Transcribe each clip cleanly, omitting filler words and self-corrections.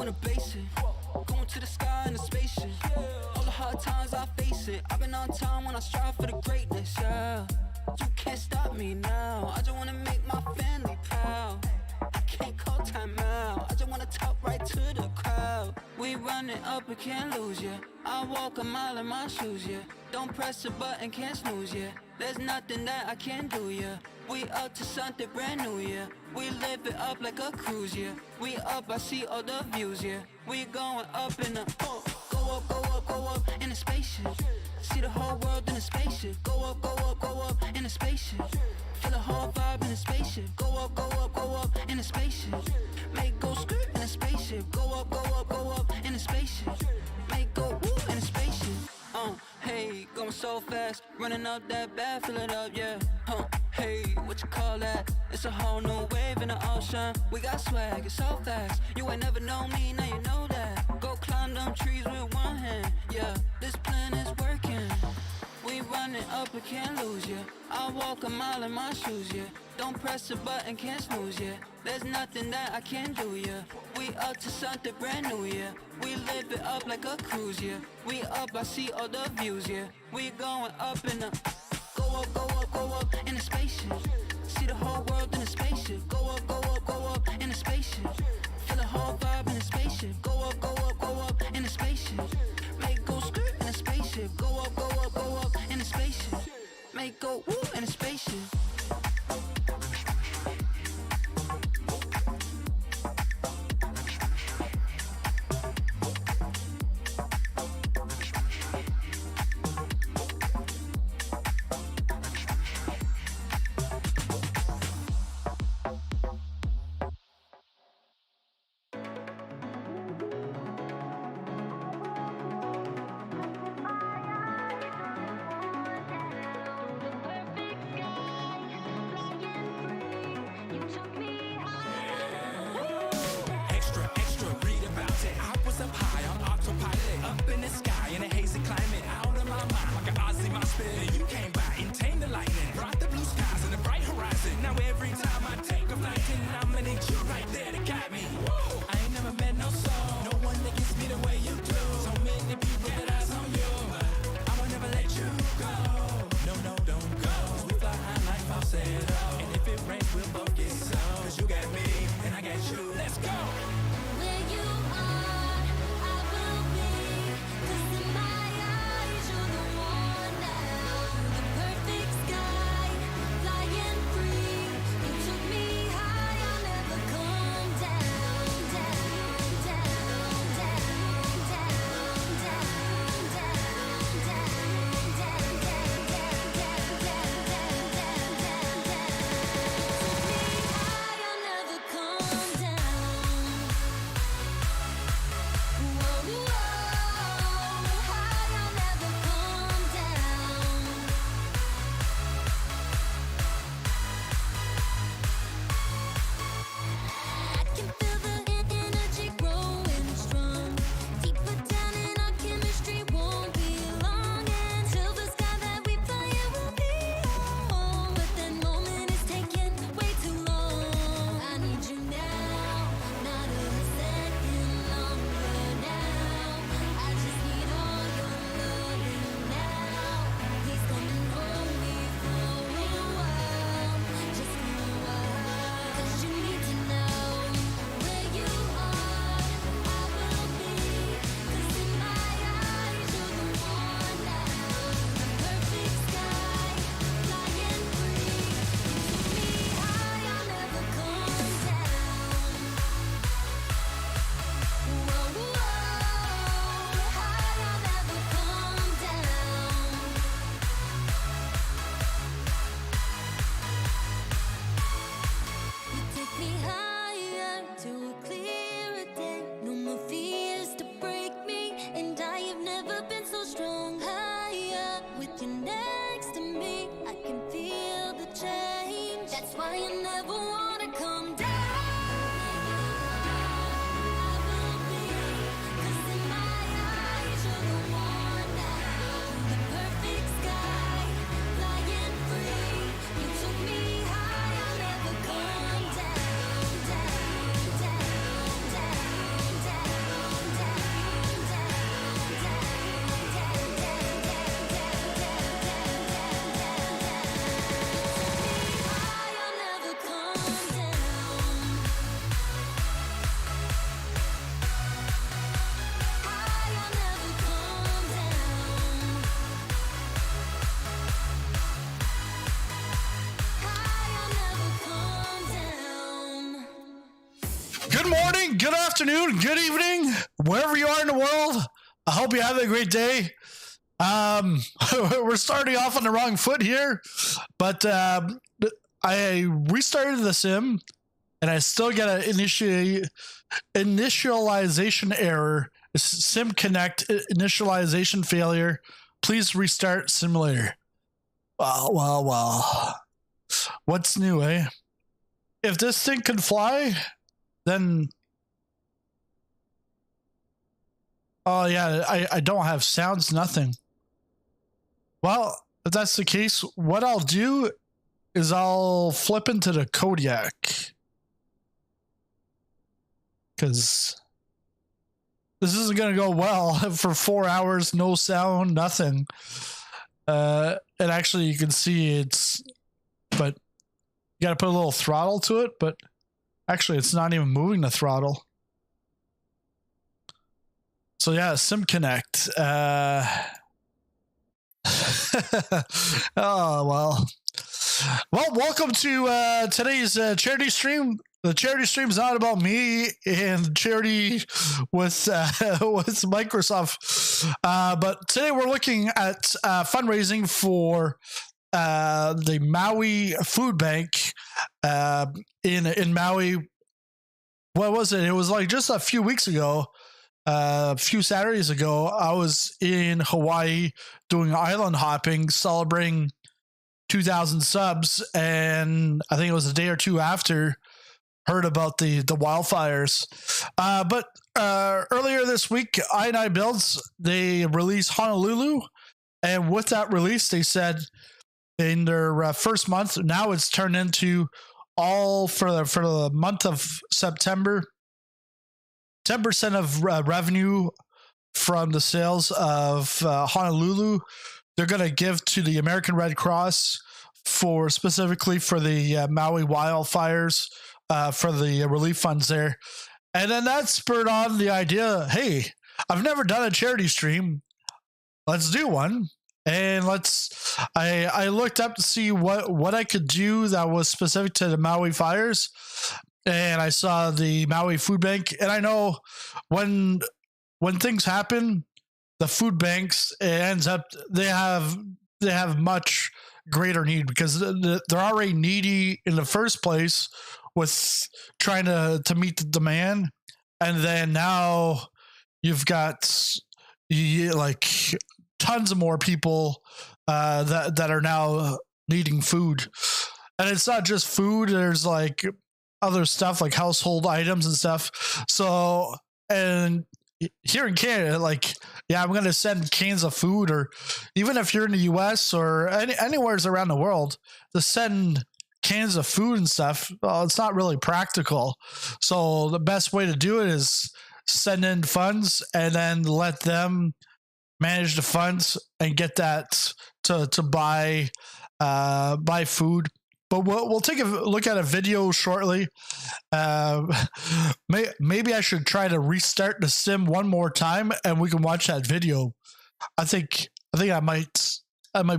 wanna base it. Going to the sky in a spaceship. All the hard times I face it. I've been on time when I strive for the greatness, yeah. You can't stop me now. I just wanna make my family proud. I can't call time out. I just wanna talk right to the crowd. We running up, we can't lose, yeah. I walk a mile in my shoes, yeah. Don't press a button, can't snooze, yeah. There's nothing that I can't do, yeah. We up to something brand new, yeah. We live it up like a cruise, yeah. We up, I see all the views, yeah. We going up in the go up, go up, go up in a spaceship. See the whole world in a spaceship. Go up, go up, go up in a spaceship. Feel the whole vibe in a spaceship. Go up, go up, go up in a spaceship. Make go skirt in a spaceship. Go up, go up, go up in a spaceship. Make go woo in a spaceship. Hey, going so fast, running up that bad, fill it up, yeah. Hey, what you call that? It's a whole new wave in the ocean. We got swag, it's so fast. You ain't never known me, now you know that. Go climb them trees with one hand, yeah. This plan is working. We running up, we can't lose, yeah. I walk a mile in my shoes, yeah. Don't press a button, can't snooze, yeah. There's nothing that I can't do, yeah. We up to something brand new, yeah. We live it up like a cruise, yeah. We up, I see all the views, yeah. We going up in the go up, go up, go up in a spaceship. See the whole world in a spaceship. Go up, go up, go up in a spaceship. Feel the whole vibe in a spaceship. Go up, go up, go up in a spaceship. Make go skirt in a spaceship. Go up, go up, go up in a spaceship. Make go woo in a spaceship. Me Good morning, good afternoon, good evening, wherever you are in the world. I hope you're having a great day. We're starting off on the wrong foot here, but I restarted the sim, and I still get an initialization error. Sim Connect initialization failure. Please restart simulator. Well. What's new, eh? If this thing can fly, then... Oh, yeah, I don't have sounds, nothing. Well, if that's the case, what I'll do is I'll flip into the Kodiak. Because this isn't going to go well for 4 hours, no sound, nothing. And actually, you can see it's... But you got to put a little throttle to it, but actually, it's not even moving the throttle. So yeah, Sim Connect. Oh well. Well, welcome to today's charity stream. The charity stream is not about me and charity with Microsoft, but today we're looking at fundraising for the Maui Food Bank in Maui. What was it? It was like just a few weeks ago. A few Saturdays ago, I was in Hawaii doing island hopping, celebrating 2,000 subs, and I think it was a day or two after, heard about the wildfires. But earlier this week, I Builds, they released Honolulu, and with that release, they said in their first month, now it's turned into all for the month of September. 10% of revenue from the sales of Honolulu, they're going to give to the American Red Cross specifically for the Maui wildfires, for the relief funds there. And then that spurred on the idea, hey, I've never done a charity stream. Let's do one. And I looked up to see what I could do that was specific to the Maui fires. And I saw the Maui Food Bank, and I know when things happen, the food banks, it ends up they have much greater need because they're already needy in the first place with trying to meet the demand, and then now you've got like tons of more people that are now needing food, and it's not just food. There's like other stuff like household items and stuff. So, and here in Canada, like, yeah, I'm going to send cans of food, or even if you're in the US or anywhere around the world, to send cans of food and stuff, well, it's not really practical. So the best way to do it is send in funds and then let them manage the funds and get that to buy food. But we'll take a look at a video shortly. Maybe I should try to restart the sim one more time, and we can watch that video. I think that might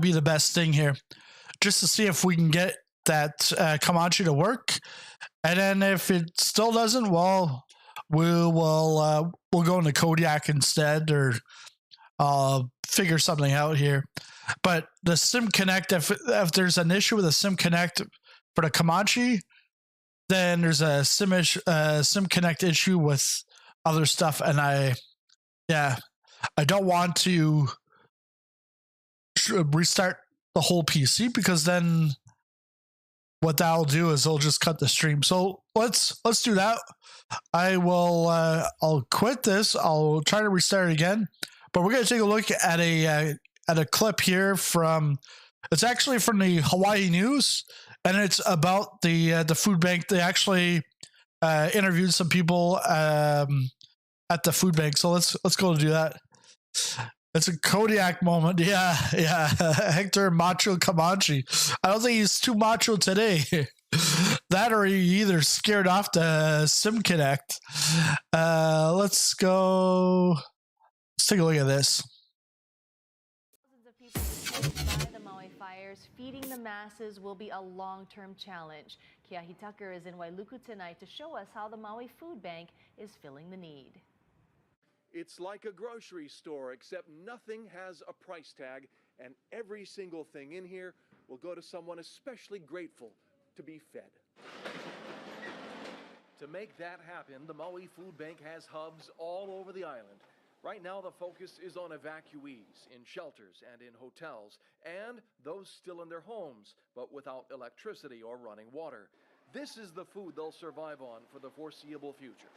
be the best thing here, just to see if we can get that Comanche to work. And then if it still doesn't, well, we'll go into Kodiak instead, or figure something out here. But the Sim Connect, if there's an issue with the Sim Connect for the Comanche, then there's a Sim Connect issue with other stuff. And I don't want to restart the whole PC, because then what that'll do is it'll just cut the stream. So let's do that. I'll quit this. I'll try to restart it again. But we're going to take a look at a clip here it's actually from the Hawaii News, and it's about the food bank. They actually interviewed some people at the food bank. So let's go do that. It's a Kodiak moment. Yeah. Hector Macho Comanche. I don't think he's too macho today. That, or he either scared off the Sim Connect. Let's go. Let's take a look at this. Thousands of people displaced by the Maui fires, feeding the masses will be a long-term challenge. Keahi Tucker is in Wailuku tonight to show us how the Maui Food Bank is filling the need. It's like a grocery store, except nothing has a price tag, and every single thing in here will go to someone especially grateful to be fed. To make that happen, the Maui Food Bank has hubs all over the island. Right now, the focus is on evacuees in shelters and in hotels, and those still in their homes, but without electricity or running water. This is the food they'll survive on for the foreseeable future.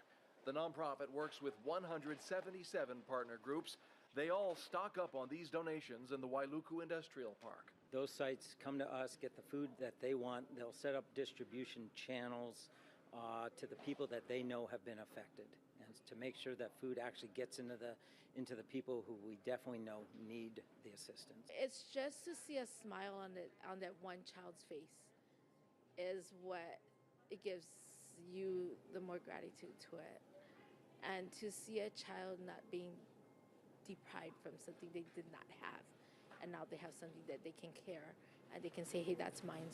The nonprofit works with 177 partner groups. They all stock up on these donations in the Wailuku Industrial Park. Those sites come to us, get the food that they want. They'll set up distribution channels to the people that they know have been affected, and to make sure that food actually gets into the people who we definitely know need the assistance. It's just to see a smile on that one child's face is what it gives you the more gratitude to it. And to see a child not being deprived from something they did not have, and now they have something that they can care and they can say, hey, that's mine.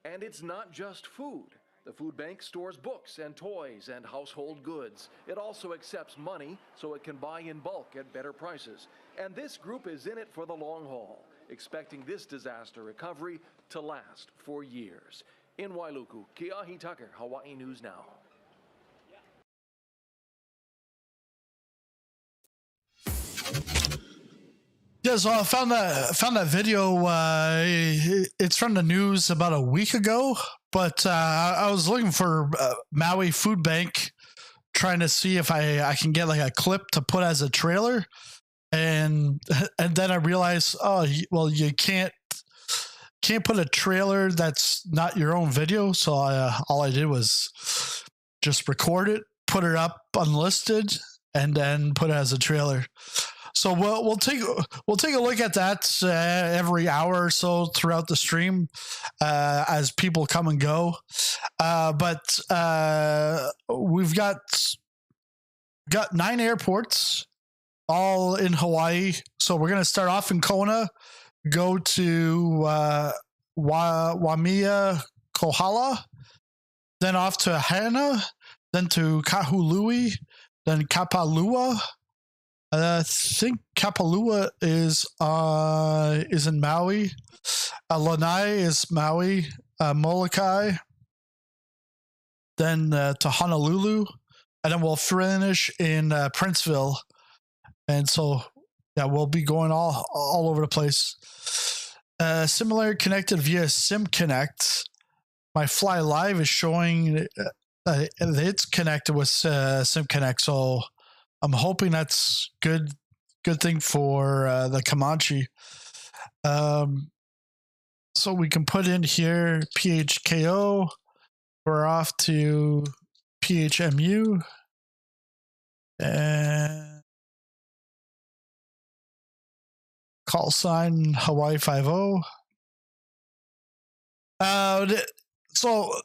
And it's not just food. The food bank stores books and toys and household goods. It also accepts money so it can buy in bulk at better prices. And this group is in it for the long haul, expecting this disaster recovery to last for years. In Wailuku, Keahi Tucker, Hawaii News Now. Yeah, so I found that video. It's from the news about a week ago, but I was looking for Maui Food Bank, trying to see if I can get like a clip to put as a trailer, and then I realized, oh, well, you can't put a trailer that's not your own video. So all I did was just record it, put it up unlisted, and then put it as a trailer. So we'll take a look at that every hour or so throughout the stream as people come and go. But we've got 9 airports, all in Hawaii. So we're gonna start off in Kona, go to Waimea, Kohala, then off to Hana, then to Kahului, then Kapalua. I think Kapalua is in Maui. Lanai is Maui. Molokai. Then to Honolulu, and then we'll finish in Princeville. And so, yeah, we'll be going all over the place. Similar connected via SimConnect. My Fly Live is showing it's connected with SimConnect, so I'm hoping that's good thing for the Comanche. So we can put in here PHKO. We're off to PHMU. And call sign Hawaii 50. So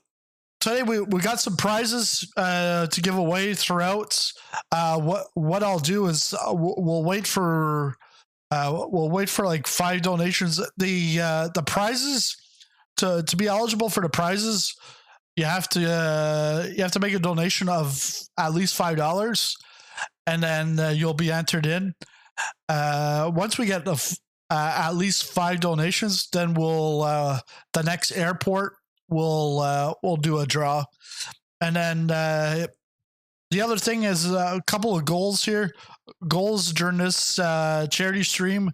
today we got some prizes to give away throughout. What I'll do is we'll wait for like 5 donations. The prizes to be eligible for the prizes, you have to make a donation of at least $5, and then you'll be entered in. Once we get at least 5 donations, then we'll the next airport we'll do a draw. And then the other thing is a couple of goals here. Goals during this charity stream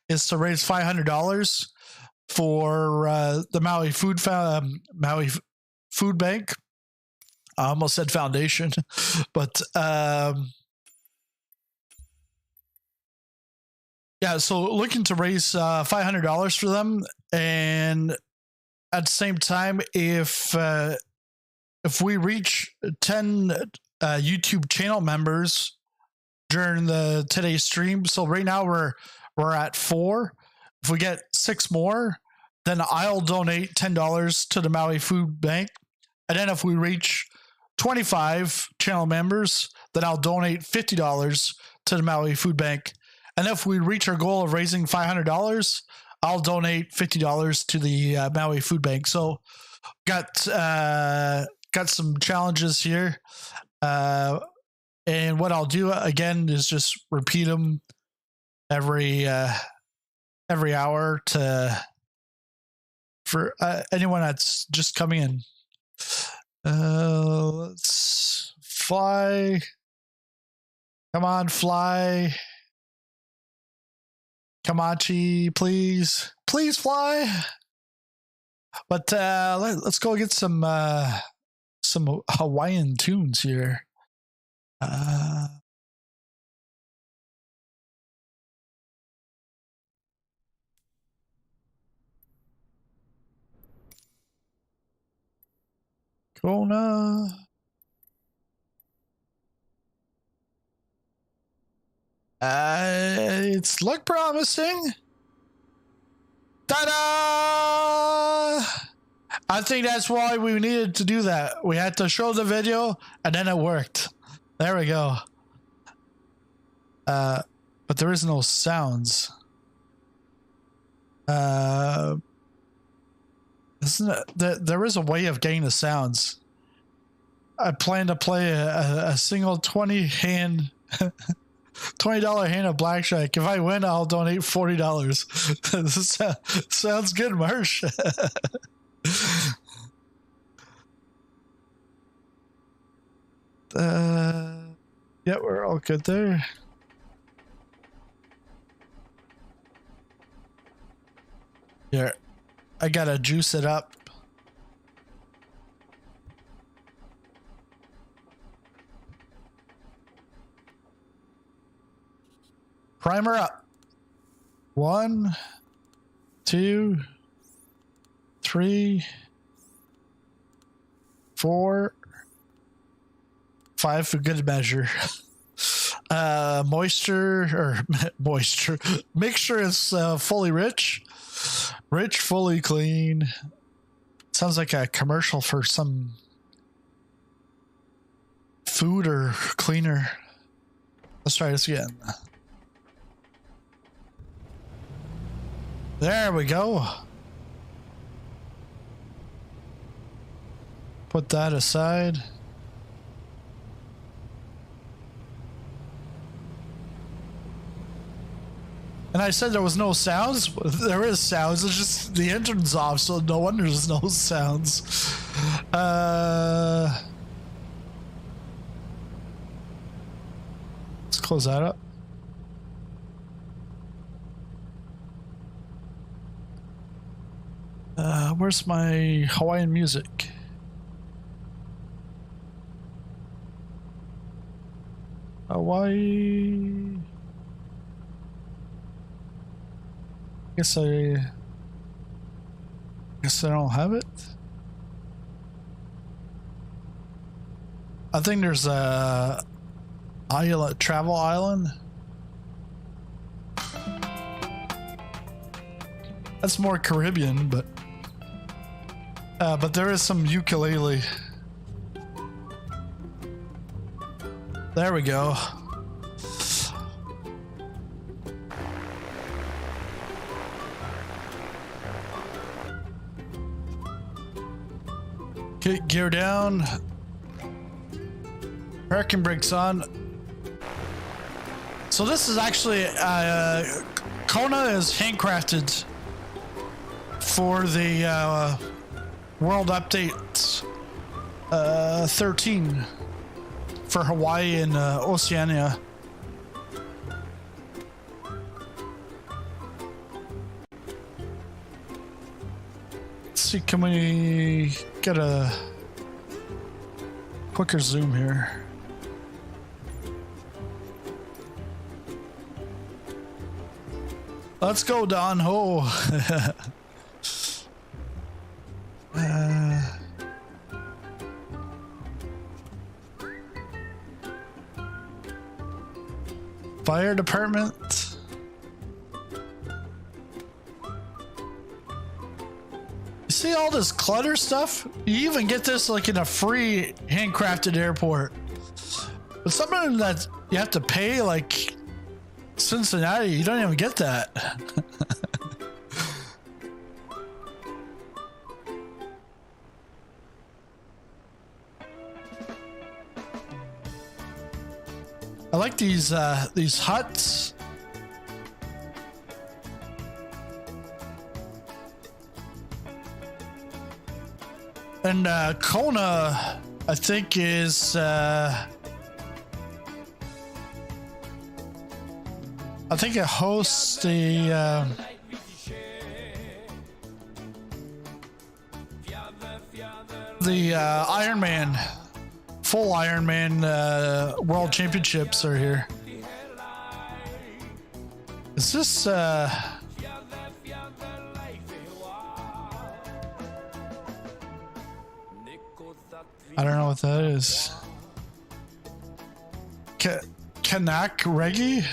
is to raise $500 for the Maui Food Bank. I almost said foundation, but yeah, so looking to raise $500 for them. And at the same time, if we reach 10 YouTube channel members during today's stream, so right now we're at 4. If we get 6 more, then I'll donate $10 to the Maui Food Bank. And then if we reach 25 channel members, then I'll donate $50 to the Maui Food Bank. And if we reach our goal of raising $500, I'll donate $50 to the Maui Food Bank. So got some challenges here. And what I'll do again is just repeat them every hour for anyone that's just coming in. Let's fly. Come on, fly. Comanche, please. Please fly. But let's go get some Hawaiian tunes here. Kona. It's look promising. Ta-da! I think that's why we needed to do that. We had to show the video, and then it worked. There we go. But there is no sounds. Isn't it? There is a way of getting the sounds. I plan to play a single $20 hand of blackjack. If I win, I'll donate $40. This sounds good, Marsh. Yeah, we're all good there. Here, I gotta juice it up. Primer up. 1, 2, 3, 4, 5 for good measure. Moisture. Mixture is fully rich, fully clean. Sounds like a commercial for some food or cleaner. Let's try this again. There we go. Put that aside. And I said there was no sounds. There is sounds. It's just the engine's off, so no wonder there's no sounds. Let's close that up. Where's my Hawaiian music? Hawaii. Guess I don't have it. I think there's a island, travel island. That's more Caribbean, but there is some ukulele. There we go. Okay, gear down. Parking brakes on. So this is actually Kona is handcrafted for the World Update 13 for Hawaii and Oceania. Let's see, can we get a quicker zoom here? Let's go, Don Ho. Fire department. You see all this clutter stuff? You even get this like in a free handcrafted airport. But something that you have to pay, like Cincinnati, you don't even get that. I like these huts. And Kona, I think, is I think it hosts the Ironman, full Ironman World Championships are here. Is this I don't know what that is. Kanak Reggae?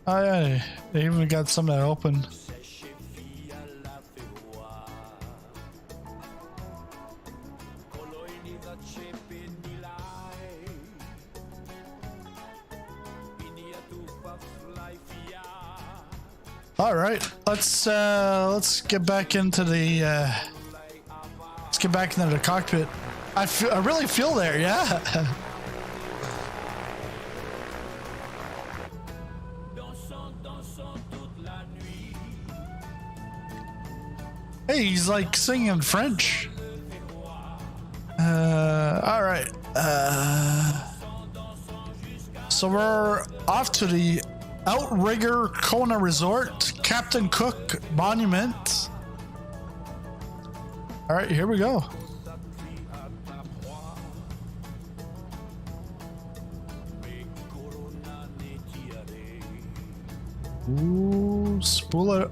Oh yeah, they even got some that open. All right, let's get back into the cockpit. I really feel there, yeah. Hey, he's like singing in French. All right. So we're off to the Outrigger Kona Resort, Captain Cook Monument. All right, here we go. Ooh, spool it.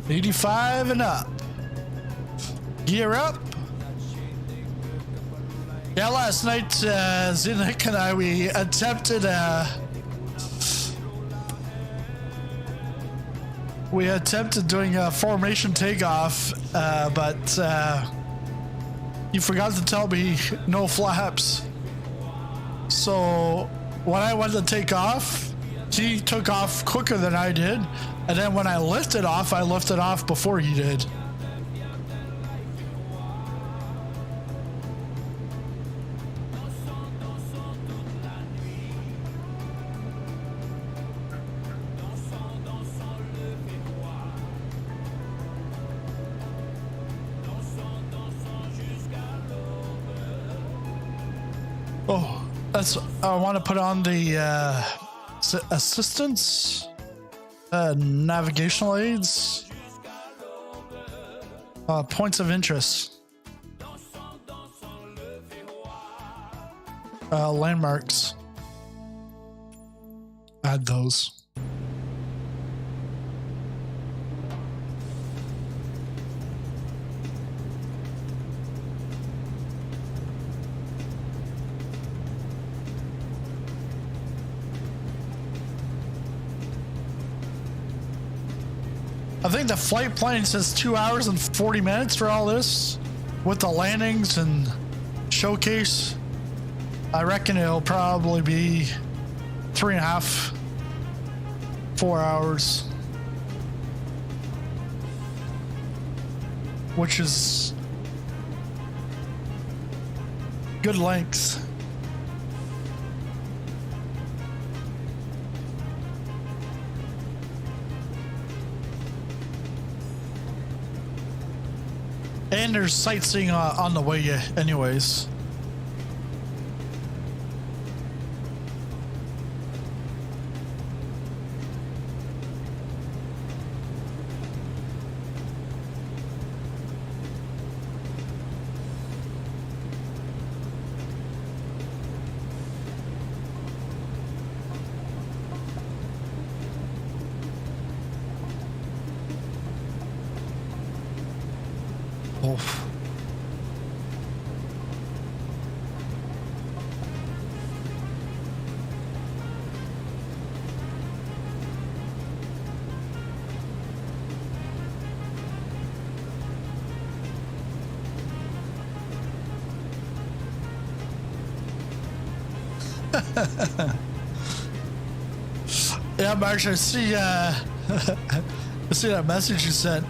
$85 and up. Gear up. Yeah, last night, Zinek and I, we attempted doing a formation takeoff, but you forgot to tell me no flaps. So when I went to take off, he took off quicker than I did. And then when I lifted off before he did. Oh, I want to put on the assistance. Navigational aids. Points of interest. Landmarks. Add those. I think the flight plan says 2 hours and 40 minutes for all this with the landings and showcase. I reckon it'll probably be 3.5, 4 hours, which is good length. And there's sightseeing on the way anyways. Oh. Yeah, Marsh, I see I see that message you sent.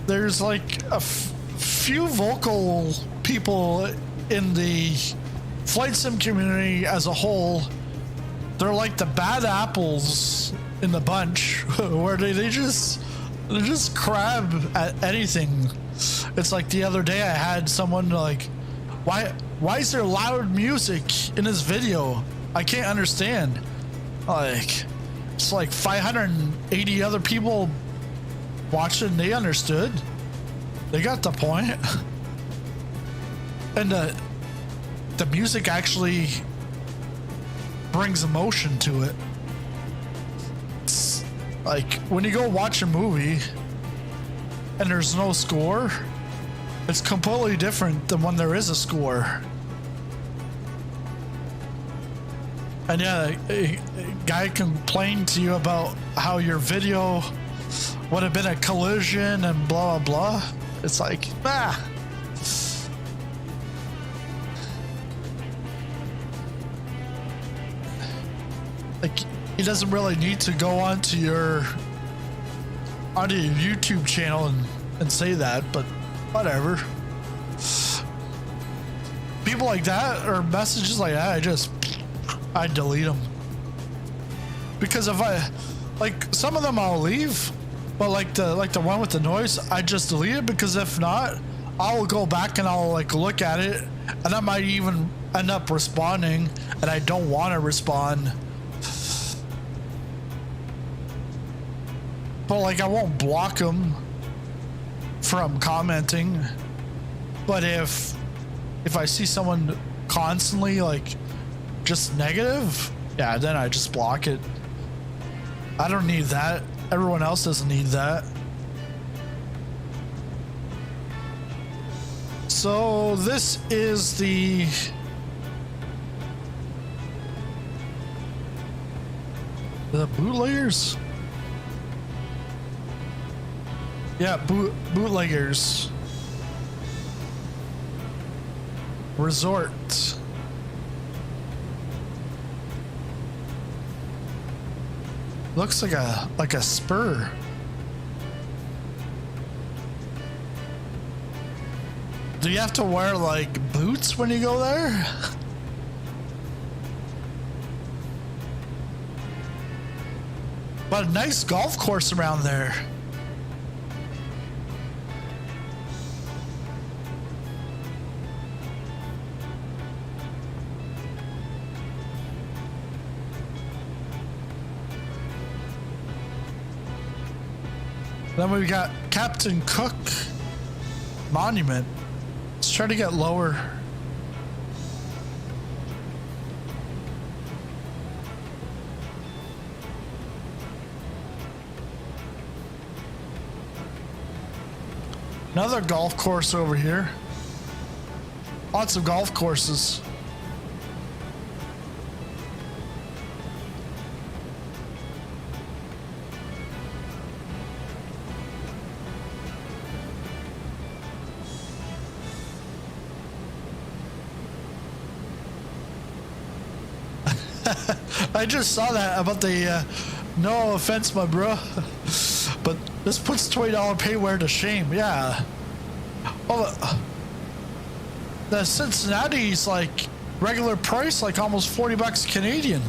There's like a few vocal people in the flight sim community as a whole. They're like the bad apples in the bunch, where they just crab at anything. It's like the other day I had someone like, why is there loud music in this video? I can't understand. Like, it's like 580 other people watching. They understood. They got the point. And the music actually brings emotion to it. It's like when you go watch a movie and there's no score, it's completely different than when there is a score. And yeah, a guy complained to you about how your video would have been a collision and blah blah blah. It's like, like, he doesn't really need to go onto your YouTube channel and say that, but whatever. People like that or messages like that, I delete them. Because if I, like, some of them I'll leave, but like the one with the noise, I just delete it, because if not, I'll go back and I'll like look at it, and I might even end up responding, and I don't want to respond. But like, I won't block them from commenting. But if I see someone constantly like just negative, yeah, then I just block it. I don't need that. Everyone else doesn't need that. So this is the bootleggers. Yeah, bootleggers resort. Looks like a spur. Do you have to wear like boots when you go there? But a nice golf course around there. Then we've got Captain Cook Monument. Let's try to get lower. Another golf course over here. Lots of golf courses. I just saw that about the no offense, my bro, but this puts $20 payware to shame. Yeah. Oh, the Cincinnati's like regular price, like almost $40 Canadian.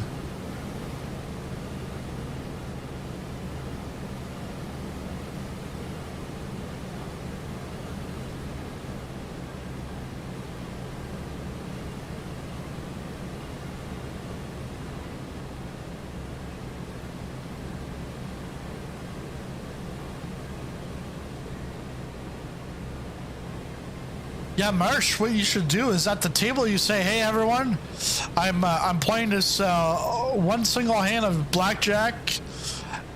Yeah, Marsh, what you should do is at the table you say, "Hey everyone, I'm playing this one single hand of blackjack,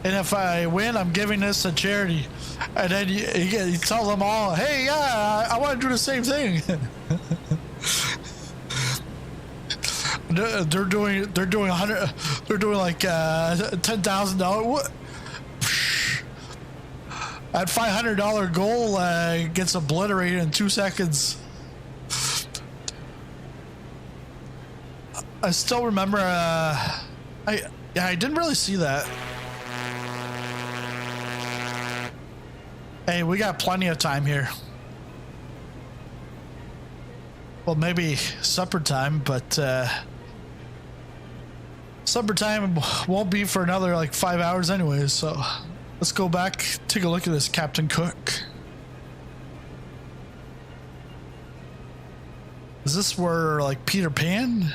and if I win, I'm giving this to charity." And then you tell them all, "Hey, yeah, I want to do the same thing." They're doing $100. They're doing like $10,000. What? That $500 goal gets obliterated in 2 seconds. I still remember. I didn't really see that. Hey, we got plenty of time here. Well, maybe supper time, but supper time won't be for another like 5 hours anyways. So let's go back, take a look at this Captain Cook. Is this where like Peter Pan?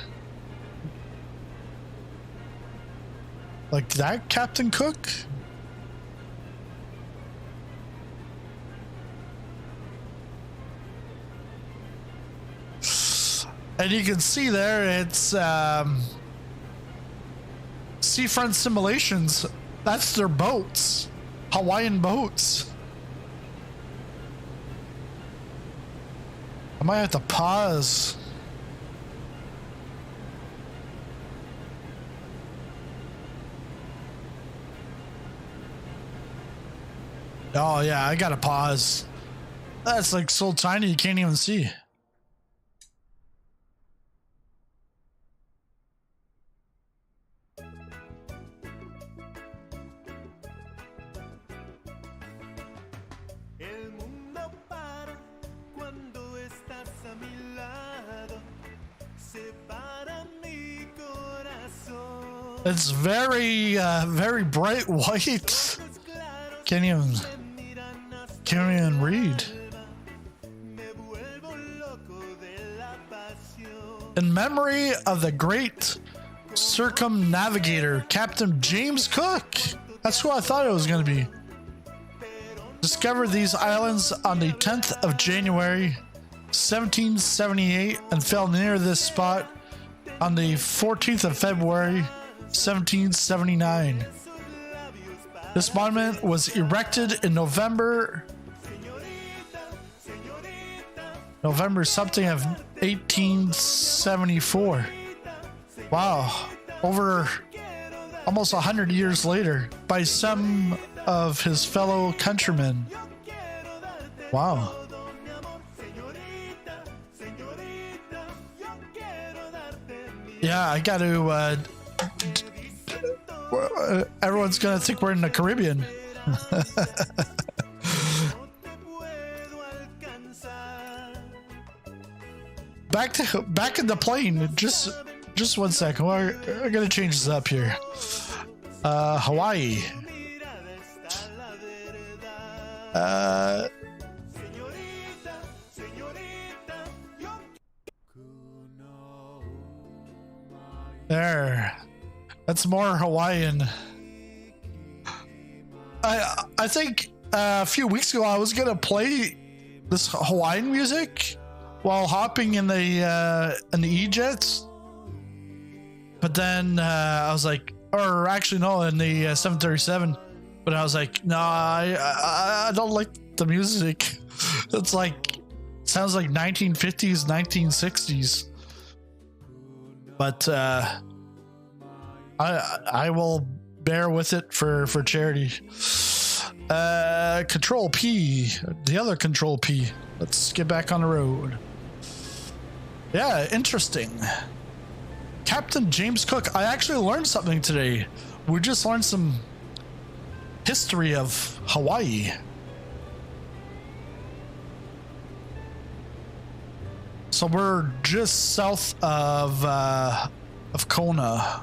Like that Captain Cook? And you can see there, it's Seafront Simulations. That's their boats, Hawaiian boats. I might have to pause. Oh yeah, I gotta pause. That's like so tiny you can't even see. It's very, very bright white. Can't even read. In memory of the great circumnavigator, Captain James Cook. That's who I thought it was going to be. Discovered these islands on the 10th of January, 1778, and fell near this spot on the 14th of February, 1779. This monument was erected in November something of 1874. Wow, over almost 100 years later by some of his fellow countrymen. Wow. Yeah, I got to everyone's gonna think we're in the Caribbean. back in the plane. Just 1 second. We're gonna change this up here. Hawaii. There. That's more Hawaiian. I think a few weeks ago I was gonna play this Hawaiian music while hopping in the E-Jets, but then I was like, or actually no, in the 737. But I was like, no, I don't like the music. It's like sounds like 1950s, 1960s. But I will bear with it for charity. Control P, the other Control P. Let's get back on the road. Yeah, interesting. Captain James Cook. I actually learned something today. We just learned some history of Hawaii. So we're just south of Kona.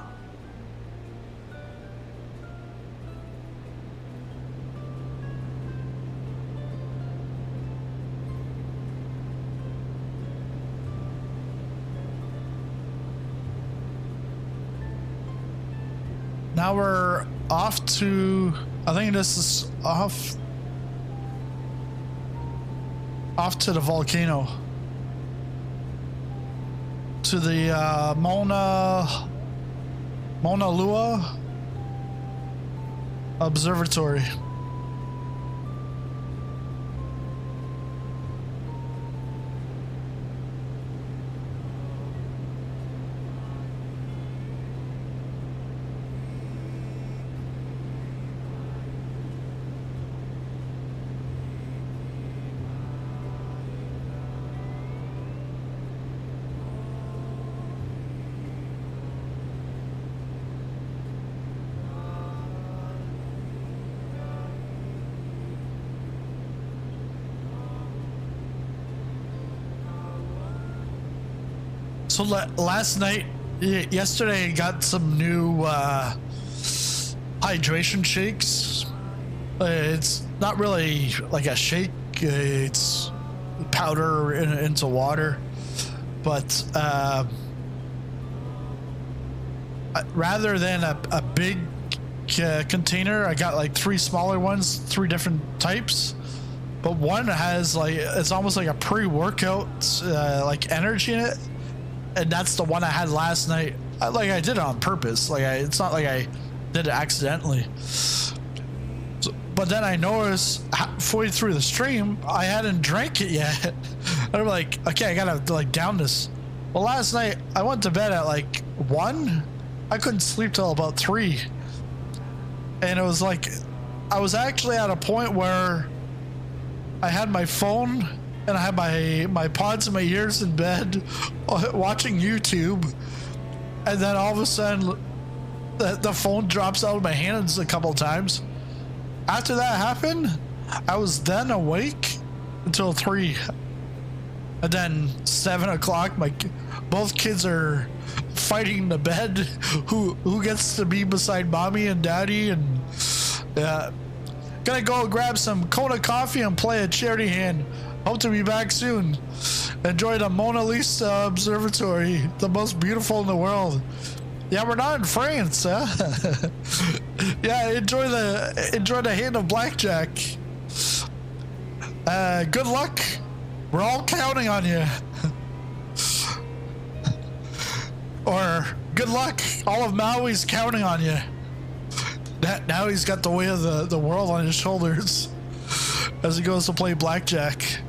Now we're off to, I think this is off to the volcano, to the Mauna Loa Observatory. So last night, yesterday, I got some new hydration shakes. It's not really like a shake. It's powder into water. But rather than a big container, I got like 3 smaller ones, 3 different types. But one has like, it's almost like a pre-workout like energy in it. And that's the one I had last night. I did it on purpose. It's not like I did it accidentally. But then I noticed halfway through the stream, I hadn't drank it yet. And I'm like, okay, I gotta like down this. Well, last night I went to bed at like 1. I couldn't sleep till about 3. And it was like, I was actually at a point where I had my phone and I had my pods in my ears in bed watching YouTube. And then all of a sudden the phone drops out of my hands a couple times. After that happened, I was then awake until 3. And then 7 o'clock, both kids are fighting in the bed. Who gets to be beside mommy and daddy? And gonna go grab some Kona coffee and play a charity hand. Hope to be back soon. Enjoy the Mona Lisa Observatory, the most beautiful in the world. Yeah, we're not in France, huh? Yeah, enjoy the hand of blackjack. Good luck. We're all counting on you. Or good luck. All of Maui's counting on you. Now he's got the weight of the world on his shoulders as he goes to play blackjack.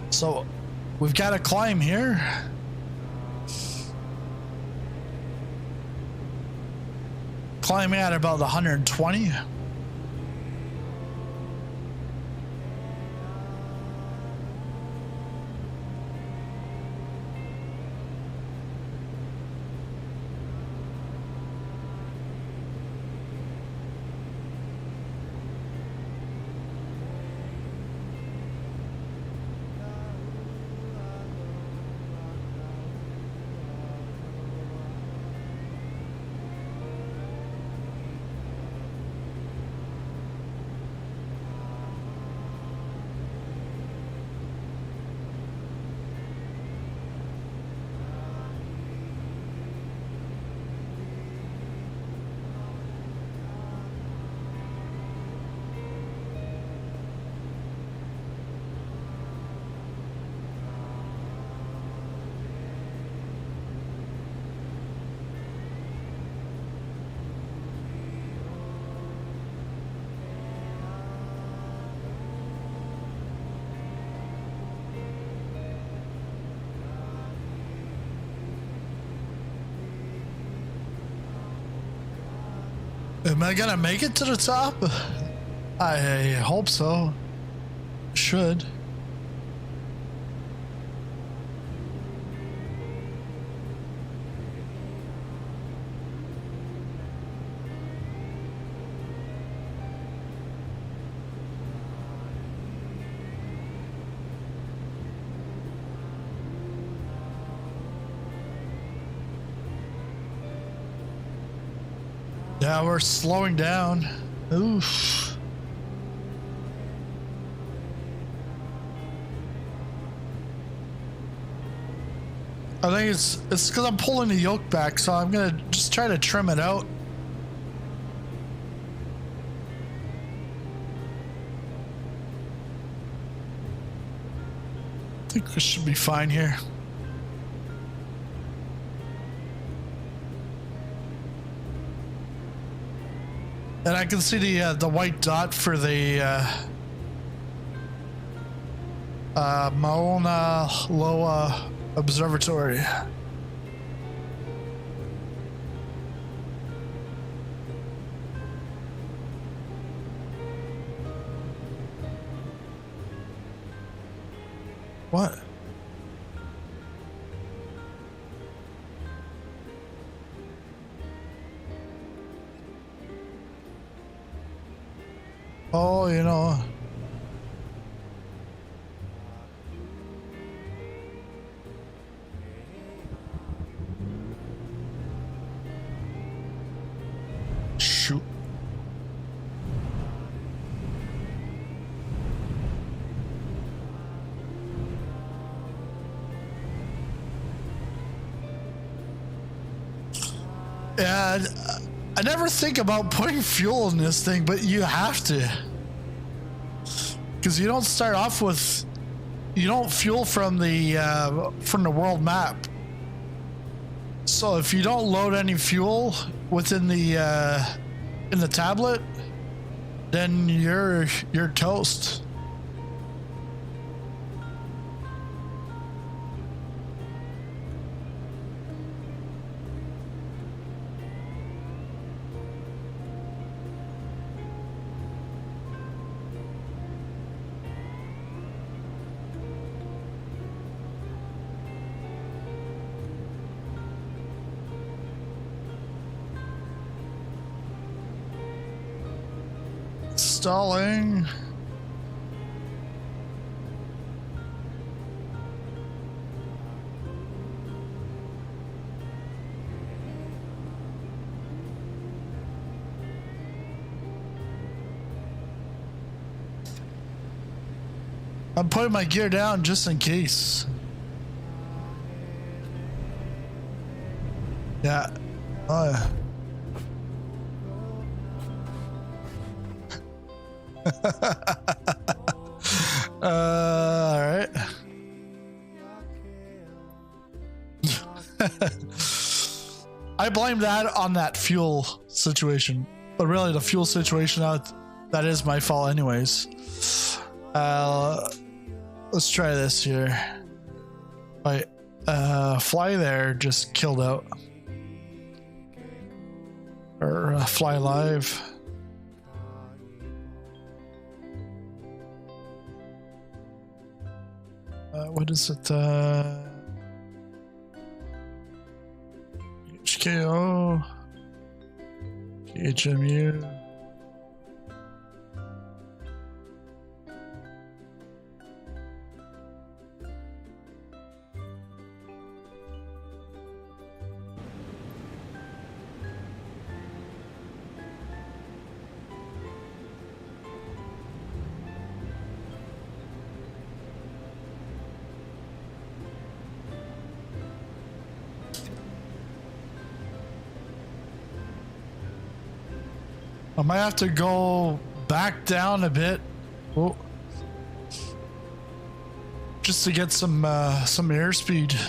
So we've got to climb here. Climbing at about 120. Am I gonna make it to the top? I hope so. Should. Yeah, we're slowing down. Oof. I think it's because I'm pulling the yoke back, so I'm gonna just try to trim it out. I think we should be fine here. And I can see the white dot for the Mauna Loa Observatory. What? Oh, you know. Shoot. Yeah, I never think about putting fuel in this thing, but you have to. Because you don't start off with, you don't fuel from the world map. So if you don't load any fuel within the in the tablet, then you're toast. Stalling. I'm putting my gear down just in case. Yeah. Oh, yeah. All right. I blame that on that fuel situation, but really the fuel situation that is my fault anyways. Let's try this here. Wait, fly there just killed out, or fly live. What is it? PHKO, HMU. I might have to go back down a bit, oh, just to get some airspeed.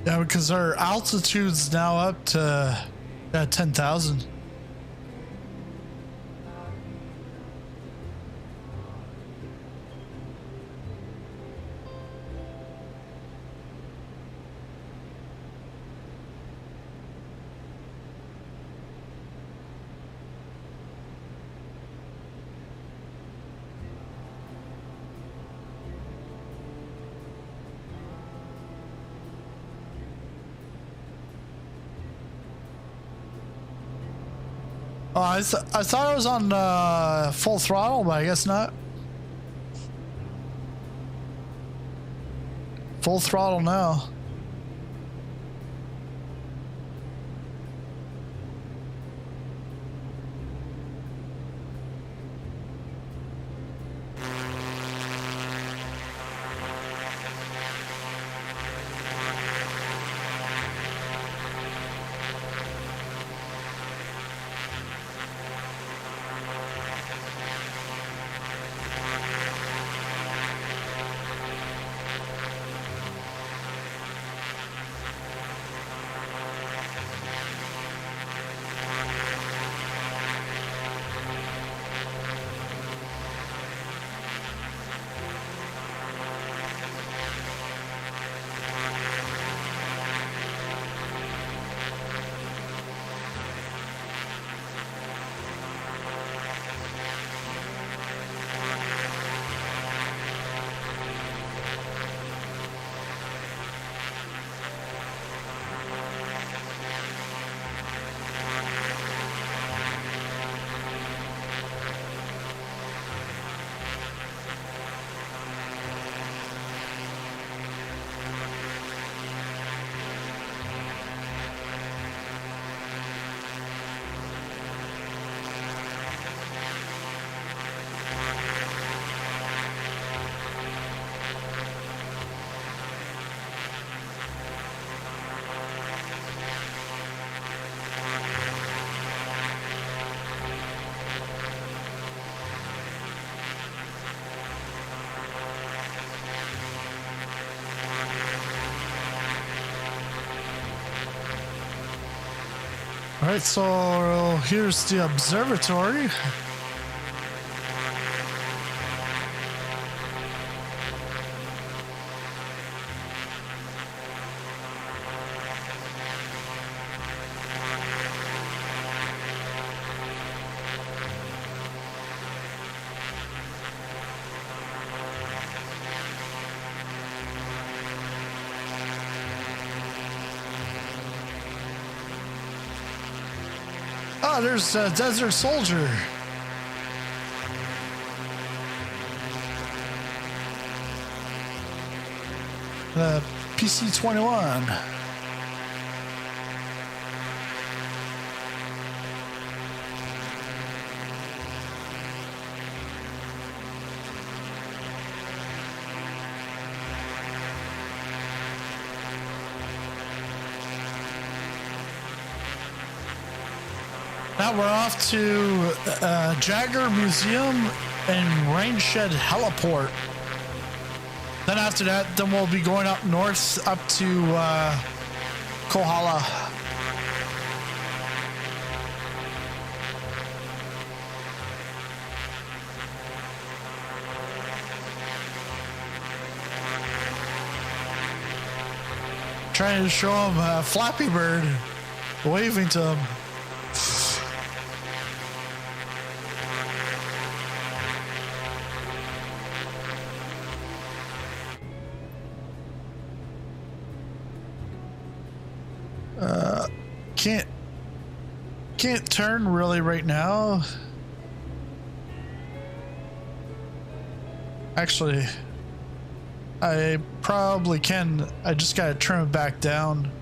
Yeah, because our altitude's now up to 10,000. Oh, I thought I was on full throttle, but I guess not. Full throttle now. All right, so here's the observatory. Oh, there's a Desert Soldier. The PC-21. Now we're off to Jagger Museum and Rain Shed Heliport. Then after that, then we'll be going up north up to Kohala. Trying to show him Flappy Bird waving to him. Can't turn really right now. Actually, I probably can. I just gotta trim it back down.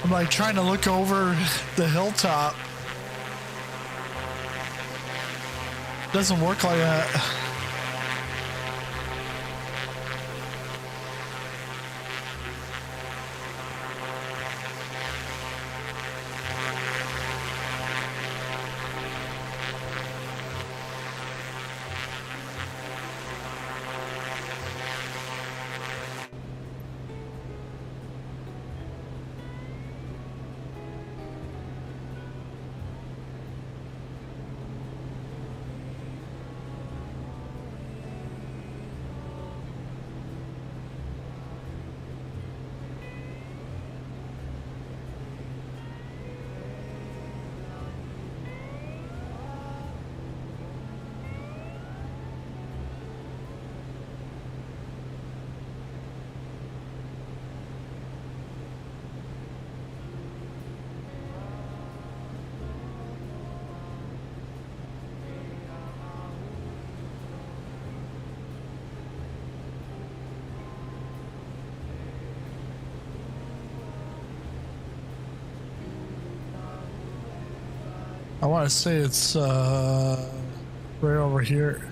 I'm like trying to look over the hilltop. Doesn't work like that. I want to say it's right over here.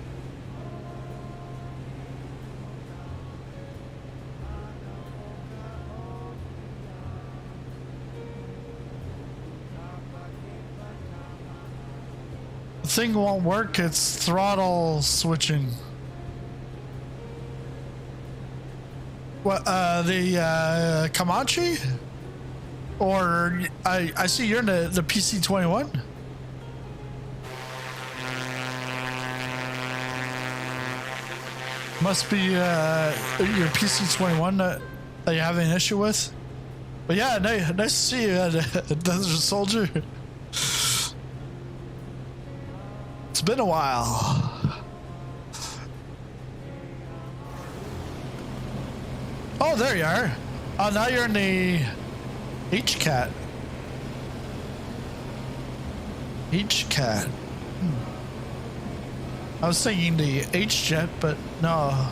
The thing won't work, it's throttle switching. What, the Comanche? Or I see you're in the PC-21? Must be your PC-21 that you're having an issue with. But yeah, nice to see you, Desert Soldier. It's been a while. Oh, there you are. Oh, now you're in the H-Cat. H-Cat. I was thinking the H-Jet, but no.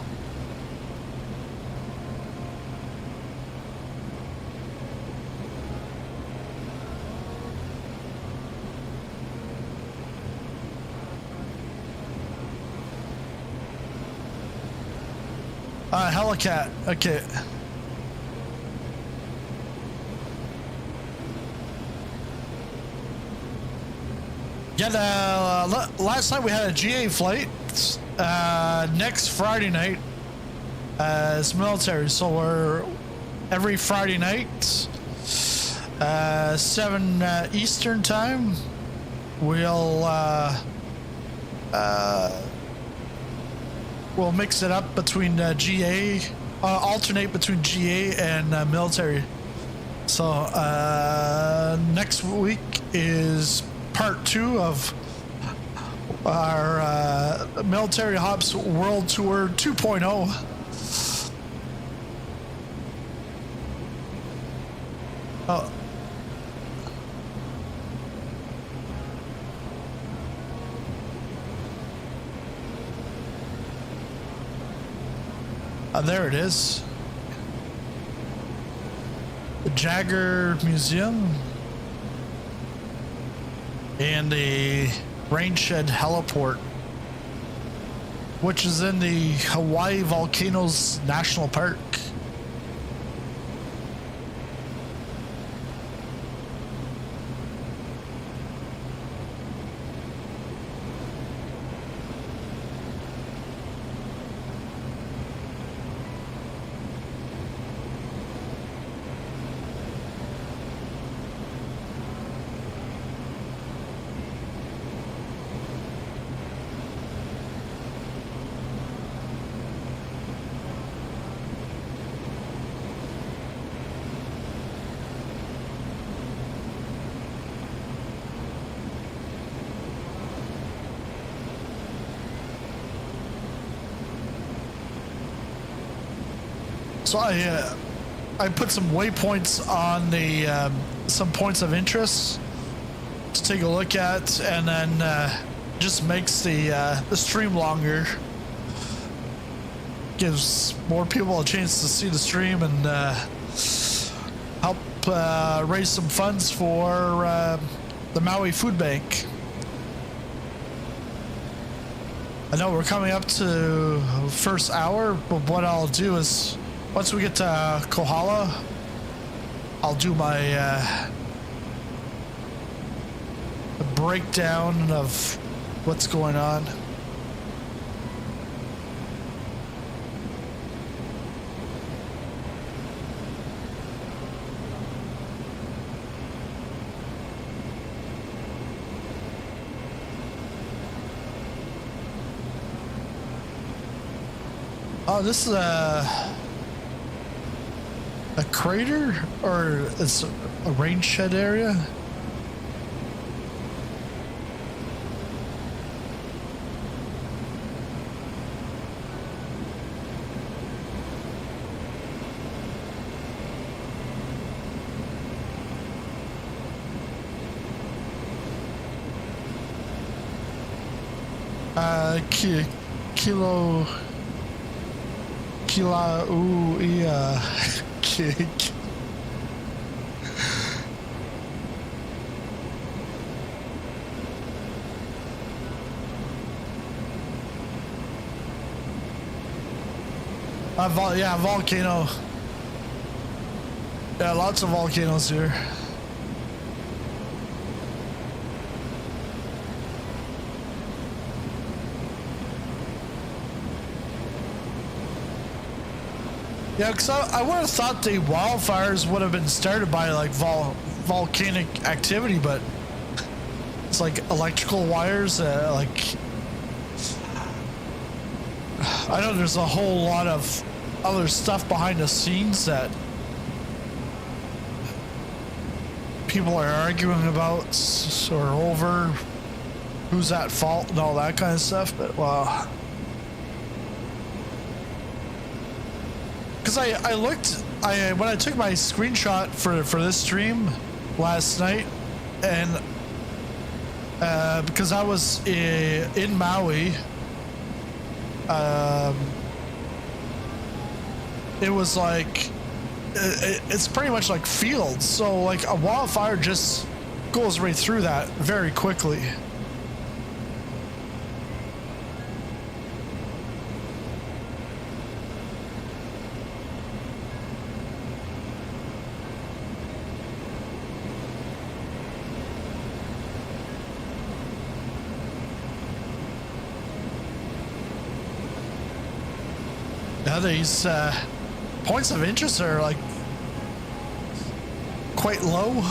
Helicat. Okay. Yeah, last night we had a GA flight. Next Friday night is military, so we're every Friday night, 7 Eastern time. We'll mix it up between GA, alternate between GA and military. So next week is part 2 of our Military Hops World Tour 2.0. Oh. There it is. The Jagger Museum and the Rainshed Heliport, which is in the Hawaii Volcanoes National Park. So I put some waypoints on the some points of interest to take a look at, and then just makes the stream longer. Gives more people a chance to see the stream and help raise some funds for the Maui Food Bank. I know we're coming up to first hour, but what I'll do is once we get to Kohala, I'll do my breakdown of what's going on. Oh, this is a crater, or it's a rain shed area? Kick. Yeah, volcano. Yeah, lots of volcanoes here. Yeah, because I would have thought the wildfires would have been started by like volcanic activity, but it's like electrical wires. Like, I know there's a whole lot of other stuff behind the scenes that people are arguing about or over who's at fault and all that kind of stuff. But wow. Because I looked, when I took my screenshot for this stream last night, and because I was in Maui, it was like it's pretty much like fields, so like a wildfire just goes right through that very quickly. Now these points of interest are like quite low.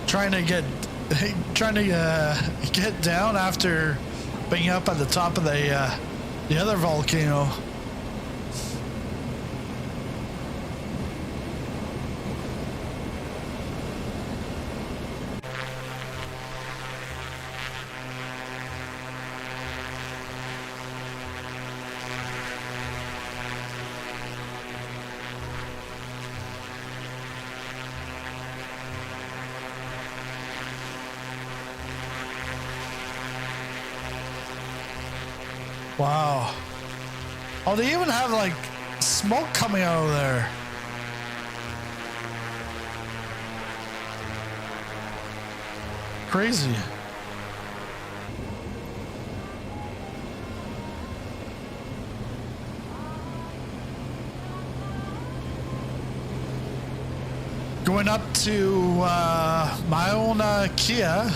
Trying to get down after being up at the top of the other volcano. Wow. Oh, they even have like smoke coming out of there. Crazy. Going up to Maui Kia.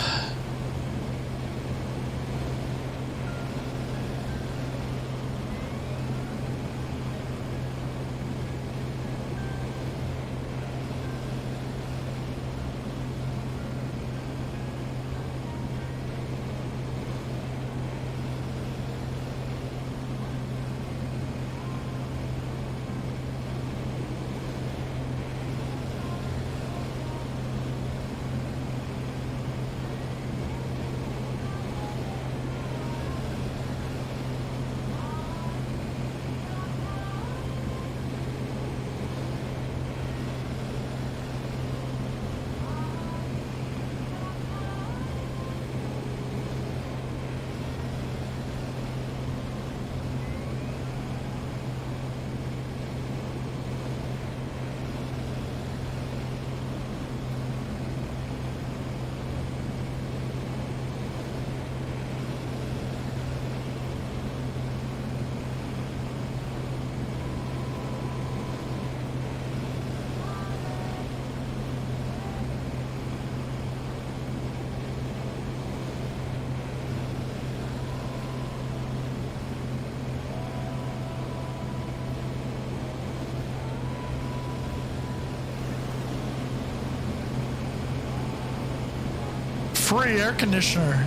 Free air conditioner.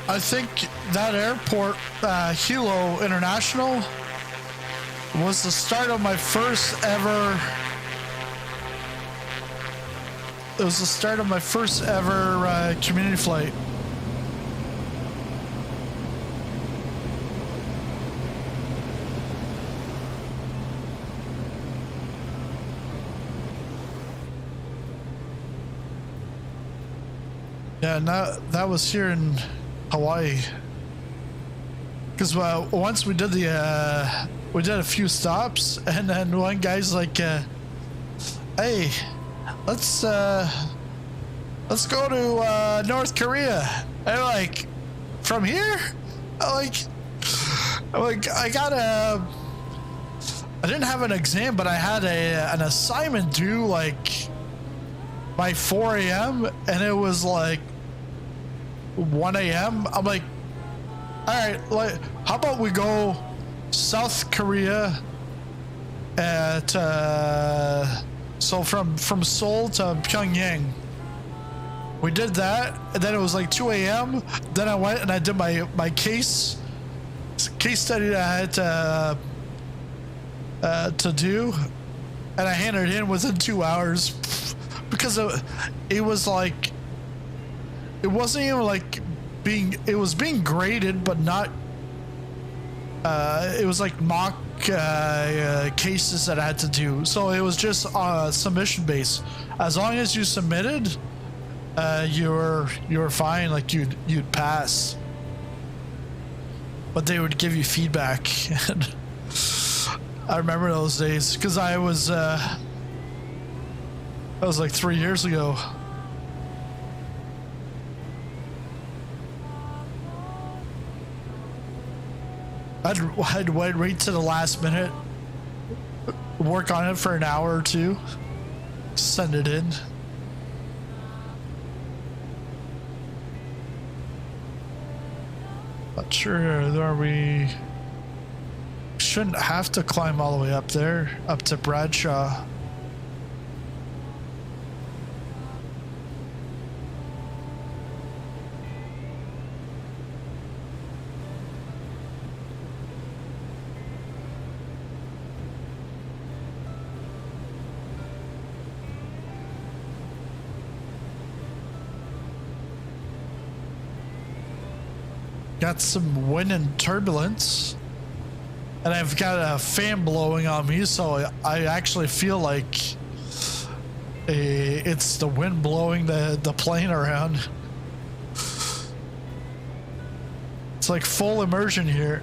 I think that airport, Hilo International, was the start of my first ever. It was the start of my first ever community flight. Yeah, and that was here in Hawaii. Because once we did a few stops, and then one guy's like, "Hey, let's go to North Korea." And I'm like, "From here?" I'm like, I didn't have an exam, but I had an assignment due like by 4 a.m. and it was like 1 a.m. I'm like, all right, like, how about we go South Korea at so from Seoul to Pyongyang. We did that, and then it was like 2 a.m. Then I went and I did my case study that I had to do, and I handed it in within 2 hours because it was like, it wasn't even like it was being graded, but not. It was like mock cases that I had to do, so it was just submission based. As long as you submitted, you were fine. Like you'd pass, but they would give you feedback. And I remember those days because that was like 3 years ago. I'd wait to the last minute, work on it for an hour or two, send it in. Not sure, we shouldn't have to climb all the way up there, up to Bradshaw. Got some wind and turbulence, and I've got a fan blowing on me, so I actually feel like it's the wind blowing the plane around. It's like full immersion here.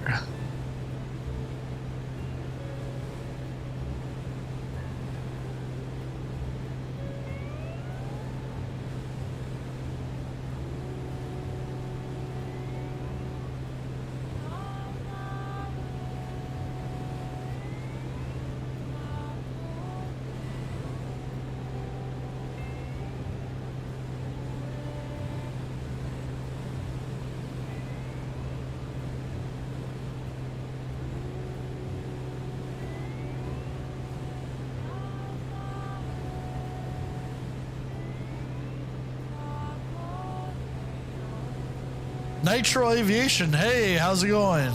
Nitro Aviation, hey, how's it going?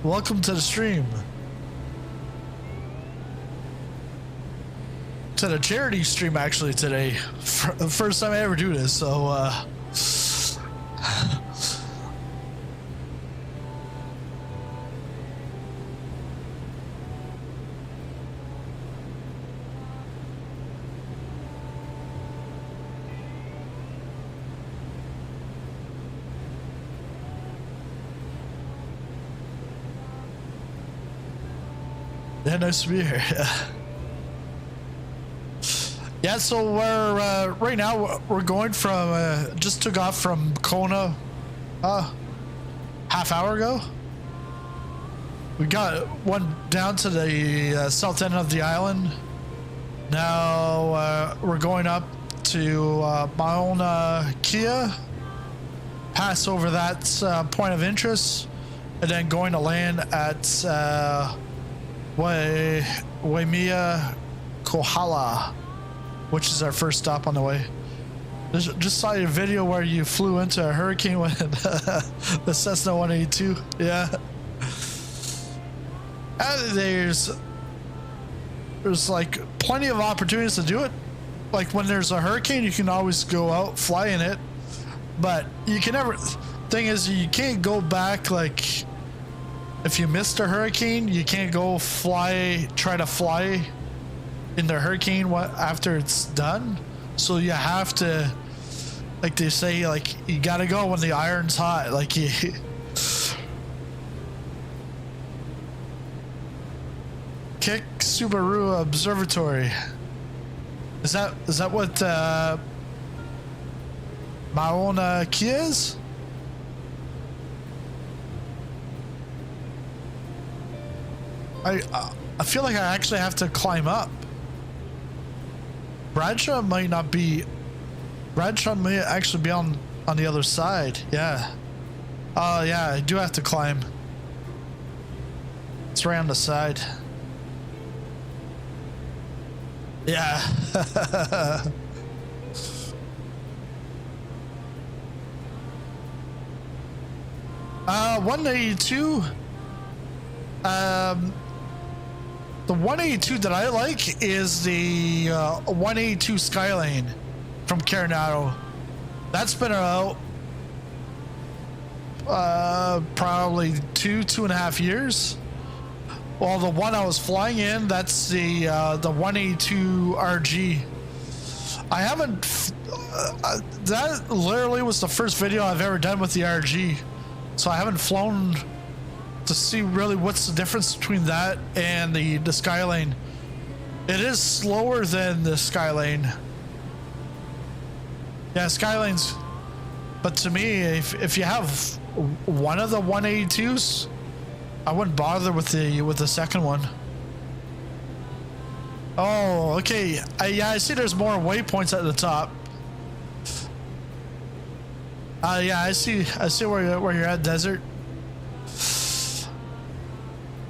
Welcome to the stream. To the charity stream actually today. First time I ever do this, so yeah, nice to be here. Yeah, so we're right now we're going from just took off from Kona half hour ago. We got one down to the south end of the island. Now we're going up to Mauna Kea, pass over that point of interest, and then going to land at Waimea Kohala, which is our first stop on the way. Just saw your video where you flew into a hurricane with the Cessna 182. Yeah. And there's like plenty of opportunities to do it. Like when there's a hurricane, you can always go out, fly in it. But you can never, thing is, you can't go back. Like if you missed a hurricane, you can't go try to fly in the hurricane after it's done. So you have to, like they say, like you gotta go when the iron's hot. Like you. Kick Subaru Observatory. Is that what Mauna Kea is? I feel like I actually have to climb up. Bradshaw might actually be on the other side. Yeah. Oh yeah, I do have to climb. It's right on the side. Yeah. 182. The 182 that I like is the 182 Skylane from Coronado. That's been out probably 2.5 years. Well, the one I was flying in, that's the 182 RG. I haven't. That literally was the first video I've ever done with the RG, so I haven't flown to see really what's the difference between that and the Skylane. It is slower than the Skylane. Yeah, Skylane's. But to me, if you have one of the 182s, I wouldn't bother with the second one. Oh, okay. Yeah, I see there's more waypoints at the top. Yeah, I see where you're at, Desert.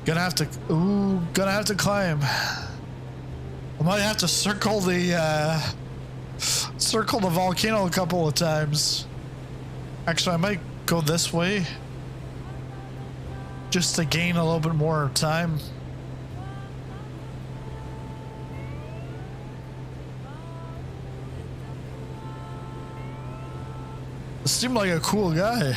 Gonna have to climb. I might have to circle the volcano a couple of times. Actually, I might go this way just to gain a little bit more time. Seemed like a cool guy.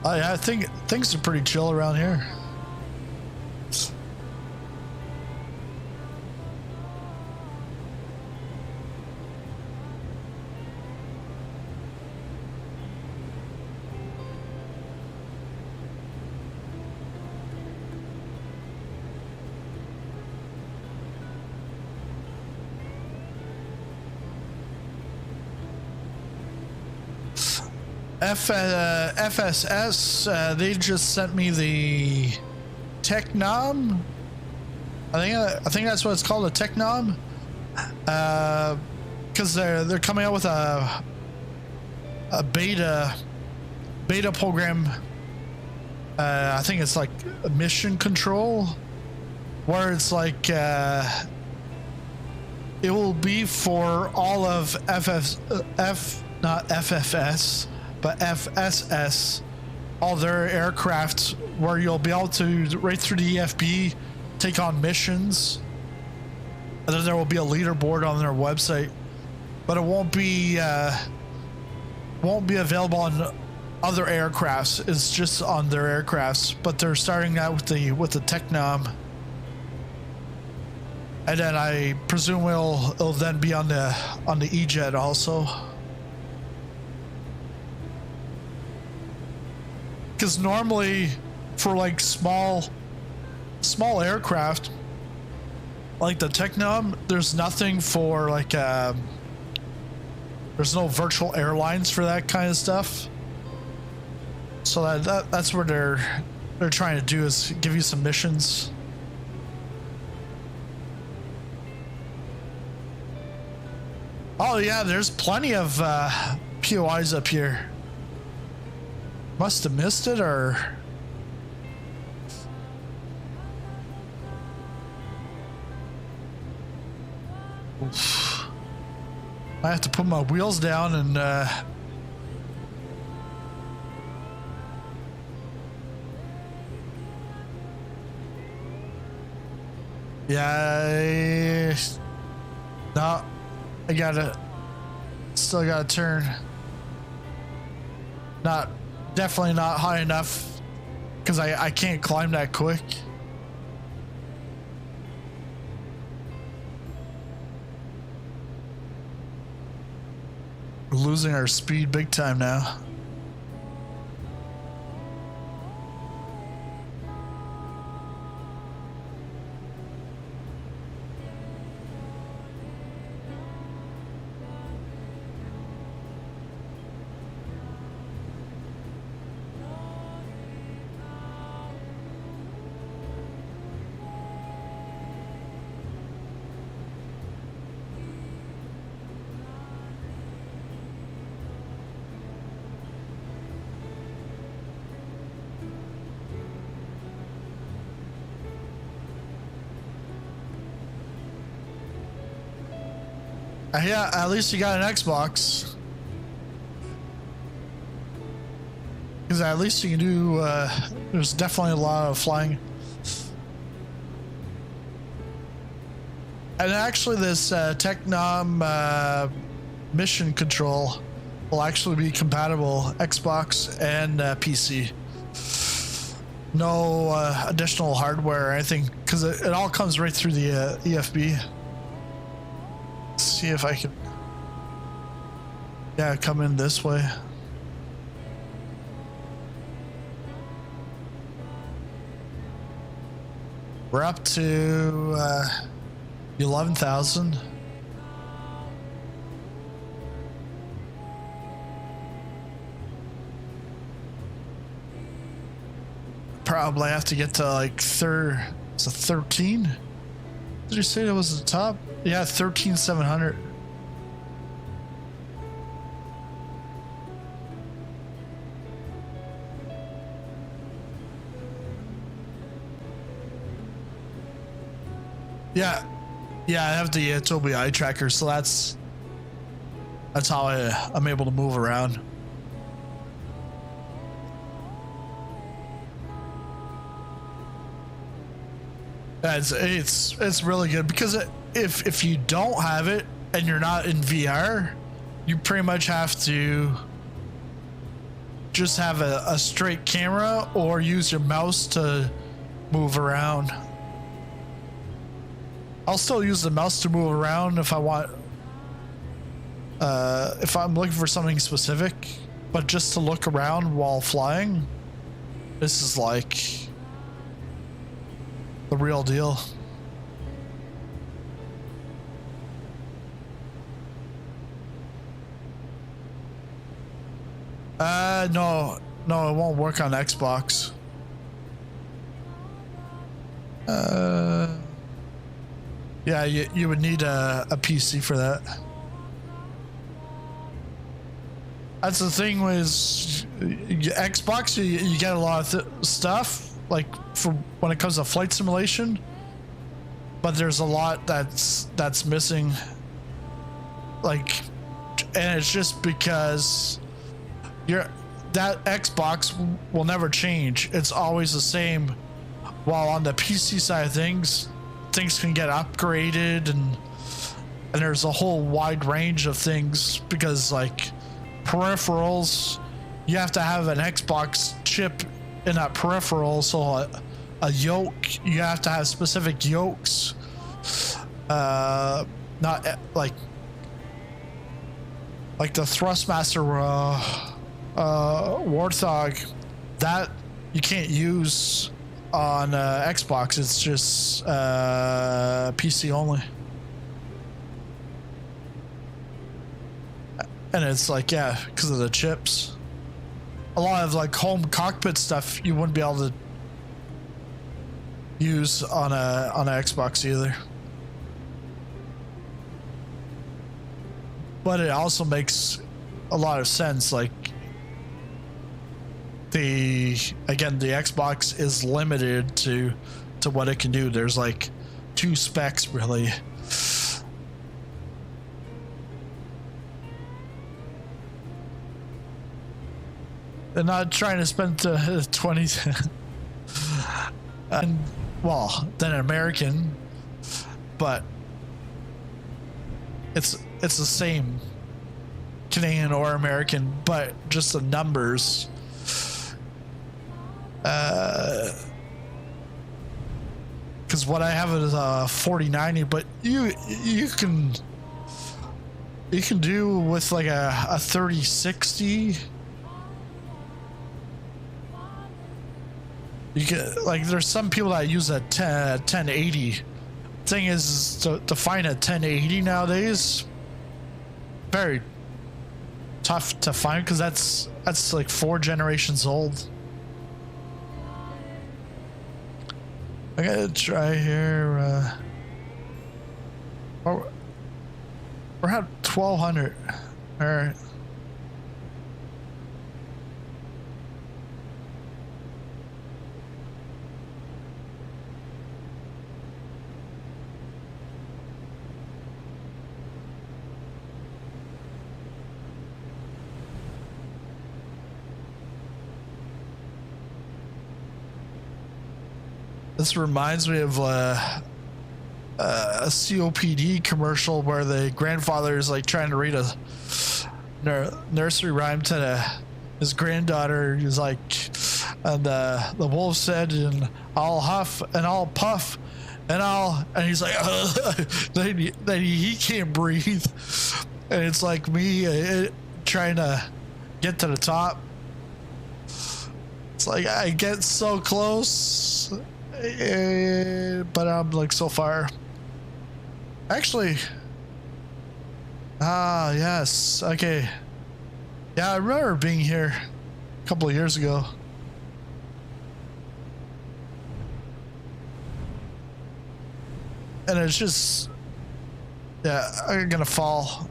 I think things are pretty chill around here. FSS, they just sent me the Technom. I think that's what it's called, a Technom. Because they're coming out with a beta program. I think it's like a mission control, where it's like it will be for all of not FFS. But FSS, all their aircraft, where you'll be able to, right through the EFB, take on missions. And then there will be a leaderboard on their website. But it won't be available on other aircrafts. It's just on their aircrafts. But they're starting out with the Technom. And then I presume it'll then be on the E-Jet also. Because normally, for like small aircraft, like the Technom, there's nothing for like there's no virtual airlines for that kind of stuff. So that's what they're trying to do, is give you some missions. Oh yeah, there's plenty of POIs up here. Must have missed it, or Oof. I have to put my wheels down and yeah, no, I gotta, still gotta turn. Definitely not high enough because I can't climb that quick. We're losing our speed big time now. Yeah, at least you got an Xbox. Because at least you can do, there's definitely a lot of flying. And actually this Technom mission control will actually be compatible Xbox and PC. No additional hardware or anything, because it all comes right through the EFB. See if I can, yeah, come in this way. We're up to 11,000. Probably have to get to like it's a 13. Did you say that was the top? Yeah, 13,700. Yeah, I have the Tobii Eye Tracker, so that's how I'm able to move around. Yeah, it's really good because if you don't have it and you're not in VR, you pretty much have to just have a straight camera or use your mouse to move around. I'll still use the mouse to move around if I want, if I'm looking for something specific, but just to look around while flying, this is like the real deal. No, it won't work on Xbox. Yeah, you would need a PC for that. That's the thing with Xbox, you get a lot of stuff, like for when it comes to flight simulation, but there's a lot that's missing. Like, and it's just because that Xbox will never change. It's always the same. While on the PC side of things can get upgraded and there's a whole wide range of things because like peripherals, you have to have an Xbox chip in that peripheral, so a yoke, you have to have specific yokes, not like the Thrustmaster Warthog, that you can't use on Xbox. It's just PC only. And it's like, yeah, because of the chips. A lot of like home cockpit stuff you wouldn't be able to use on a Xbox either. But it also makes a lot of sense. Like the Xbox is limited to what it can do. There's like two specs really. and not trying to spend 20 and well, than an American, but it's the same Canadian or American, but just the numbers. Because what I have is a 4090, but you can do with like a 3060. You get like there's some people that use a 1080. Thing is to find a 1080 nowadays very tough to find, because that's like 4 generations old. I gotta try here. We're at 1200. All right. This reminds me of a COPD commercial where the grandfather is like trying to read a nursery rhyme to his granddaughter. He's like, and the wolf said, and I'll huff and I'll puff and he's like, then he can't breathe. And it's like me trying to get to the top. It's like I get so close. But I'm like so far. Actually, yes, okay. Yeah, I remember being here a couple of years ago. And it's just, yeah, I'm gonna fall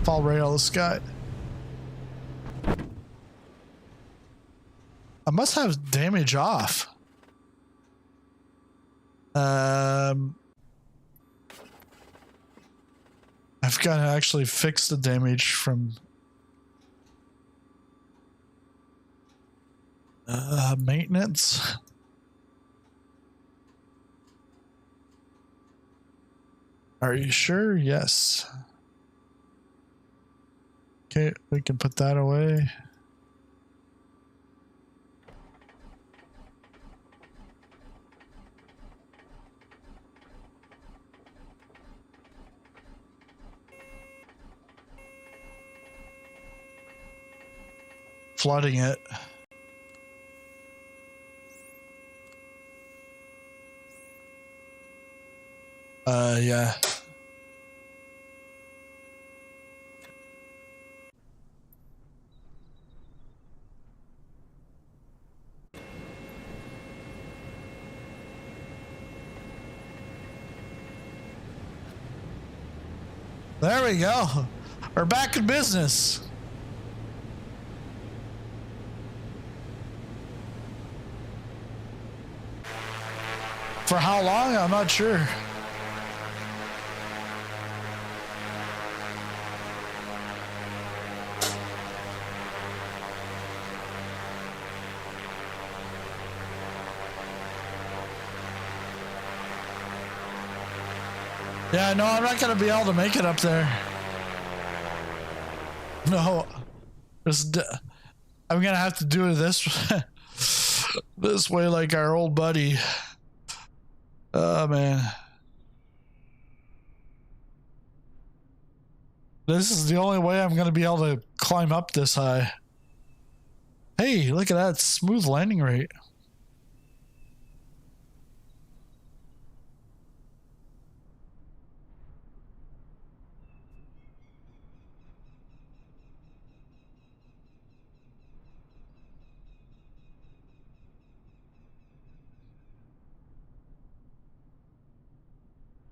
right out of the sky. I must have damage off. I've got to actually fix the damage from maintenance. Are you sure? Yes. Okay, we can put that away. Flooding it. Yeah. There we go. We're back in business. For how long? I'm not sure. Yeah, no, I'm not going to be able to make it up there. No. I'm going to have to do it this way like our old buddy. Oh, man. This is the only way I'm going to be able to climb up this high. Hey, look at that smooth landing rate.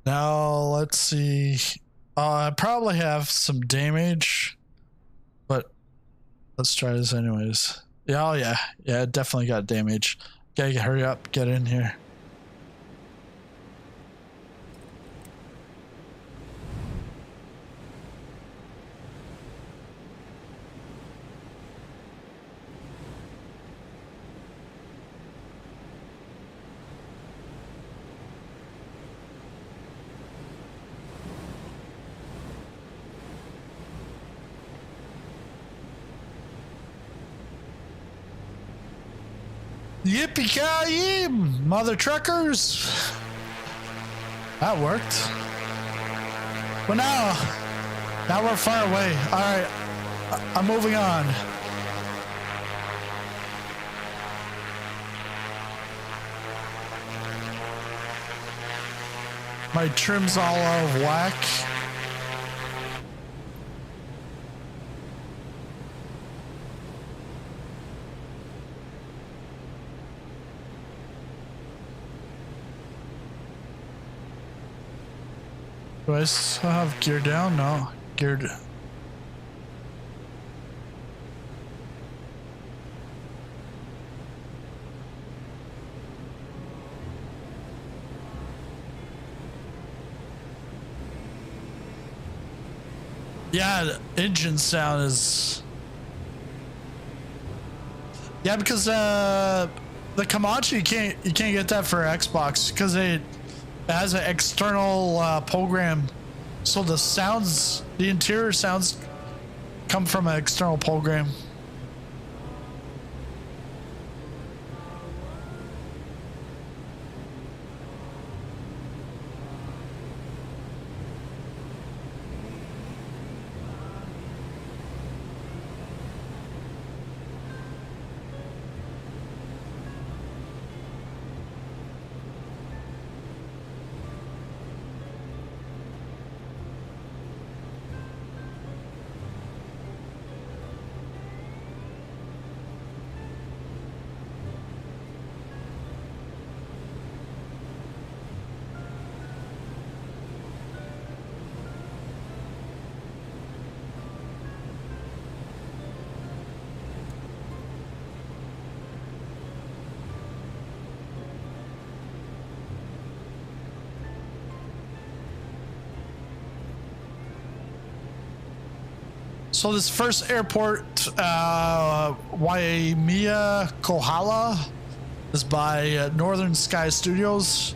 Now, let's see. I probably have some damage, but let's try this anyways. Yeah, oh yeah. Yeah, it definitely got damage. Gotta hurry up, get in here. Yippee-ki-yay, mother truckers. That worked. But now we're far away. All right, I'm moving on. My trim's all out of whack. Do I still have gear down? No, geared. Yeah, the engine sound is. Yeah, because the Comanche you can't get that for Xbox because it has an external program, so the interior sounds come from an external program. So this first airport, Waimea Kohala, is by Northern Sky Studios,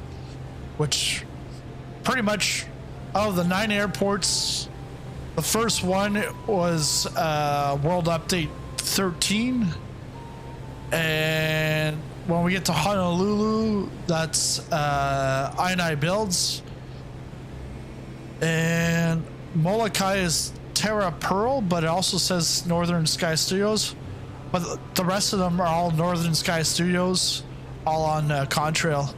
which pretty much out of the 9 airports, the first one was World Update 13. And when we get to Honolulu, that's I&I Builds. And Molokai is Terra Pearl, but it also says Northern Sky Studios. But the rest of them are all Northern Sky Studios, all on Contrail.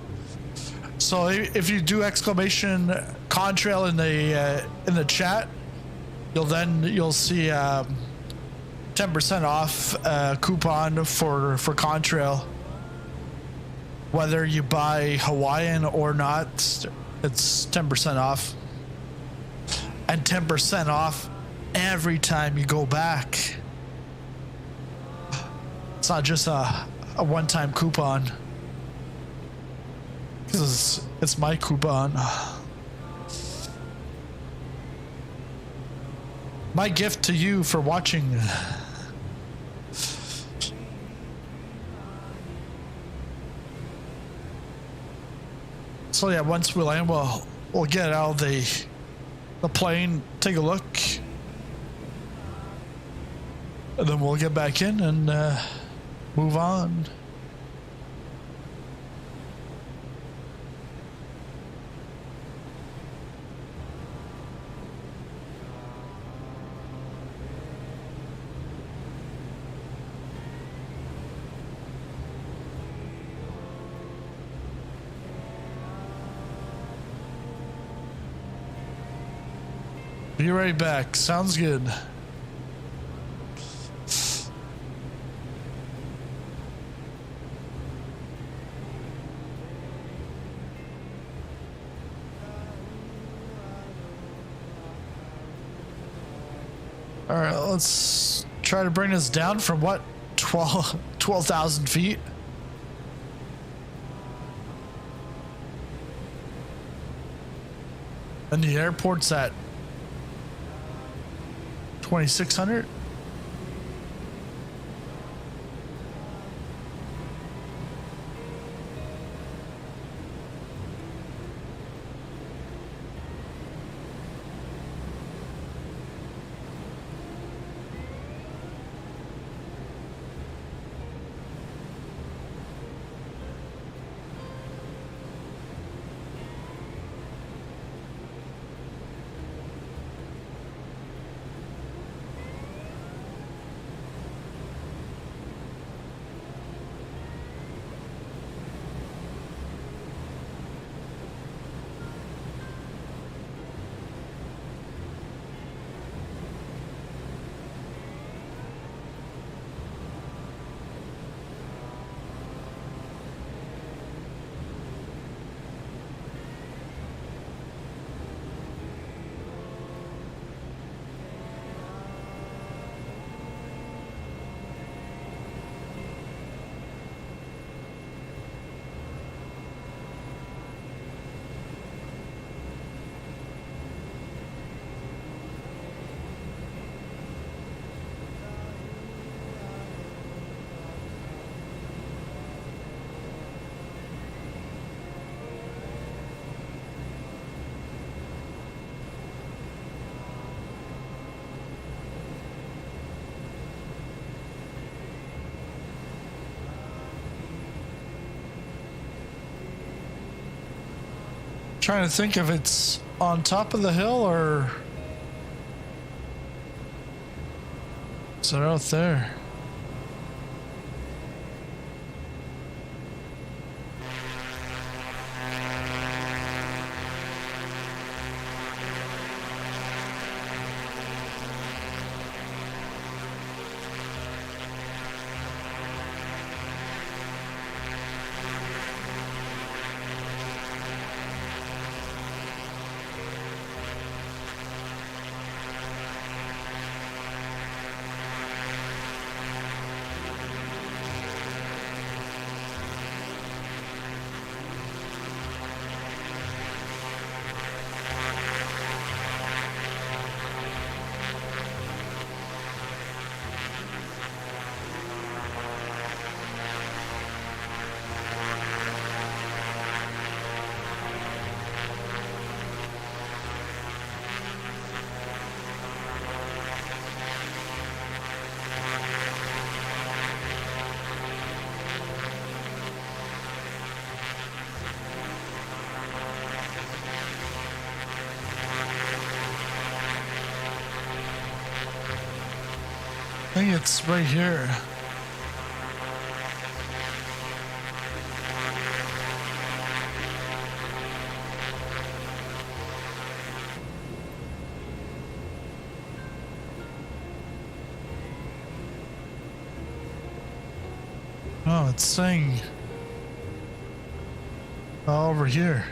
So if you do exclamation Contrail in the chat, you'll see 10% off coupon for Contrail. Whether you buy Hawaiian or not, it's 10% off. And 10% off every time you go back. It's not just a one-time coupon, because it's my coupon. My gift to you for watching. So yeah, once we land, we'll get out of the plane, take a look, and then we'll get back in and move on. Be right back. Sounds good. All right, let's try to bring this down from what, 12,000 feet? And the airport's at 2,600. Trying to think if it's on top of the hill or is it out there? I think it's right here. Oh, it's saying over here.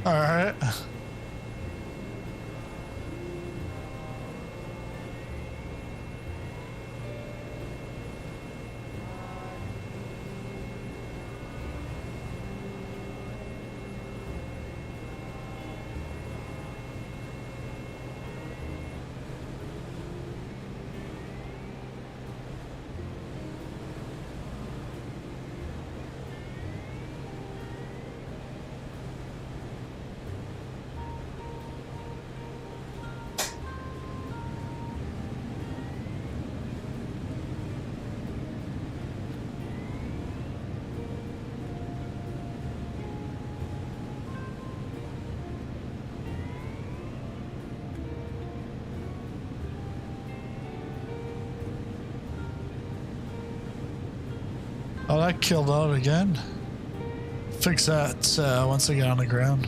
All right. Oh, that killed out again. Fix that once I get on the ground.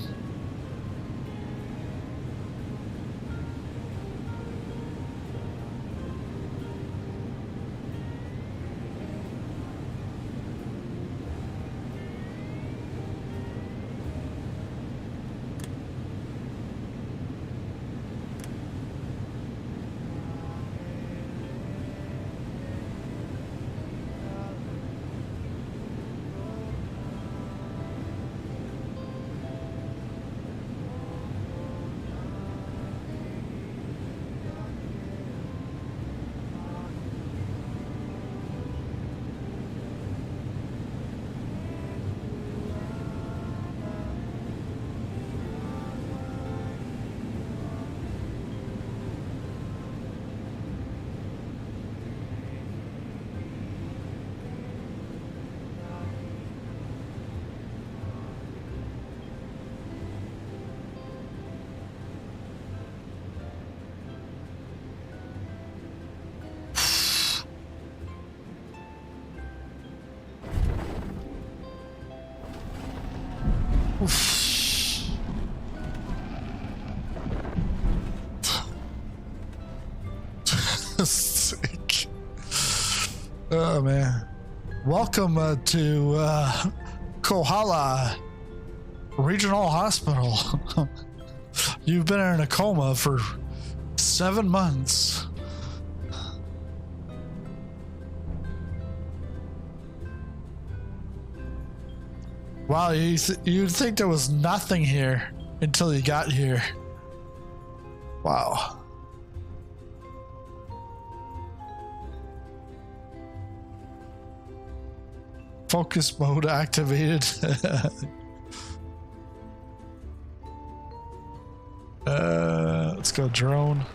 Sick. Oh man. Welcome to Kohala Regional Hospital. You've been in a coma for 7 months. Wow, you'd think there was nothing here until you got here. Wow. Focus mode activated. Let's go drone.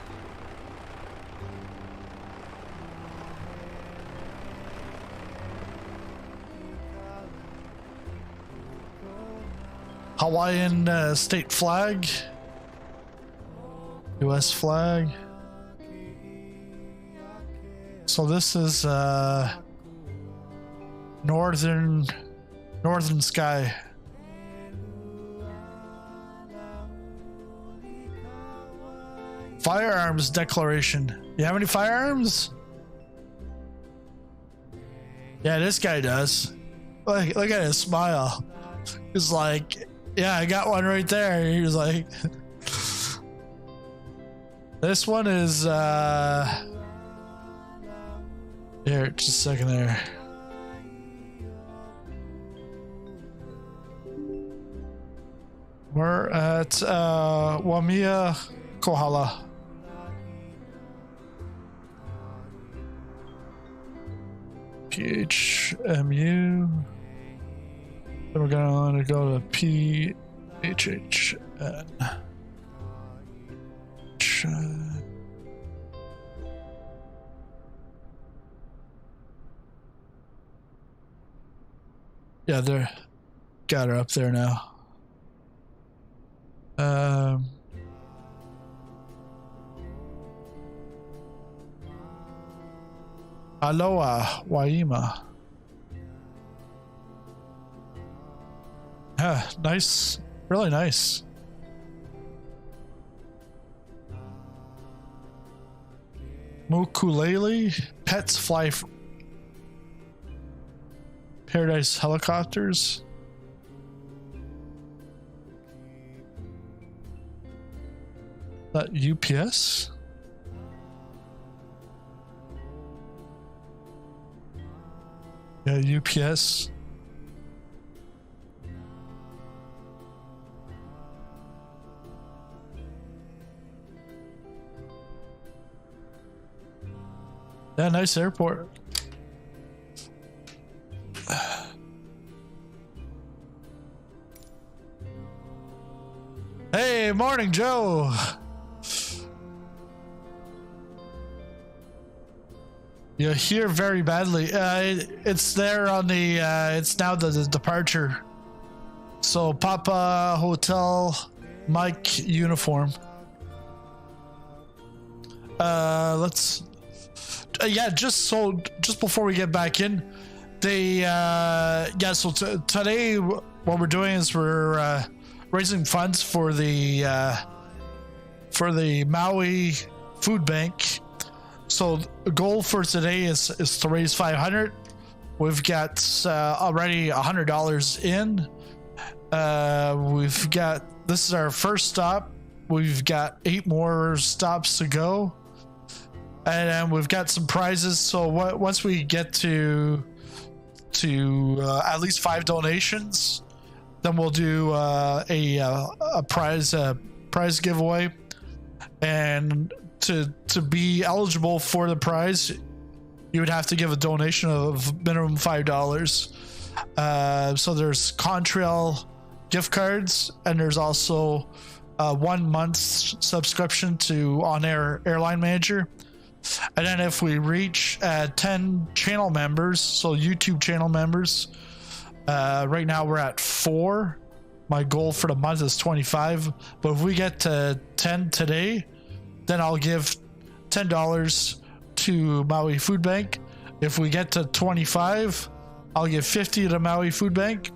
Hawaiian state flag. US flag. So this is northern sky. Firearms declaration. You have any firearms? Yeah, this guy does. Look at his smile. He's like, yeah, I got one right there. He was like, this one is here, just a second there. We're at Waimea Kohala. PHMU. Then we're gonna go to PHHN. Yeah, they're got her up there now. Aloha, Waima. Yeah, nice. Really nice. Mokulele, pets fly. Paradise helicopters. That UPS? Yeah, UPS. Yeah, nice airport. Hey, morning, Joe. You hear very badly. It's there on the. It's now the departure. So Papa Hotel Mike uniform. Let's. Yeah, just before we get back in, they. Yeah, so today what we're doing is we're raising funds for the Maui Food Bank. So the goal for today is to raise 500. We've got already $100 in. We've got, this is our first stop. We've got 8 more stops to go, and we've got some prizes. So once we get to at least 5 donations, then we'll do a prize giveaway. And to be eligible for the prize, you would have to give a donation of minimum $5. So there's Contrail gift cards, and there's also 1 month's subscription to On Air Airline Manager. And then if we reach 10 channel members, so YouTube channel members, right now we're at 4. My goal for the month is 25, but if we get to 10 today, then I'll give $10 to Maui Food Bank. If we get to 25, I'll give 50 to Maui Food Bank.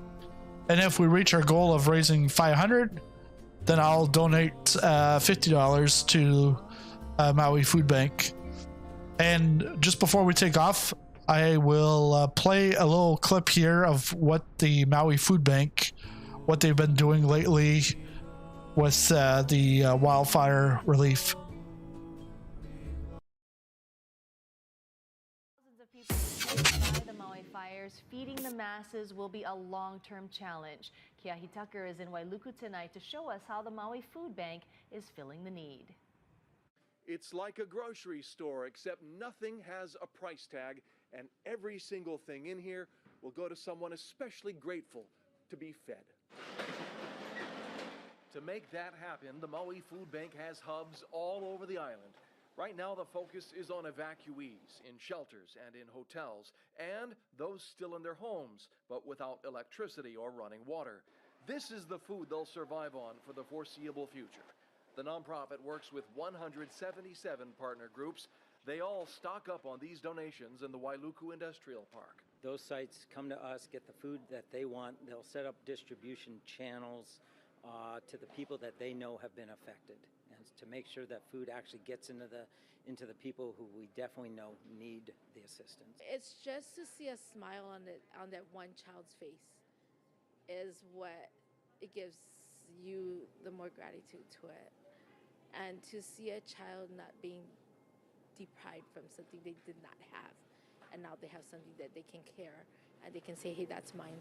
And if we reach our goal of raising 500, then I'll donate $50 to Maui Food Bank. And just before we take off, I will play a little clip here of what the Maui Food Bank, what they've been doing lately with the wildfire relief. Thousands of people by the Maui fires feeding the masses will be a long-term challenge. Keahi Tucker is in Wailuku tonight to show us how the Maui Food Bank is filling the need. It's like a grocery store, except nothing has a price tag, and every single thing in here will go to someone especially grateful to be fed. To make that happen, the Maui Food Bank has hubs all over the island. Right now, the focus is on evacuees in shelters and in hotels, and those still in their homes, but without electricity or running water. This is the food they'll survive on for the foreseeable future. The nonprofit works with 177 partner groups. They all stock up on these donations in the Wailuku Industrial Park. Those sites come to us, get the food that they want. They'll set up distribution channels to the people that they know have been affected, and to make sure that food actually gets into the people who we definitely know need the assistance. It's just to see a smile on that one child's face is what it gives you the more gratitude to it. And to see a child not being deprived from something they did not have, and now they have something that they can care and they can say, hey, that's mine.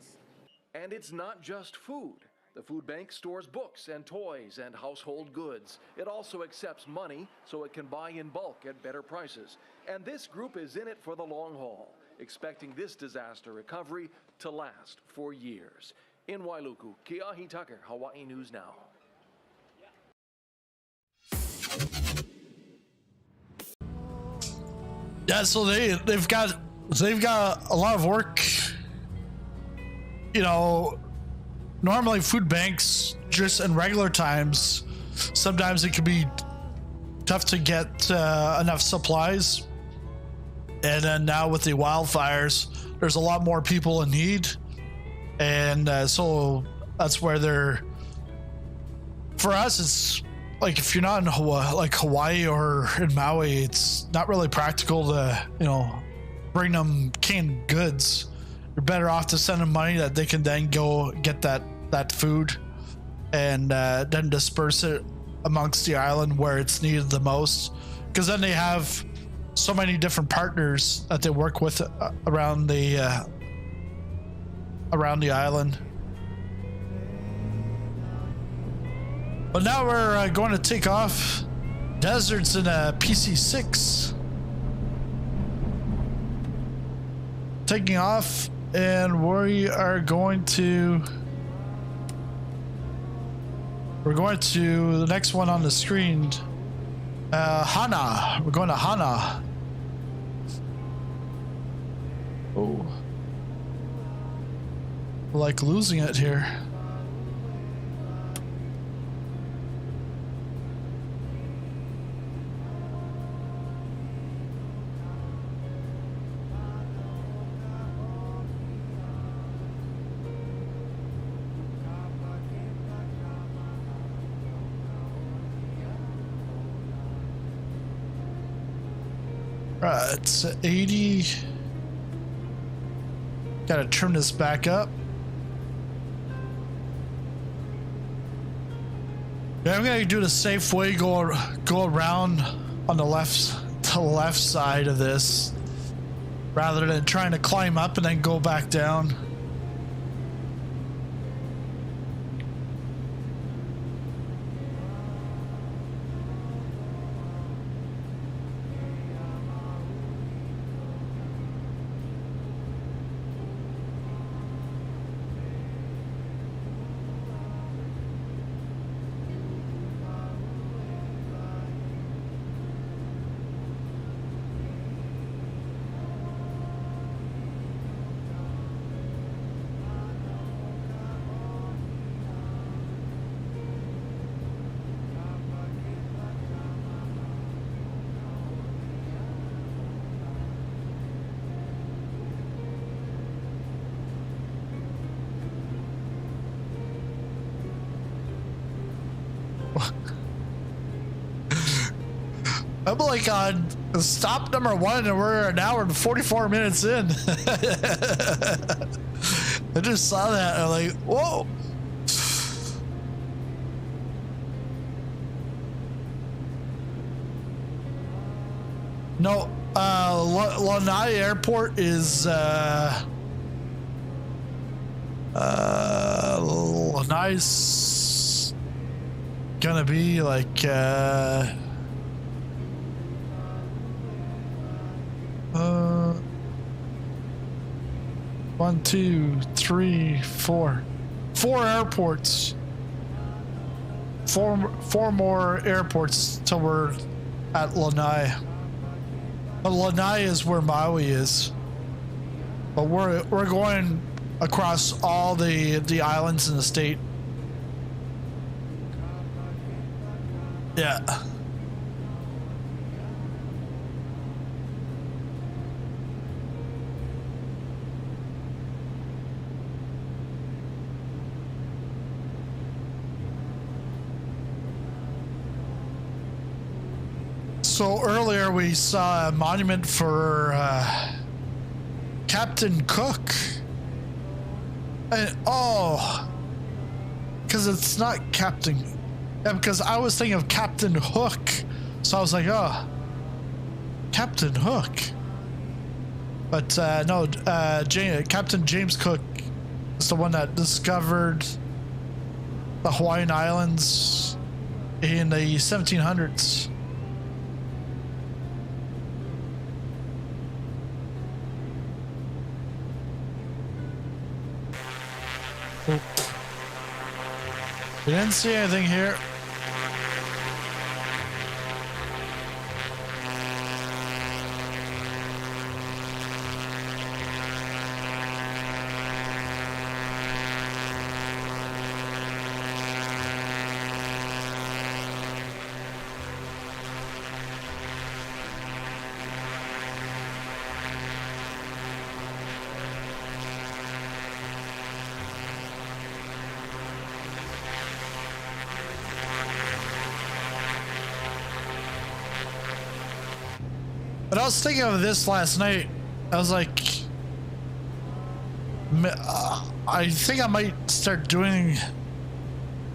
And it's not just food. The food bank stores books and toys and household goods. It also accepts money so it can buy in bulk at better prices. And this group is in it for the long haul, expecting this disaster recovery to last for years. In Wailuku, Keahi Tucker, Hawaii News Now. Yeah, so they've got a lot of work. You know, normally food banks, just in regular times, sometimes it can be tough to get enough supplies. And then now with the wildfires, there's a lot more people in need. And so that's where for us, it's like if you're not in Hawaii or in Maui, it's not really practical to, bring them canned goods. You're better off to send them money that they can then go get that food and then disperse it amongst the island where it's needed the most. Because then they have so many different partners that they work with around the island. But now we're going to take off. Desert's in a PC-6. Taking off, and we're going to the next one on the screen. Hana. We're going to Hana. Oh. We're like losing it here. Right, it's 80. Gotta trim this back up. Yeah, I'm gonna do the safe way, go around on the left side of this, rather than trying to climb up and then go back down. I'm like on stop number 1 and we're an hour and 44 minutes in. I just saw that and I'm like, whoa. No, Lanai Airport is Lanai's gonna be like 1, 2, 3, 4 airports. Four more airports till we're at Lanai. But Lanai is where Maui is. But we're going across all the islands in the state. Yeah. So earlier we saw a monument for Captain Cook. And, oh, because it's not Captain. Yeah, because I was thinking of Captain Hook. So I was like, oh, Captain Hook. But no, Captain James Cook is the one that discovered the Hawaiian Islands in the 1700s. We didn't see anything here. But I was thinking of this last night. I was like, I think I might start doing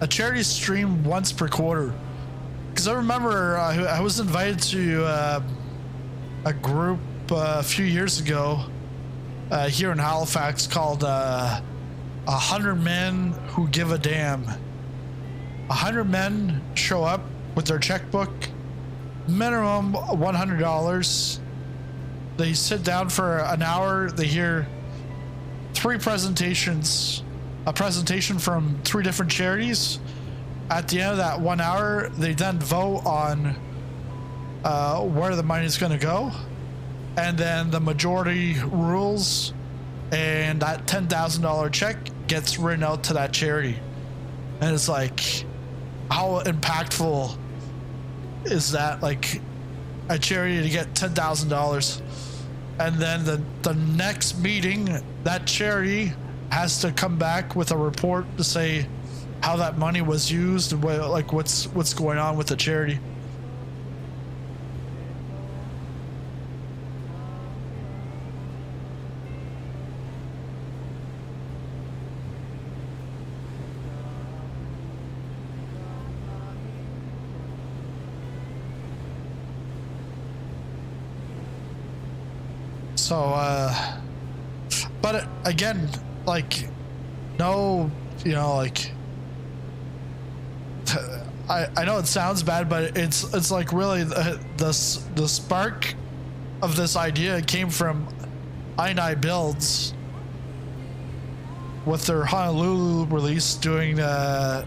a charity stream once per quarter. Because I remember I was invited to a group a few years ago here in Halifax called 100 Men Who Give a Damn. 100 men show up with their checkbook, minimum $100. They sit down for an hour. They hear 3 presentations, a presentation from 3 different charities. At the end of that 1 hour, they then vote on where the money is going to go, and then the majority rules, and that $10,000 check gets written out to that charity. And it's like, how impactful is that? Like, a charity to get $10,000, and then the next meeting, that charity has to come back with a report to say how that money was used and what's going on with the charity. So, but again, like, no, you know, like, I know it sounds bad, but it's like really the spark of this idea came from I9 Builds with their Honolulu release, doing 10%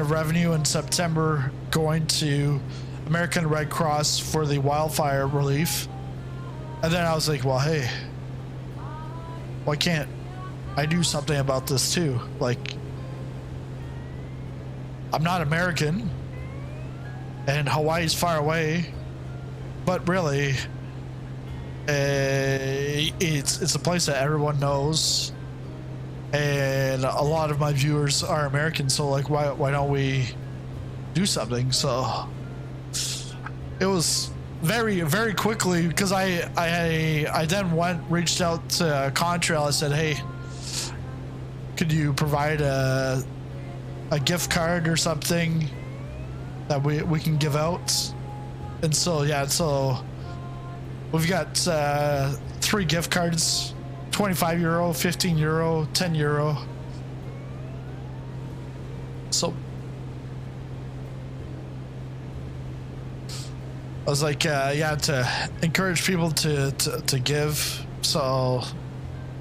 of revenue in September going to American Red Cross for the wildfire relief. And then I was like, well, hey, why can't I do something about this too? Like, I'm not American, and Hawaii's far away, but really, it's a place that everyone knows, and a lot of my viewers are American. So like, why don't we do something? So it was very, very quickly, because I then reached out to Contrail. I said, hey, could you provide a gift card or something that we can give out? And so yeah, so we've got 3 gift cards €25, €15, €10. So I was like, yeah, to encourage people to give. So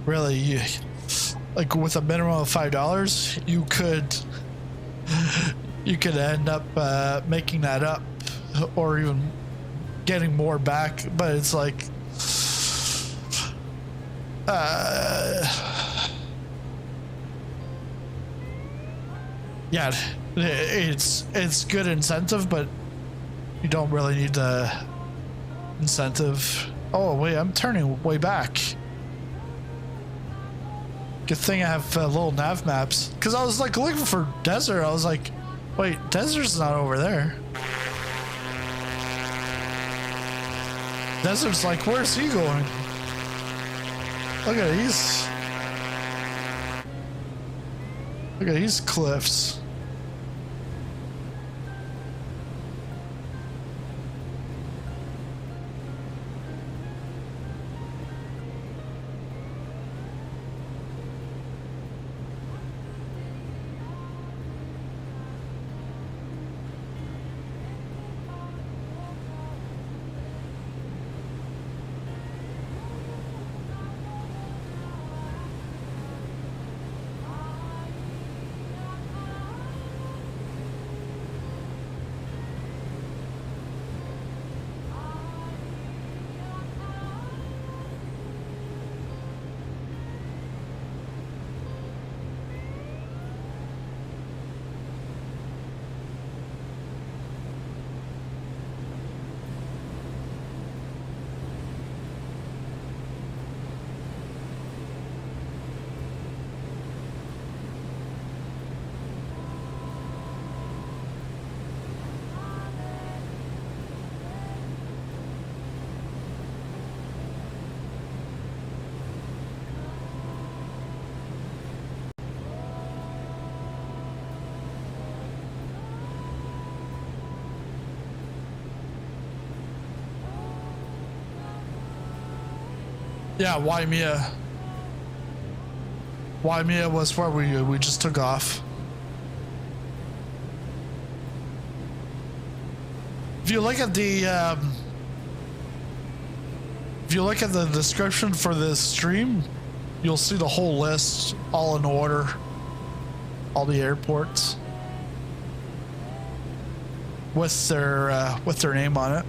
really, like with a minimum of $5, you could end up making that up, or even getting more back. But it's like, yeah, it's good incentive, but you don't really need the incentive. Oh wait, I'm turning way back. Good thing I have little nav maps, because I was like looking for desert. I was like, wait, desert's not over there. Desert's like, where's he going? Look at these cliffs. Yeah, Waimea. Waimea was where we just took off. If you look at the description for this stream, you'll see the whole list, all in order, all the airports with their name on it.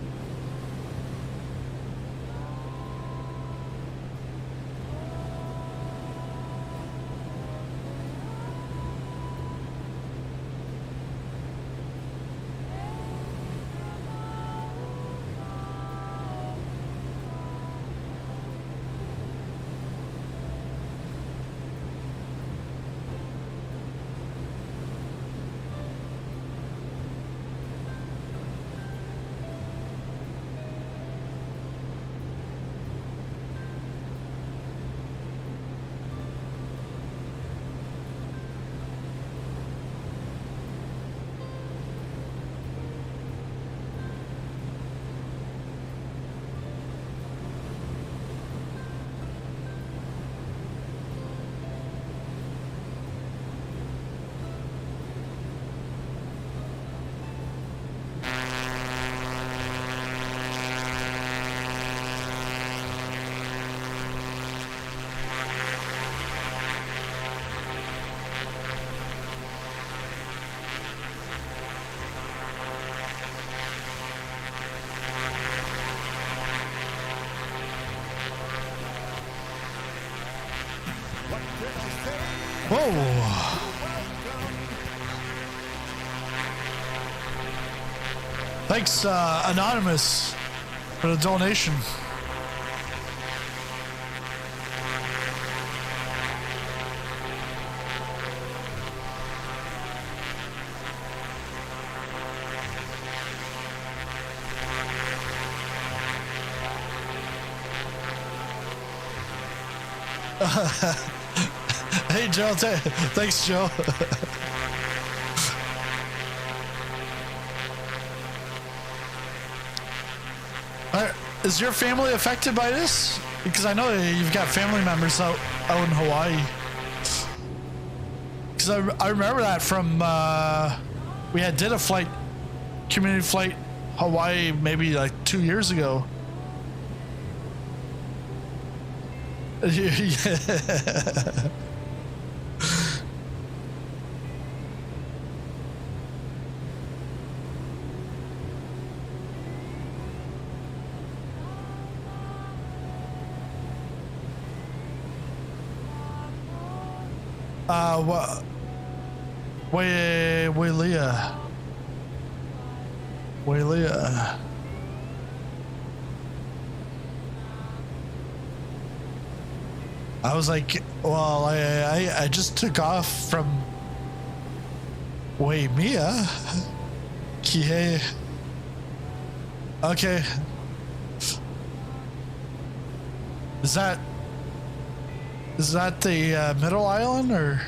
Whoa. Thanks, Anonymous, for the donation. Hey, Joe. Thanks, Joe. Is your family affected by this? Because I know you've got family members out in Hawaii. Because I remember that from we did a flight, community flight, Hawaii, maybe like 2 years ago. Yeah. What? Wailea. I was like, well, I just took off from Waimea. Kihei. Okay. Is that the middle island or?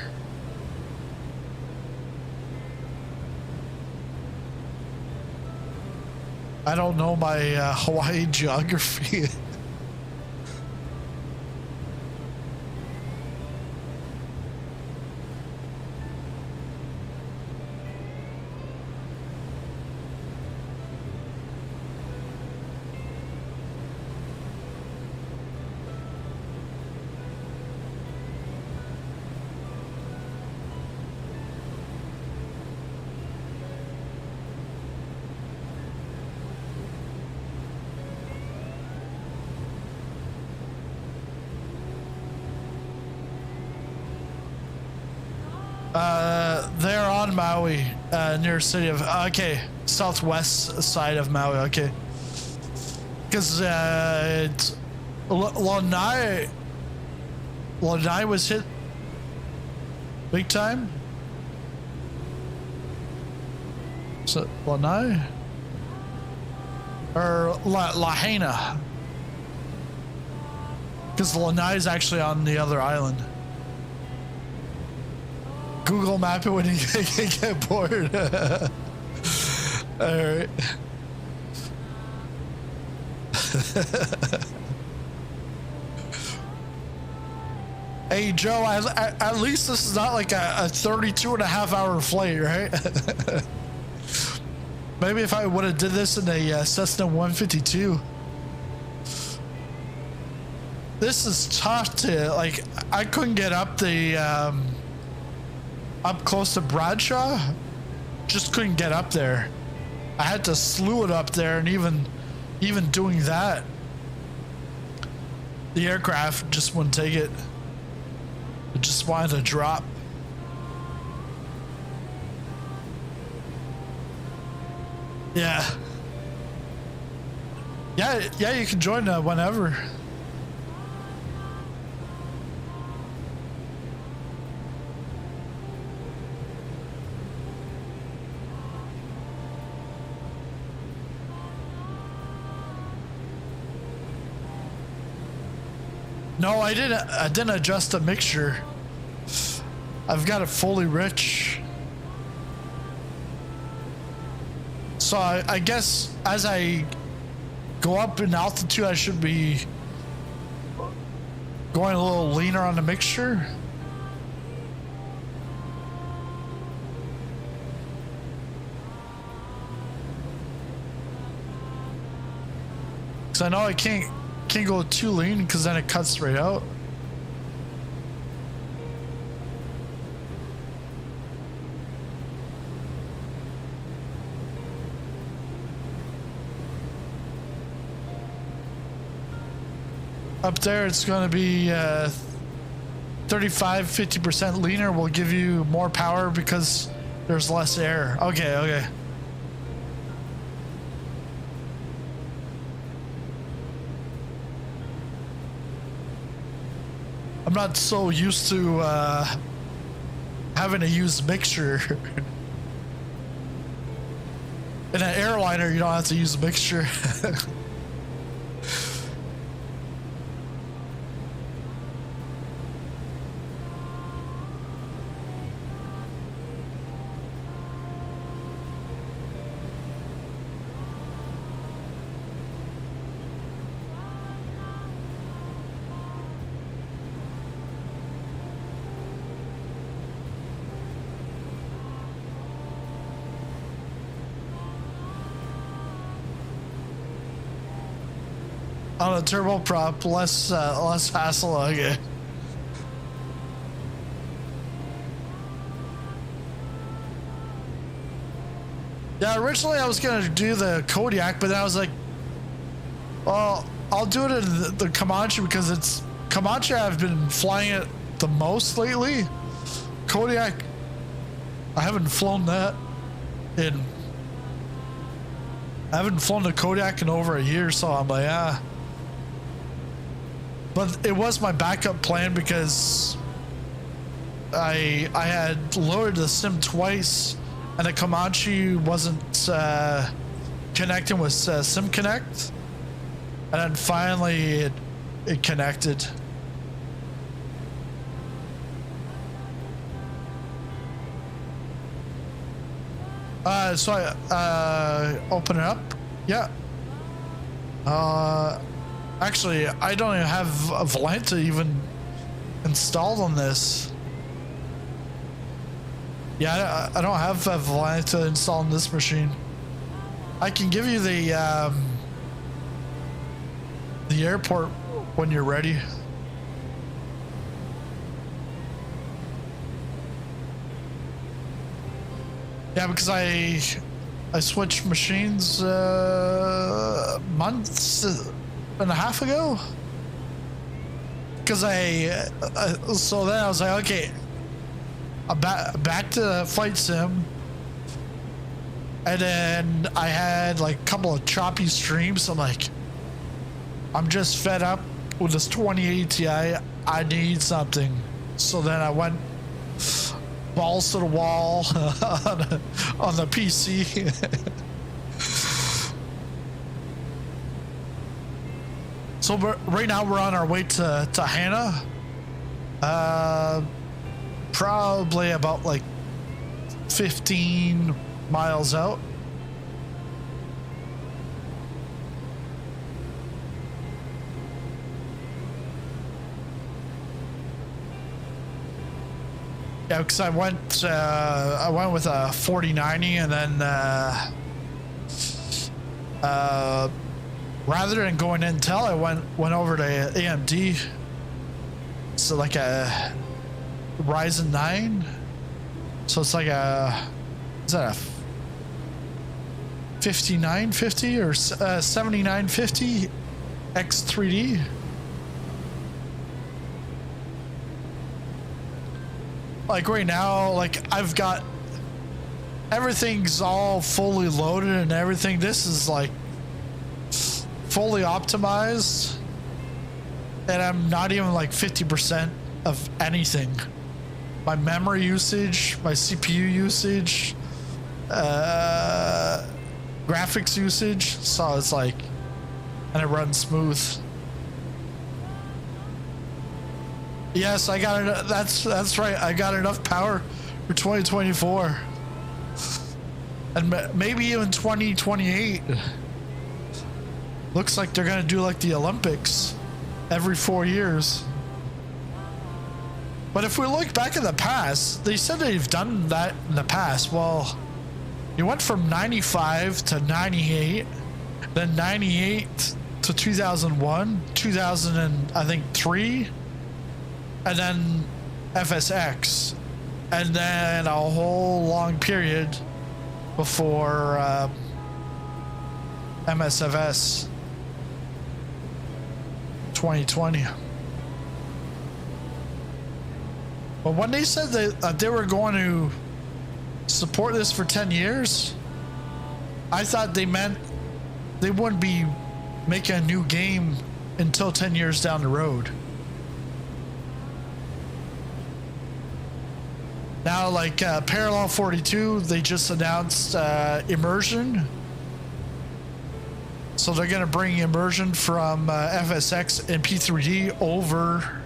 I don't know my Hawaii geography. They're on Maui, near city of, okay, southwest side of Maui, okay. Because Lanai was hit big time. So Lanai or Lahaina, because Lanai is actually on the other island. Google map it when you get bored. All right. Hey Joe, at least this is not like a 32.5-hour flight, right? Maybe if I would have did this in a Cessna 152. This is tough to, like, I couldn't get up the up close to Bradshaw. Just couldn't get up there. I had to slew it up there, and even doing that, the aircraft just wouldn't take it. It just wanted to drop. Yeah, you can join whenever. No, I didn't adjust the mixture. I've got it fully rich. So I guess as I go up in altitude, I should be going a little leaner on the mixture. Because I know I can't go too lean because then it cuts right out. Up there it's going to be 35-50% leaner will give you more power because there's less air. Okay. I'm not so used to having to use mixture. In an airliner, you don't have to use a mixture. on a turboprop, less hassle. Okay. Yeah, originally I was gonna do the Kodiak, but then I was like, well, I'll do it in the Comanche because it's Comanche. I've been flying it the most lately. Kodiak, I haven't flown that in. I haven't flown the Kodiak in over a year, so I'm like, ah. But it was my backup plan because I had lowered the sim twice, and the Comanche wasn't connecting with Sim Connect, and then finally it connected. So I open it up. Yeah. Actually, I don't even have a Valhalla even installed on this. Yeah, I don't have a Valhalla installed on this machine. I can give you the airport when you're ready. Yeah, because I switched machines months and a half ago. Because so then I was like, okay, I'm back to Flight Sim, and then I had like a couple of choppy streams. I'm like, I'm just fed up with this 2080 Ti. I need something. So then I went balls to the wall on the PC. So right now we're on our way to Hana. Probably about like 15 miles out. Yeah, because I went with a 4090, and then rather than going Intel, I went over to AMD. So like a Ryzen 9. So it's like is that a 5950 or 7950 X3D? Like right now, like I've got everything's all fully loaded and everything. This is like fully optimized, and I'm not even like 50% of anything. My memory usage, my CPU usage, graphics usage. So it's like, and it runs smooth. Yes, I got it. That's right. I got enough power for 2024, and maybe even 2028. Looks like they're gonna do like the Olympics every 4 years. But if we look back in the past, they said they've done that in the past. Well, you went from 95 to 98, then 98 to 2001, 2000 and I think 3. And then FSX, and then a whole long period before MSFS 2020. But when they said that they were going to support this for 10 years, I thought they meant they wouldn't be making a new game until 10 years down the road. Now, like Parallel 42, they just announced immersion. So they're going to bring immersion from FSX and P3D over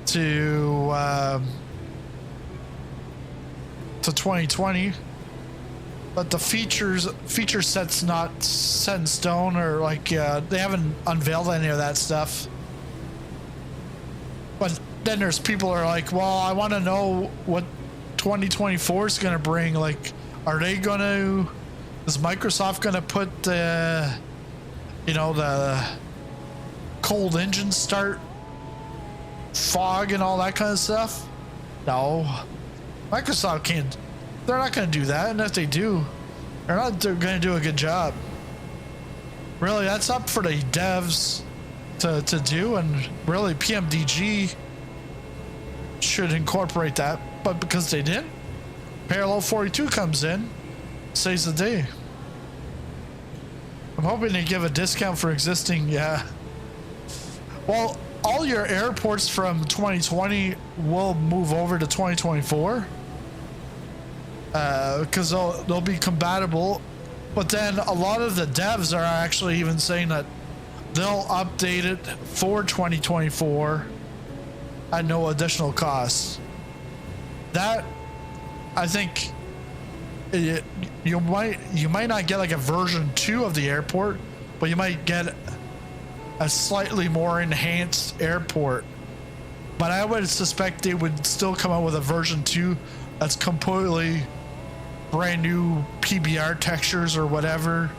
to 2020. But the feature set's not set in stone, or like they haven't unveiled any of that stuff. But then there's people who are like, well, I want to know what 2024 is going to bring. Like, are they going to, is Microsoft going to put the cold engine start, fog and all that kind of stuff? No. Microsoft can't. They're not going to do that. And if they do, they're going to do a good job. Really, that's up for the devs to do. And really, PMDG should incorporate that. But because they didn't, Parallel 42 comes in, saves the day. I'm hoping they give a discount for existing, yeah. Well, all your airports from 2020 will move over to 2024. Because they'll be compatible. But then a lot of the devs are actually even saying that they'll update it for 2024 at no additional cost. That, I think, you might not get like a version 2 of the airport, but you might get a slightly more enhanced airport. But I would suspect they would still come out with a version 2 that's completely brand new PBR textures or whatever.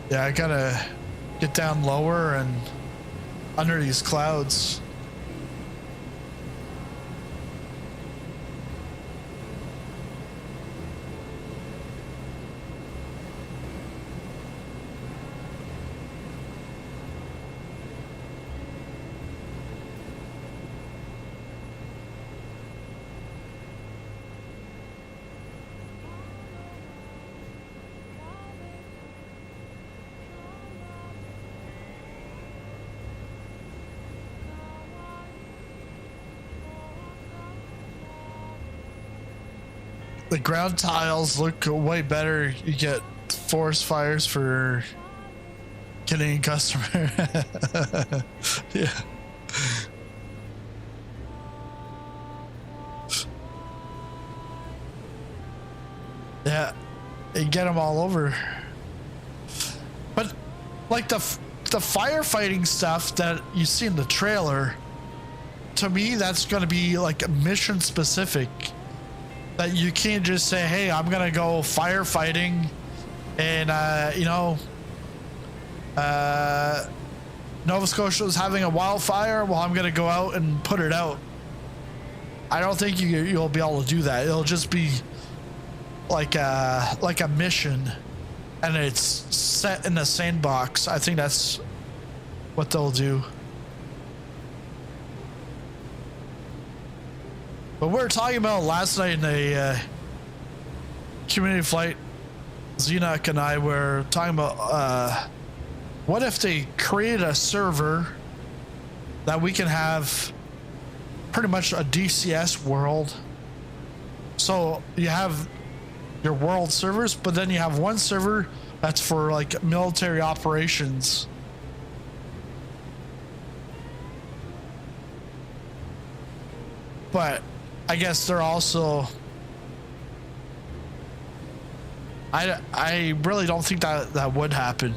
Yeah, I gotta get down lower and under these clouds. The ground tiles look way better. You get forest fires for Canadian customer. Yeah. Yeah, you get them all over. But like the firefighting stuff that you see in the trailer, to me, that's going to be like mission specific. That you can't just say, hey, I'm gonna go firefighting and Nova Scotia is having a wildfire, well, I'm gonna go out and put it out. I don't think you'll be able to do that. It'll just be like a mission, and it's set in a sandbox. I think that's what they'll do. But we were talking about last night in a community flight. Xenak and I were talking about what if they created a server that we can have pretty much a DCS world. So you have your world servers, but then you have one server that's for like military operations. But I guess they're also, I really don't think that would happen,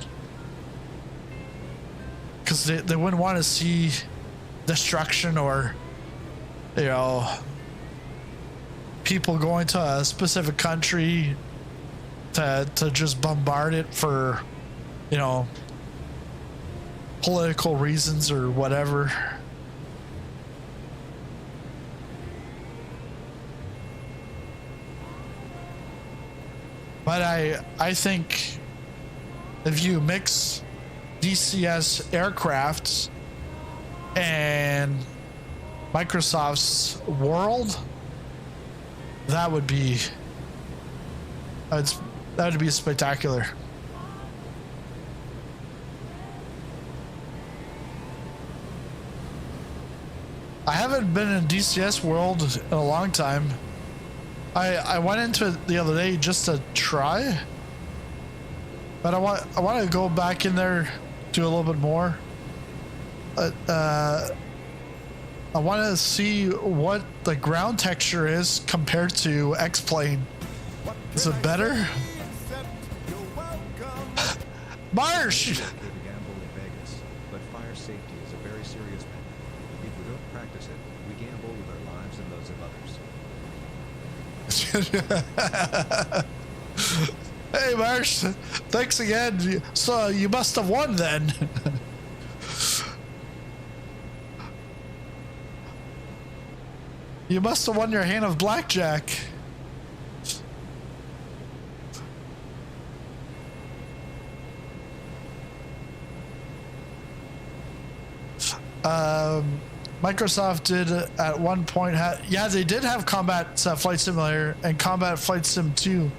because they wouldn't want to see destruction or, you know, people going to a specific country to just bombard it for, you know, political reasons or whatever. But I think if you mix DCS aircrafts and Microsoft's world, that would be spectacular. I haven't been in DCS world in a long time. I went into it the other day just to try, but I want to go back in there, do a little bit more. I want to see what the ground texture is compared to X-Plane. Is it better? Marsh! But fire safety is a very serious matter. If we don't practice it, we gamble with our lives and those of others. Hey, Marsh, thanks again. So you must have won then. You must have won your hand of blackjack. Microsoft did at one point yeah, they did have Combat Flight Simulator, and Combat Flight Sim 2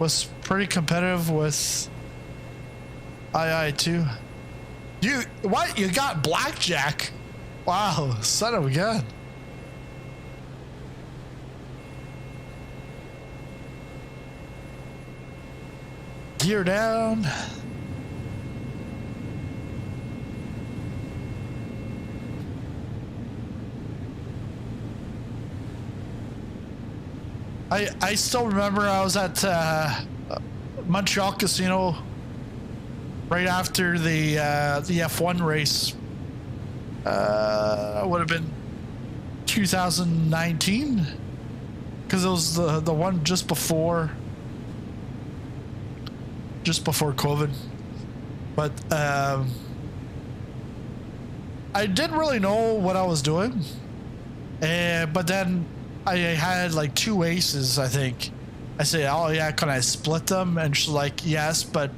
was pretty competitive with II2. What? You got blackjack? Wow, son of a gun. Gear down. I still remember I was at Montreal Casino right after the F1 race. Would have been 2019, because it was the one just before COVID. But I didn't really know what I was doing, but then I had like 2 aces, I think. I said, oh yeah, can I split them? And she's like, yes, but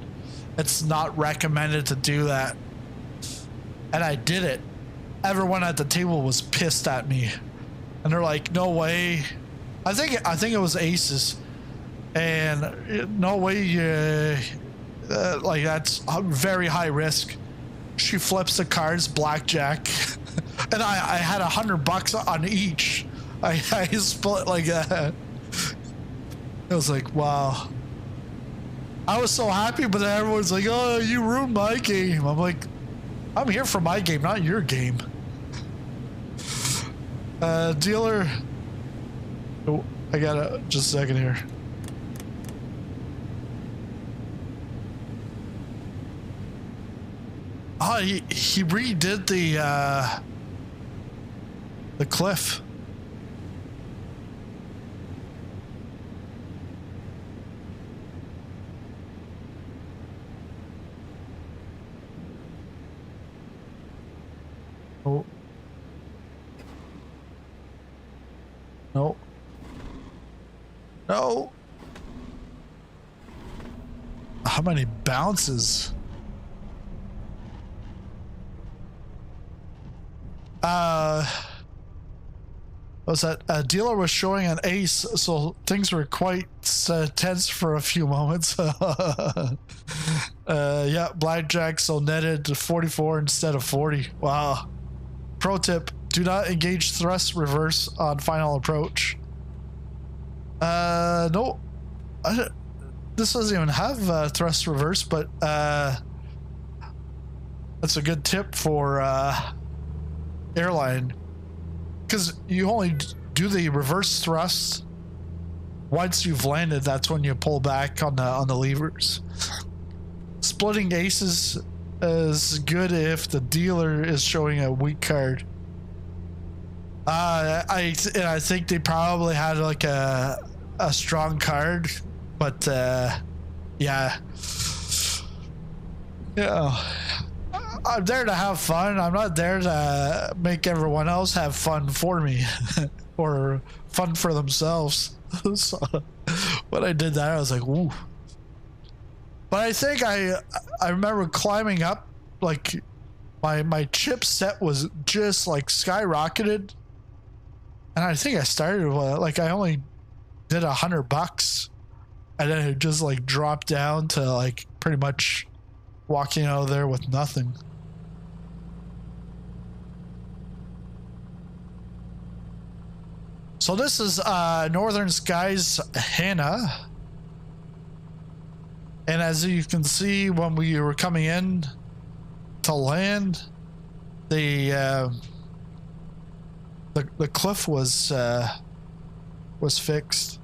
it's not recommended to do that. And I did it. Everyone at the table was pissed at me, and they're like, no way. I think it was aces, and no way, like that's a very high risk. She flips the cards, blackjack, and I had $100 on each. I split like that. It was like, wow. I was so happy, but then everyone's like, oh, you ruined my game. I'm like, I'm here for my game, not your game. Dealer. Oh, I gotta, just a second here. Oh, he redid the cliff. Oh. No. No. How many bounces? Was that a dealer was showing an ace, so things were quite tense for a few moments. Yeah, blackjack, so netted 44 instead of 40. Wow. Pro tip: do not engage thrust reverse on final approach. No, this doesn't even have thrust reverse, but that's a good tip for airline, because you only do the reverse thrust once you've landed. That's when you pull back on the levers. Splitting aces is good if the dealer is showing a weak card. I think they probably had like a strong card, but yeah. I'm there to have fun. I'm not there to make everyone else have fun for me or fun for themselves. So when I did that, I was like, ooh. But I think I remember climbing up, like my chip set was just like skyrocketed, and I think I started with, like, I only did $100, and then it just like dropped down to like pretty much walking out of there with nothing. So this is Northern Skies Hannah. And as you can see, when we were coming in to land, the cliff was fixed.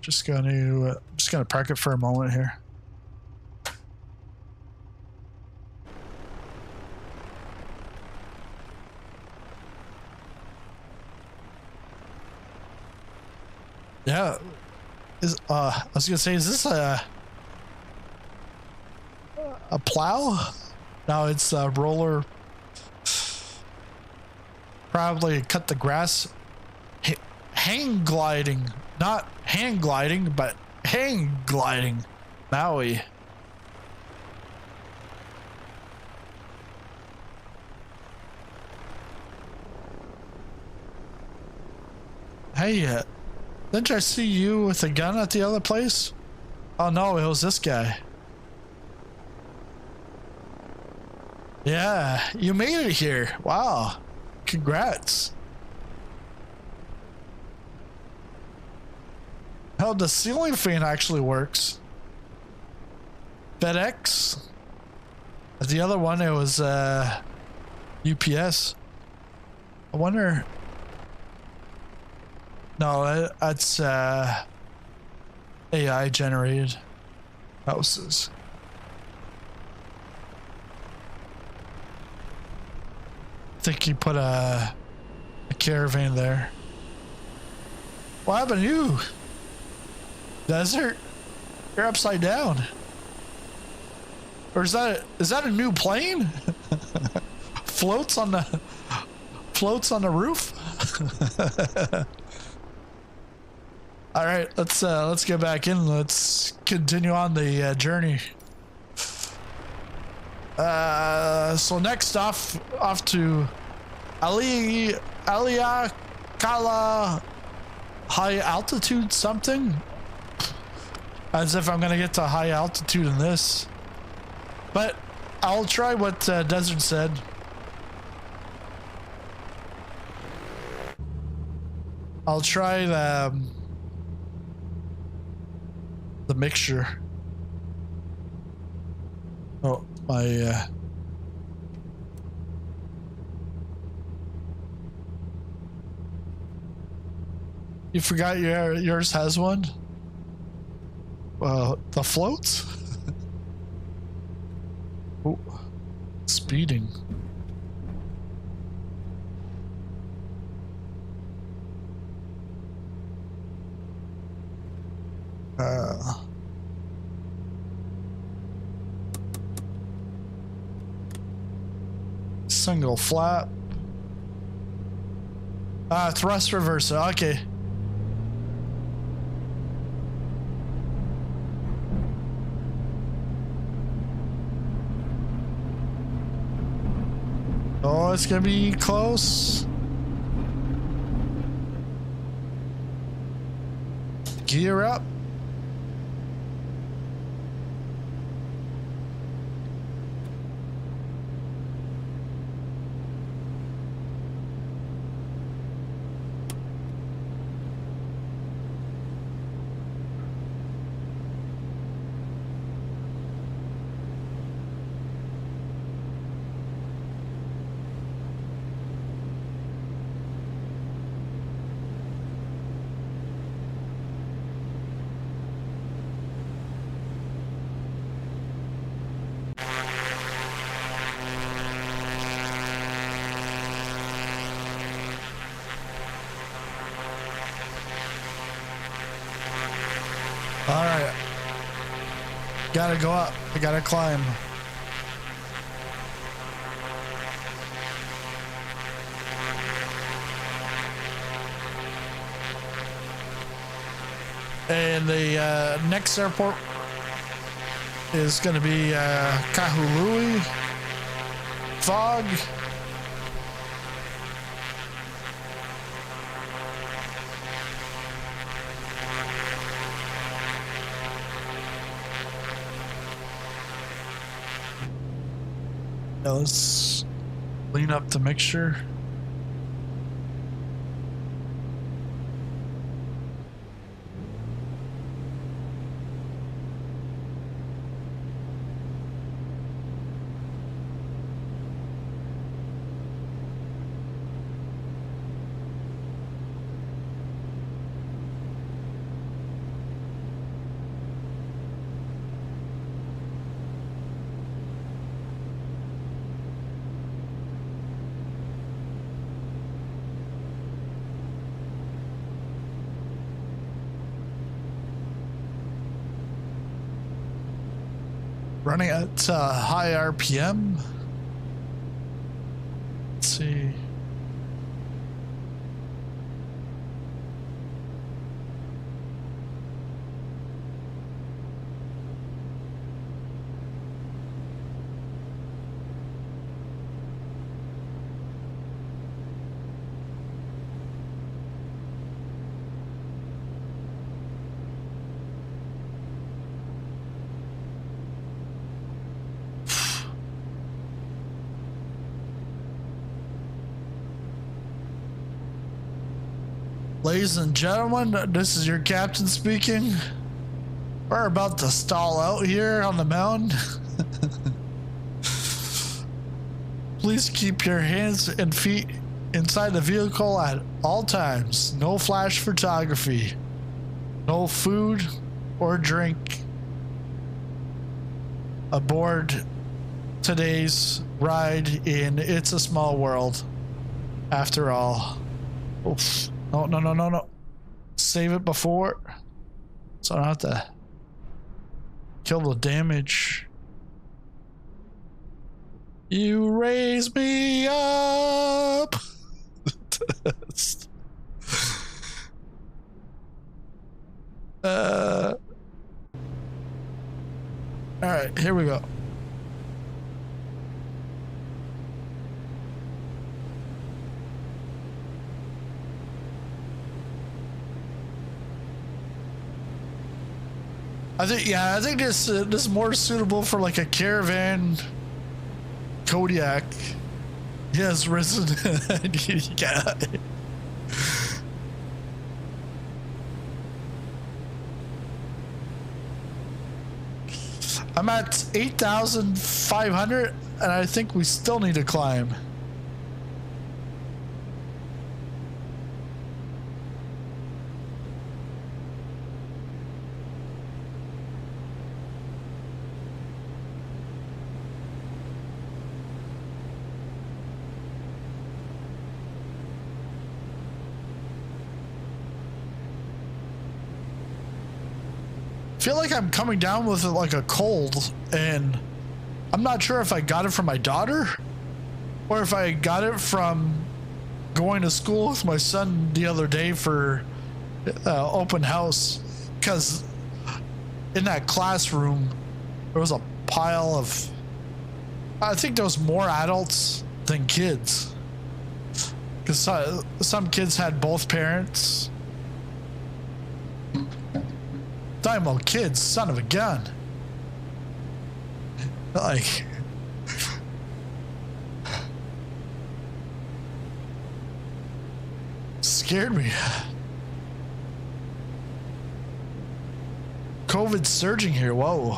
Just gonna park it for a moment here. Yeah. I was gonna say, is this a plow? No, it's a roller. Probably cut the grass. Hang gliding, not hang gliding, but hang gliding. Maui. Hey, didn't I see you with a gun at the other place? Oh no, it was this guy. Yeah, you made it here. Wow. Congrats. How the ceiling fan actually works. FedEx. The other one, it was UPS. I wonder. No, that's AI generated houses. I think he put a caravan there. What happened to you? Desert? You're upside down. Or is that a new plane? floats on the roof? All right, let's get back in. Let's continue on the journey. So next off to Aliakala high altitude something. As if I'm gonna get to high altitude in this, but I'll try what Desert said. I'll try the mixture. Oh, my you forgot yours has one? The floats? Oh, speeding. Single flap. Thrust reverser. Okay. Oh, it's gonna be close. Gear up. All right. Gotta go up. I gotta climb. And the next airport is going to be Kahului. Fog. Now let's clean up the mixture. Running at high RPM. Let's see. Ladies and gentlemen, this is your captain speaking. We're about to stall out here on the mountain. Please keep your hands and feet inside the vehicle at all times. No flash photography. No food or drink aboard today's ride in It's a Small World. After all. Oof. No. Save it before. So I don't have to kill the damage. You raise me up. All right, here we go. I think this is more suitable for like a caravan Kodiak. Yes, risen. Yeah. I'm at 8,500 and I think we still need to climb. I feel like I'm coming down with like a cold, and I'm not sure if I got it from my daughter or if I got it from going to school with my son the other day for open house, because in that classroom there was a pile of, I think there was more adults than kids, because some kids had both parents. Talking about kids, son of a gun. Like, scared me. COVID's surging here. Whoa.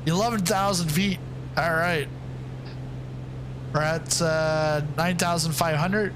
11,000 feet. All right. We're at 9,500.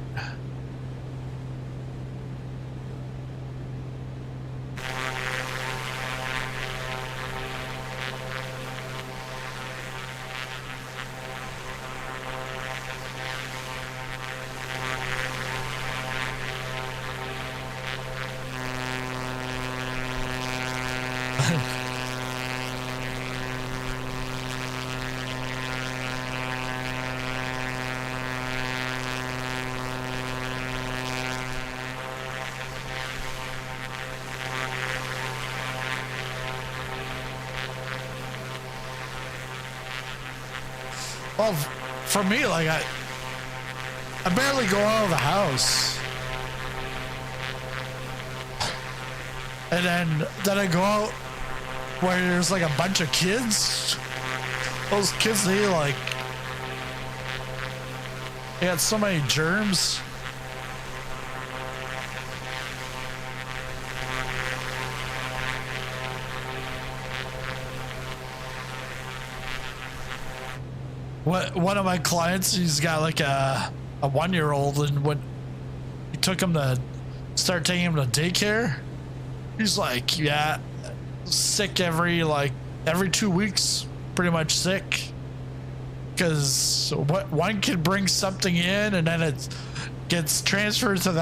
Well, for me, like I barely go out of the house, and then I go out where there's like a bunch of kids. Those kids, they had so many germs. One of my clients, he's got like a 1-year-old, and when he took him to start taking him to daycare, he's like, yeah, sick every 2 weeks, pretty much sick, because one kid brings something in and then it gets transferred to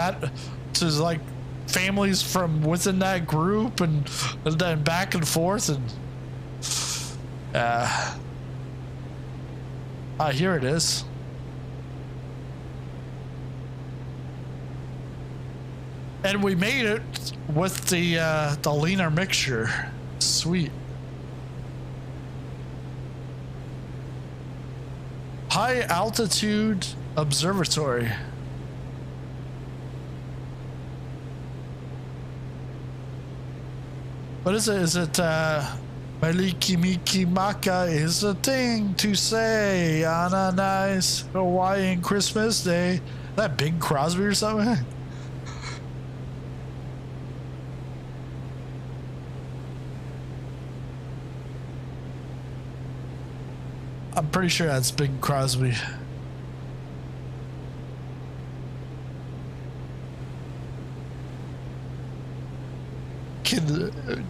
like families from within that group, and then back and forth, and Here it is. And we made it with the leaner mixture. Sweet. High altitude observatory. What is it? Is it Maliki Miki Maka is a thing to say on a nice Hawaiian Christmas day? That Bing Crosby or something? I'm pretty sure that's Bing Crosby.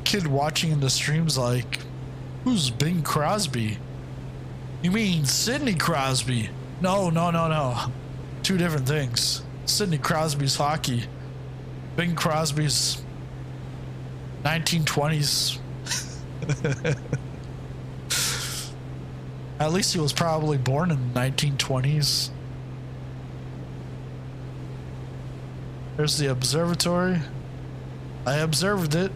Kid watching in the streams like, who's Bing Crosby? You mean Sidney Crosby? No. Two different things. Sidney Crosby's hockey. Bing Crosby's 1920s. At least he was probably born in the 1920s. There's the observatory. I observed it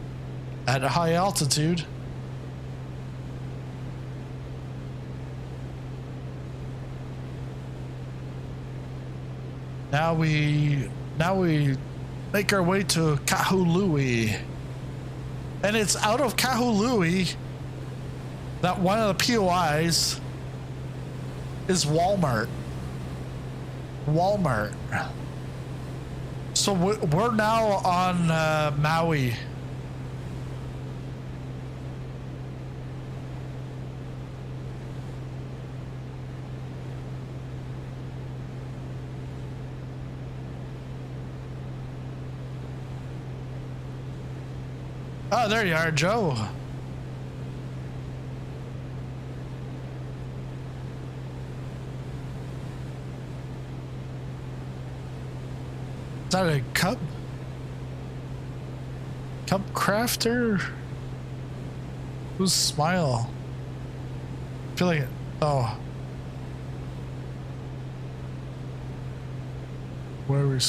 at a high altitude. Now we make our way to Kahului. And it's out of Kahului that one of the POIs is Walmart. So we're now on Maui. Oh, there you are, Joe. Is that a cup? Cup crafter? Who's Smile? I feel like it. Oh. Where are we?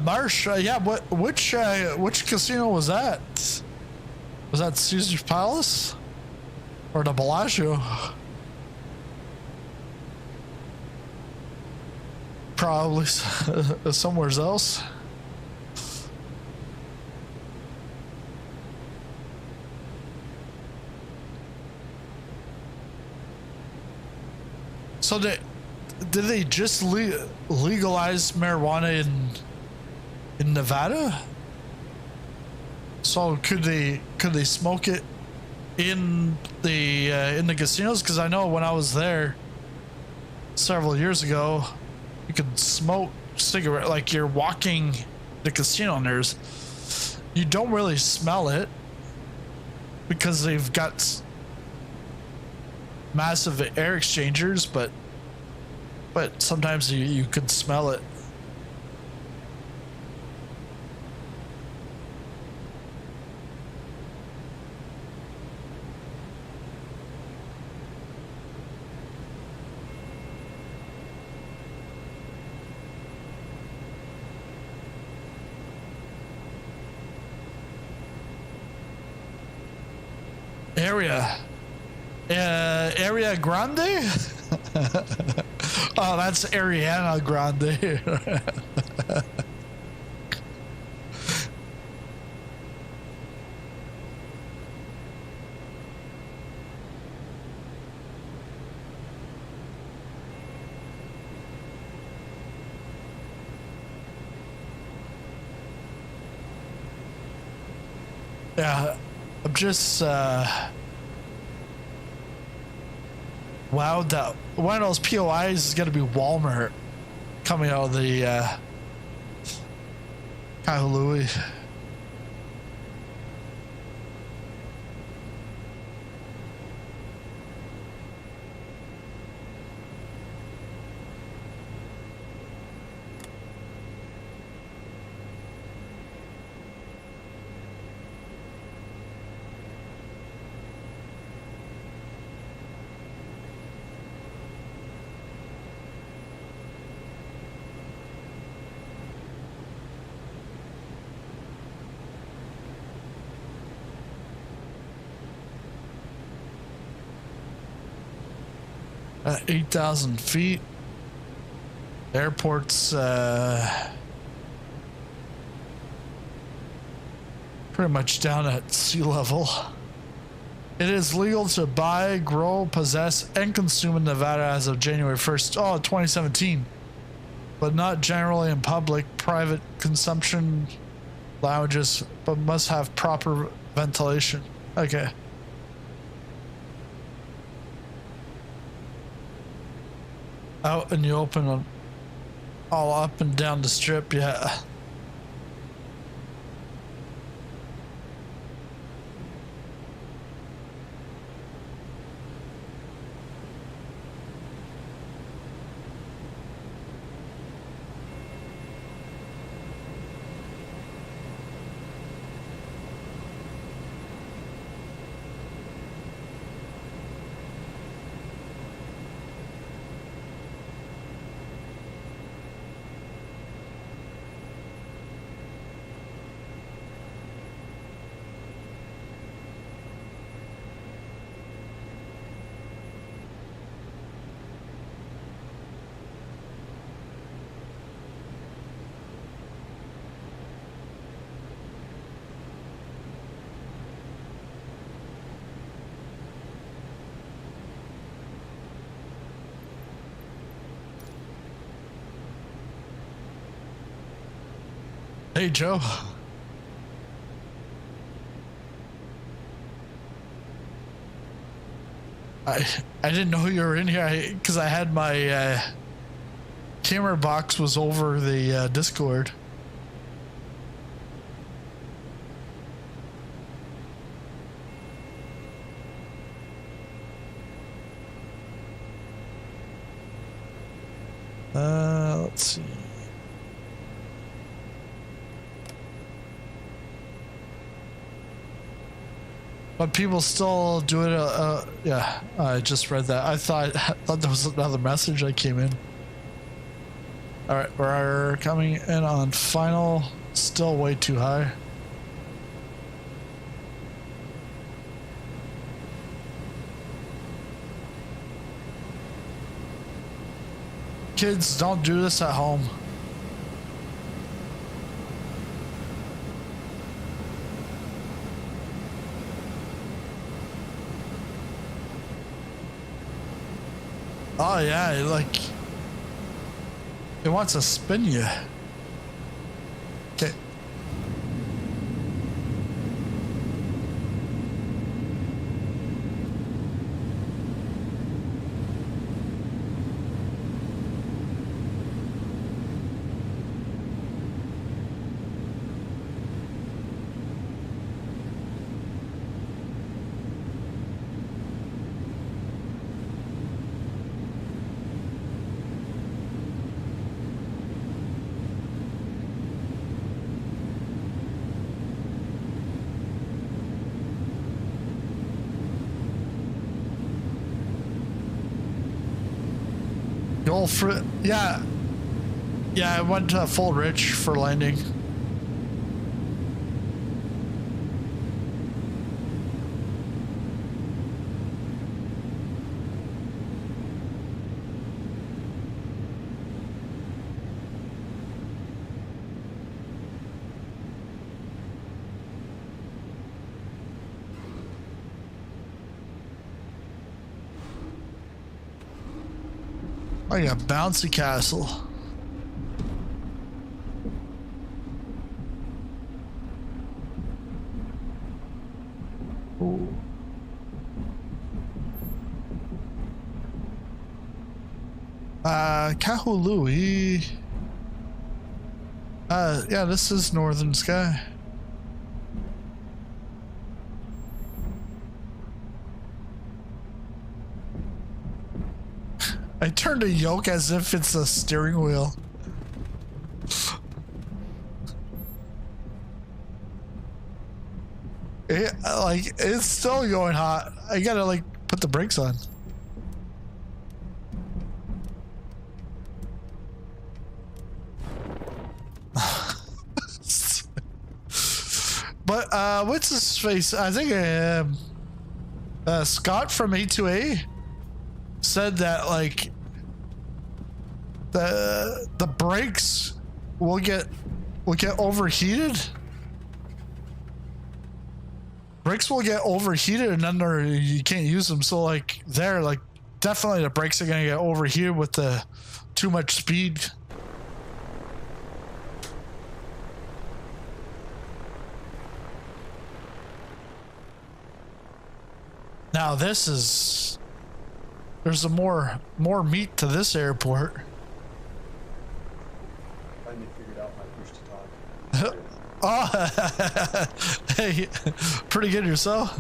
Marsh, yeah. Which casino was that? Was that Caesar's Palace or the Bellagio? Probably somewhere else. So did they just legalize marijuana in Nevada? So could they smoke it in the casinos? Because I know when I was there several years ago, you could smoke cigarette like you're walking the casino, and you don't really smell it because they've got massive air exchangers, but sometimes you could smell it. Area. Area Grande? Oh, that's Ariana Grande. Yeah, I'm just wow, that one of those POIs is gonna be Walmart coming out of the Kahului. At 8,000 feet. Airport's pretty much down at sea level. It is legal to buy, grow, possess, and consume in Nevada as of January 1st, 2017, but not generally in public, private consumption lounges, but must have proper ventilation. Okay. Out in the open, all up and down the strip, yeah. Hey, Joe. I didn't know you were in here because I had my camera box was over the Discord. Let's see. But people still do it. Yeah, I just read that. I thought there was another message that came in. All right, we're coming in on final. Still way too high. Kids, don't do this at home. Oh yeah, like it wants to spin you. Okay. Yeah, I went to full rich for landing. I got bouncy castle. Ooh. Kahului. Yeah, this is Northern Sky. I turned a yoke as if it's a steering wheel. It's still going hot. I gotta like put the brakes on. But what's his face? I think Scott from A2A said that like the brakes will get overheated. Brakes will get overheated and then you can't use them. So like definitely the brakes are gonna get overheated with the too much speed. Now there's a more meat to this airport. Finally figured out my push to talk. Oh, hey, pretty good yourself.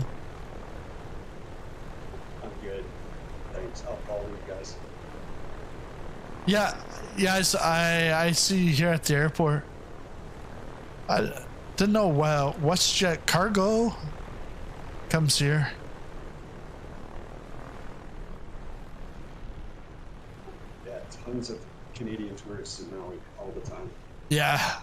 I'm good. Thanks. I'll follow you guys. Yeah, I see you here at the airport. I didn't know. Wow, WestJet Cargo comes here. Yeah, tons of Canadian tourists in Maui all the time. Yeah.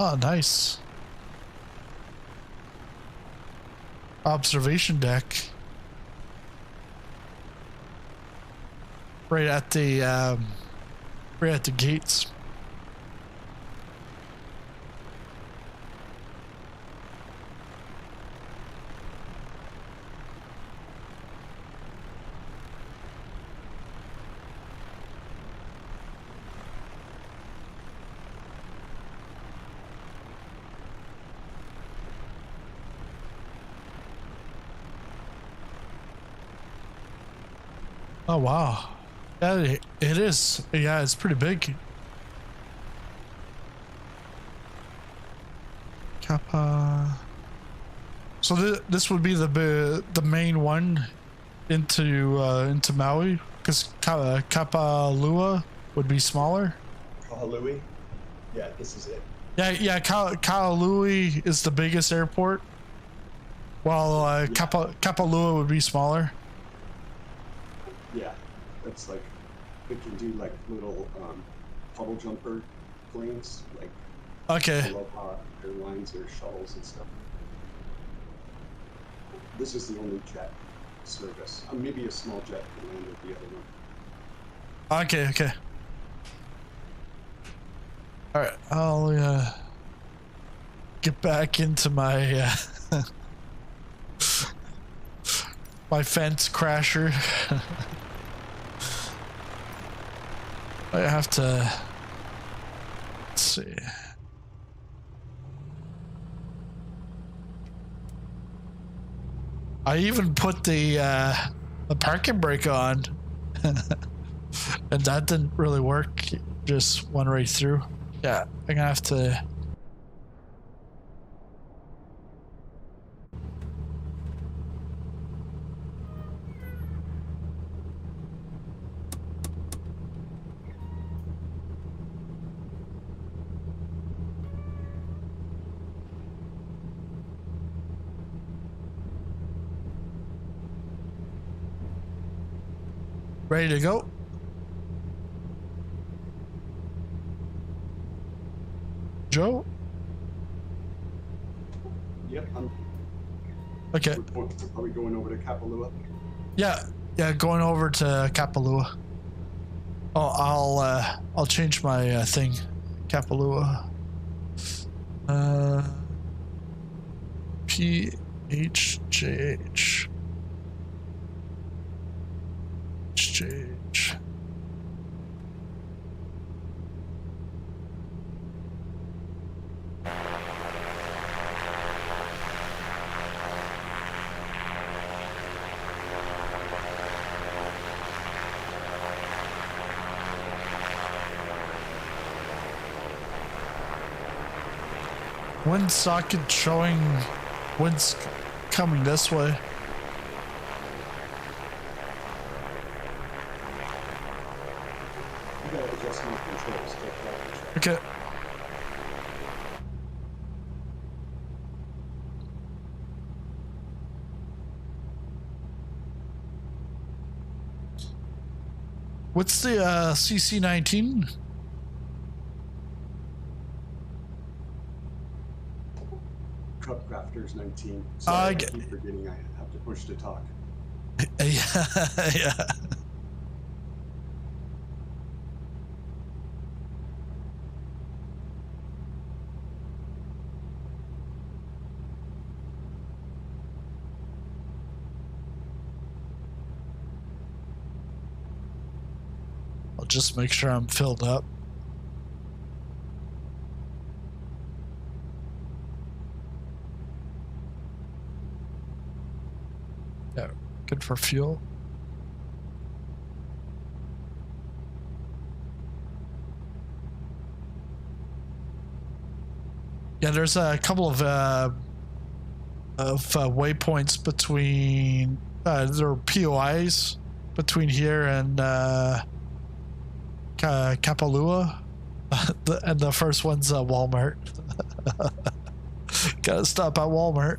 Oh, nice. Observation deck. Right at the gates. Oh wow, yeah, it is. Yeah, it's pretty big. Kappa. So this would be the main one into Maui, because Kapalua would be smaller. Kahului? Yeah, this is it. Yeah. Kahului is the biggest airport, while Kapalua would be smaller. Yeah, it's like we can do like little puddle jumper planes, like Okay. Aloha Airlines or shuttles and stuff. This is the only jet service. Maybe a small jet can land at the other one. Okay. All right, I'll get back into my my fence crasher. I have to. Let's see. I even put the parking brake on, and that didn't really work. It just went right through. Yeah, I'm gonna have to. Ready to go? Joe? Yep, Okay. we're probably going over to Kapalua. Yeah, going over to Kapalua. Oh, I'll change my thing. Kapalua. PHJH. Exchange. Wind socket showing wind's coming this way. You gotta adjust my controls. Okay. What's the CC19? Cup Crafters 19. I Sorry, I get- keep forgetting I have to push to talk. Yeah. I'll just make sure I'm filled up. Yeah, good for fuel. Yeah, there's a couple of waypoints between there are POIs between here and Kapalua. And the first one's Walmart. Gotta stop at Walmart.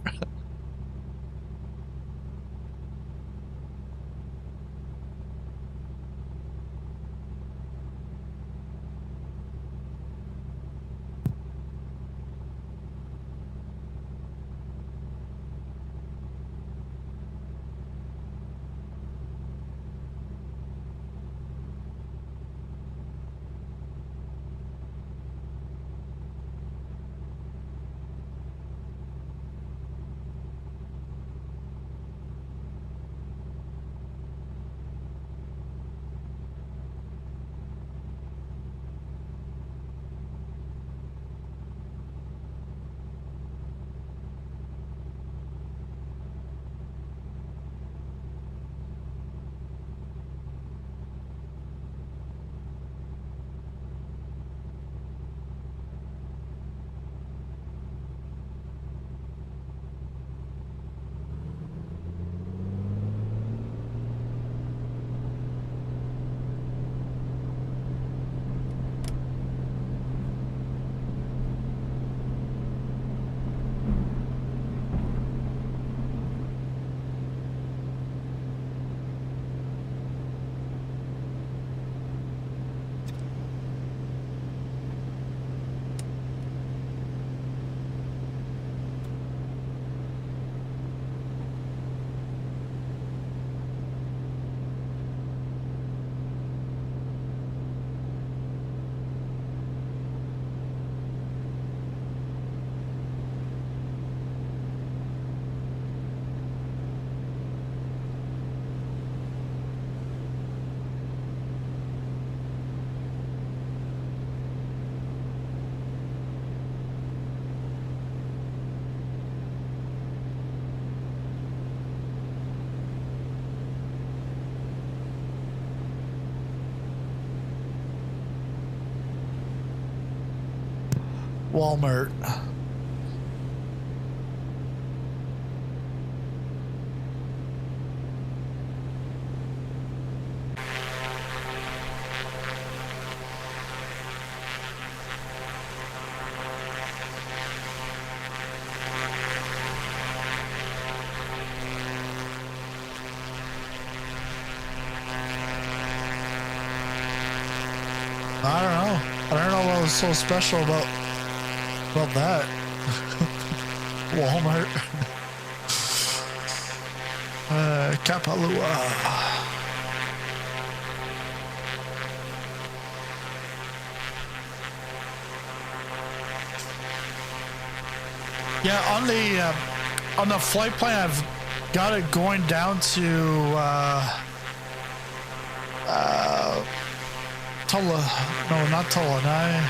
Walmart. I don't know. I don't know what was so special about that. Walmart. Kapalua. Yeah, on the flight plan, I've got it going down to not Tolonai.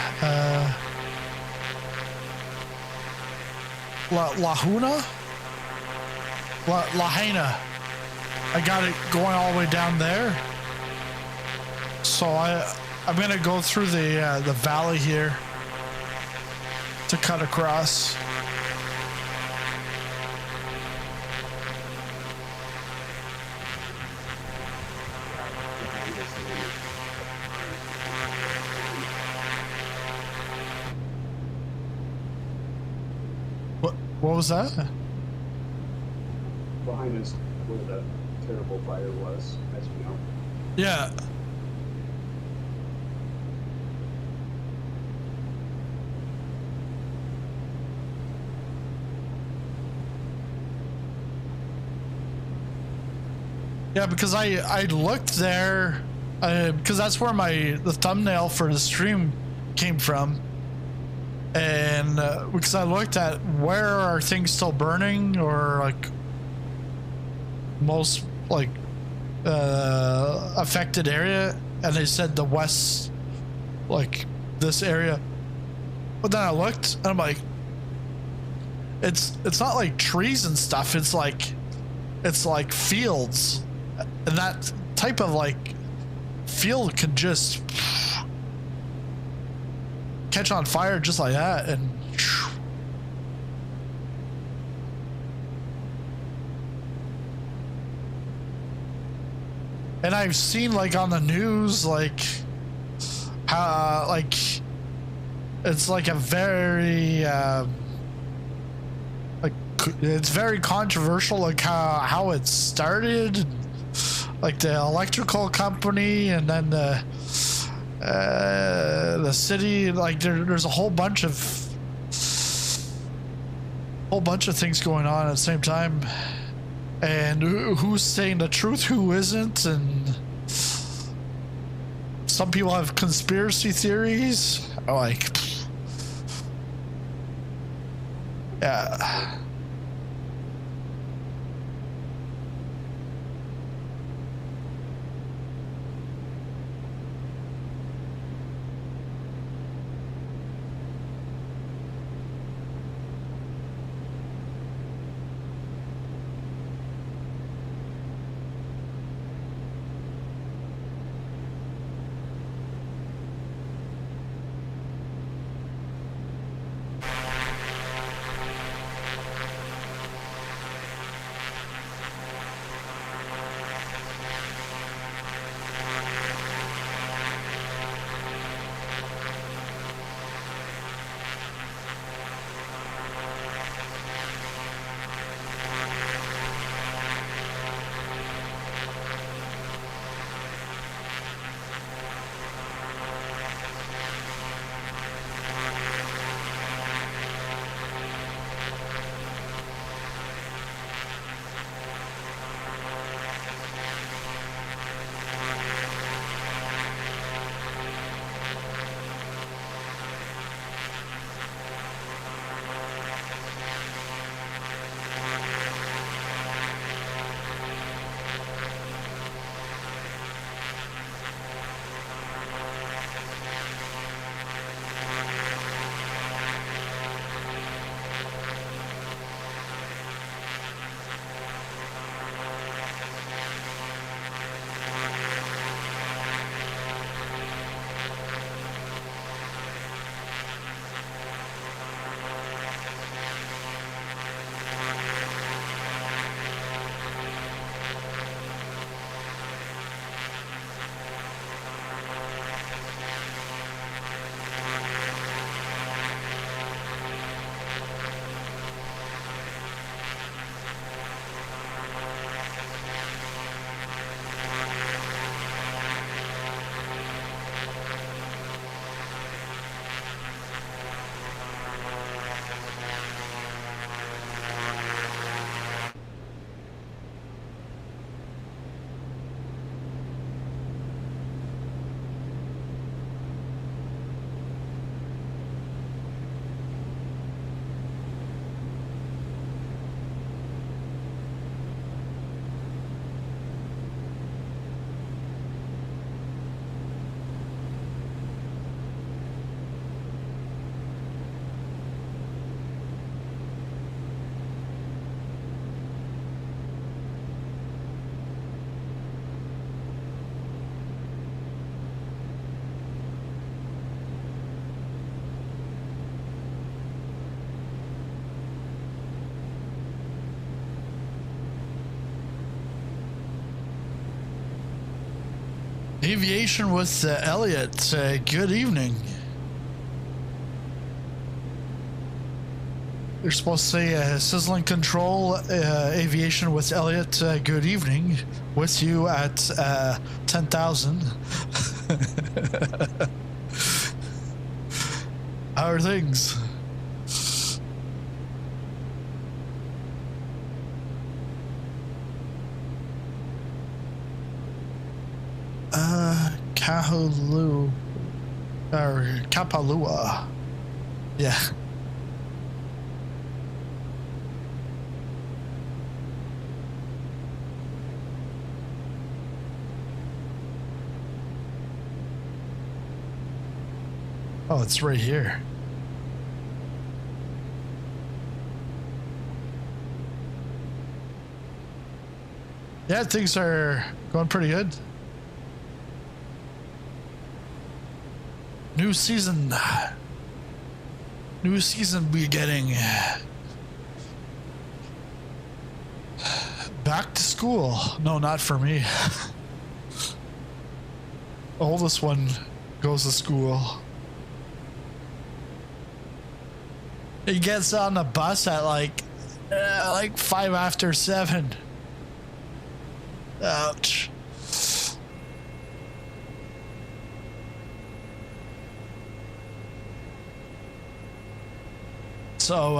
Lahaina. I got it going all the way down there. So I'm gonna go through the valley here to cut across. What was that? Behind us where the terrible fire was, as we know. Yeah. Yeah, because I looked there, because that's where the thumbnail for the stream came from. And because I looked at where are things still burning, or like most like affected area, and they said the west, like this area. But then I looked and I'm like, it's not like trees and stuff, it's like fields, and that type of like field could just catch on fire just like that. And I've seen like on the news like how like it's like a very like it's very controversial, like how it started, like the electrical company, and then the city. Like there's a whole bunch of things going on at the same time, and who's saying the truth, who isn't, and some people have conspiracy theories. Like, yeah. Aviation with Elliot. Good evening. You're supposed to say sizzling control, aviation with Elliot. Good evening. With you at 10,000. How are things? Kahulu or Kapalua. Yeah. Oh, it's right here. Yeah, things are going pretty good. New season beginning. Back to school. No, not for me. Oldest one goes to school. He gets on the bus at like 5 after 7. Ouch. So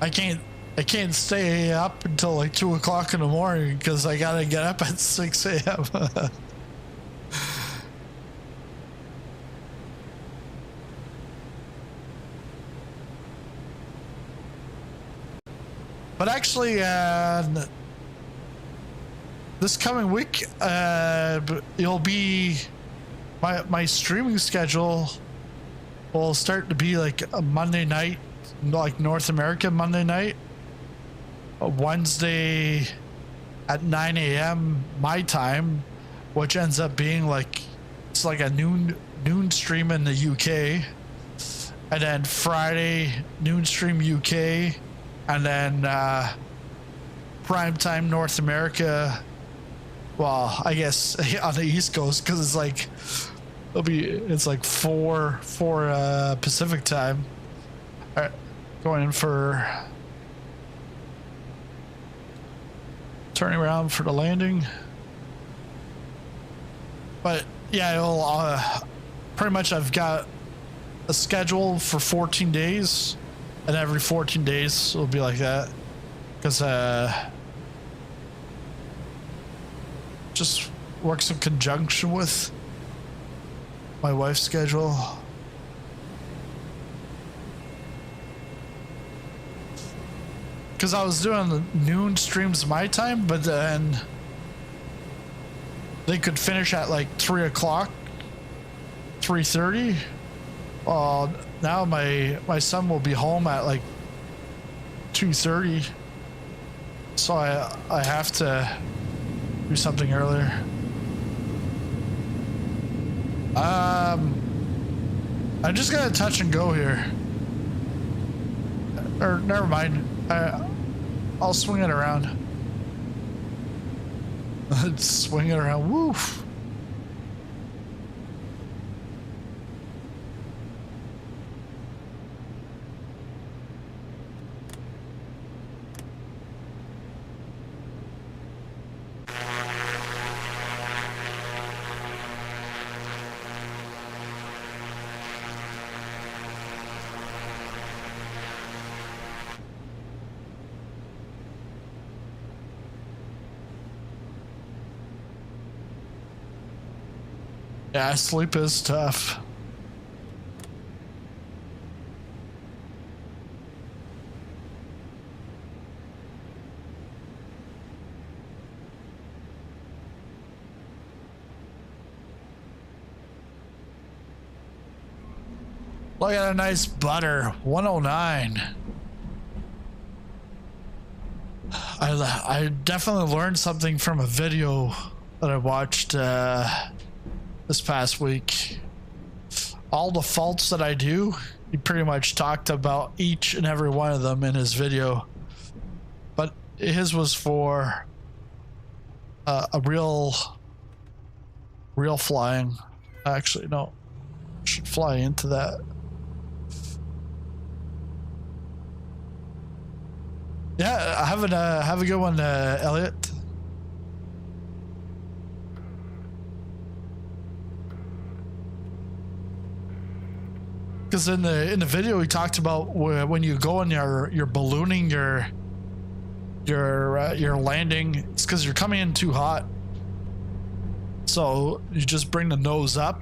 I can't stay up until like 2 o'clock in the morning because I gotta get up at 6 a.m. But actually, this coming week, it'll be my streaming schedule will start to be like a Monday night, like North America Monday night, a Wednesday at 9 a.m. my time, which ends up being like it's like a noon stream in the UK, and then Friday noon stream UK, and then prime time North America. Well, I guess on the East Coast because it's like it's like 4 Pacific time. All right, going in for turning around for the landing. But yeah, it'll pretty much I've got a schedule for 14 days, and every 14 days it'll be like that because just works in conjunction with my wife's schedule. Because I was doing the noon streams my time, but then they could finish at like 3 o'clock, 3:30. Now my son will be home at like 2:30, so I have to do something earlier. I'm just gonna touch and go here. Or never mind. I'll swing it around. Swing it around. Woof. Yeah, sleep is tough. Look at a nice butter, 109. I definitely learned something from a video that I watched this past week. All the faults that I do, he pretty much talked about each and every one of them in his video, but his was for a real real flying. Actually, no. Should fly into that. Yeah, have a good one, Elliot. Because in the video we talked about when you go and you're ballooning your landing, it's because you're coming in too hot. So you just bring the nose up,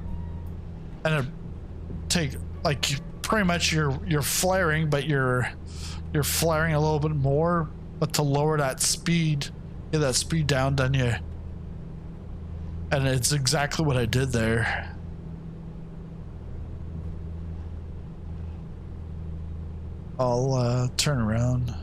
and it take like pretty much you're flaring, but you're flaring a little bit more, but to lower that speed, get that speed down, then you. And it's exactly what I did there. I'll turn around.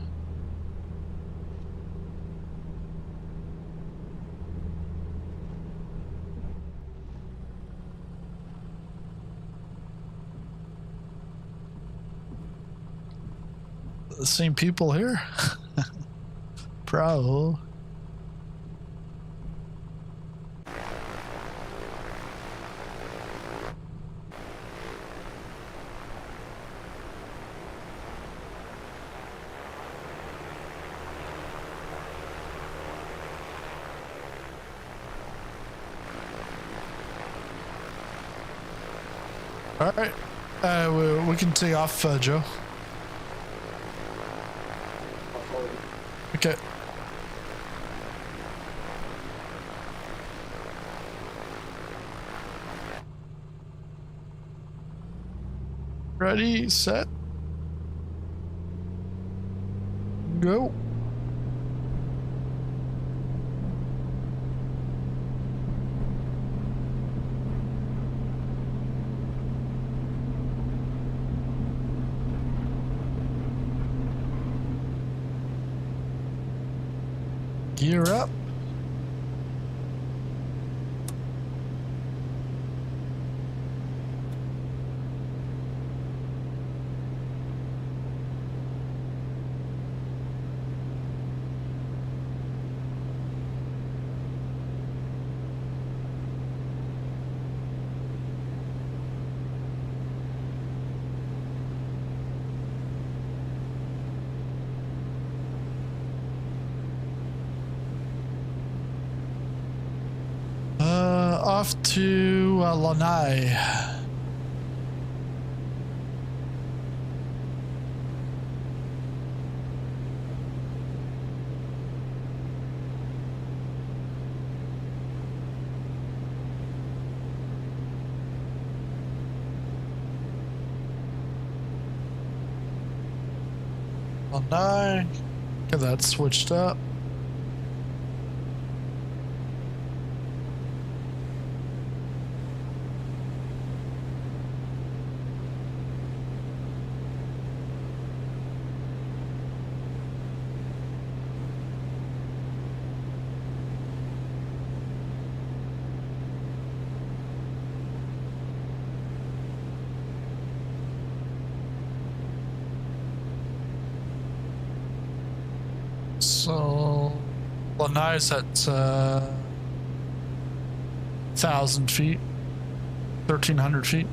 The same people here? Probably. All right, we can take off, Joe. Okay. Ready, set, go. Gear up. Off to Lanai. Lanai. Get that switched up. So, Lanai is at 1,000 feet, 1,300 feet.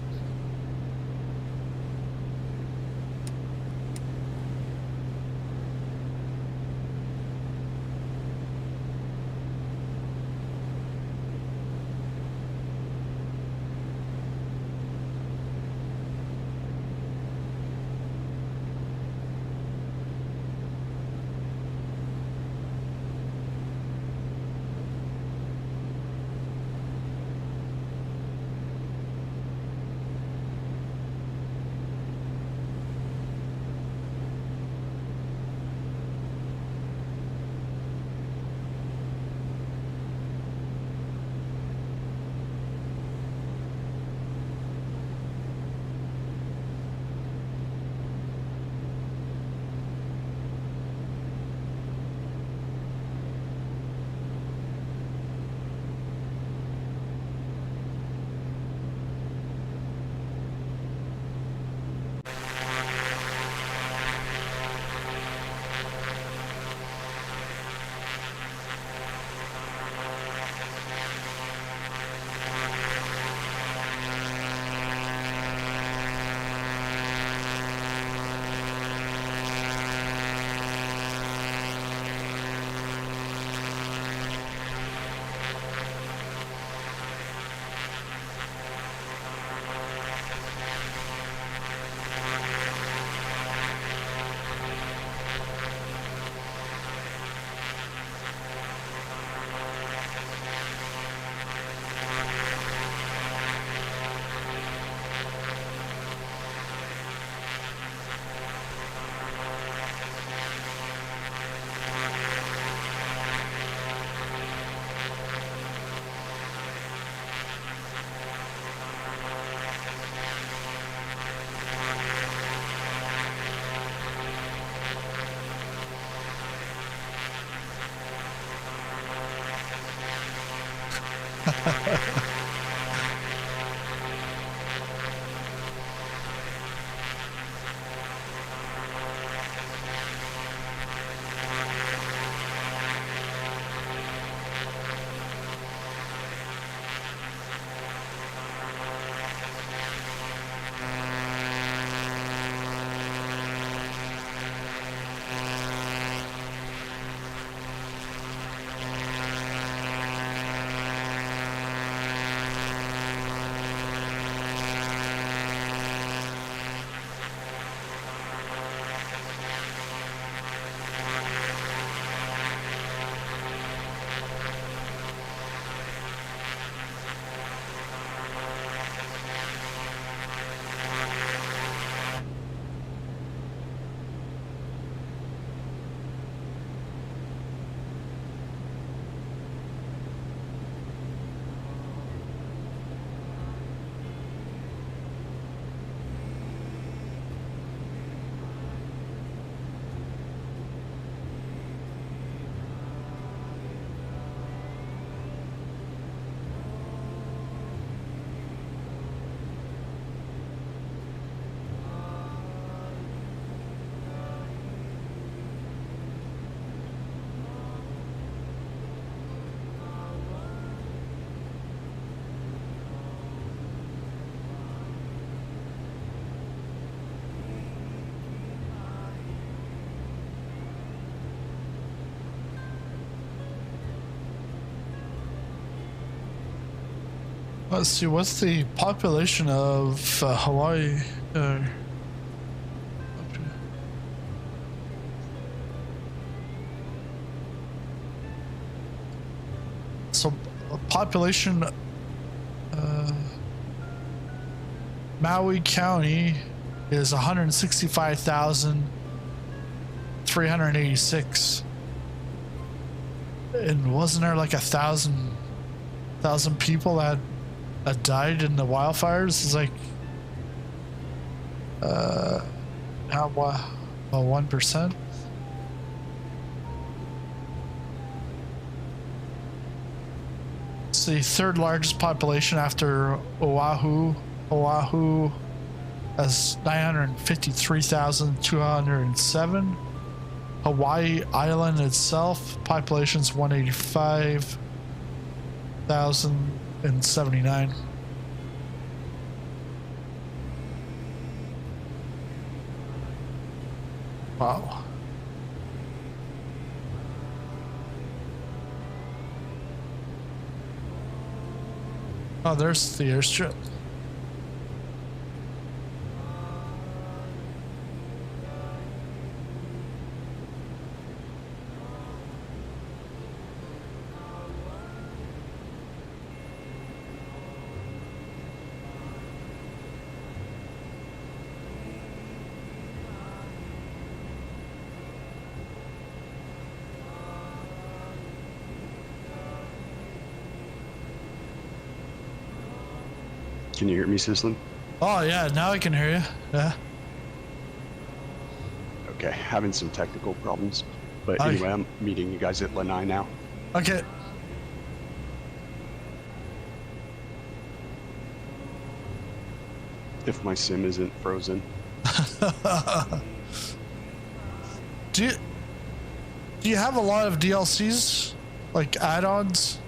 Let's see, what's the population of Hawaii? So, population, Maui County is 165,386. And wasn't there like 1,000 people that died in the wildfires? It's like how 1%. It's the third largest population after Oahu. Oahu has 953,207. Hawaii Island itself, population's 185,079. Wow. Oh, there's the airstrip. Can you hear me, Sislin? Oh yeah, now I can hear you. Yeah. Okay, having some technical problems. But Hi. anyway, I'm meeting you guys at Lanai now. Okay. If my sim isn't frozen. Do you have a lot of DLCs, like add-ons?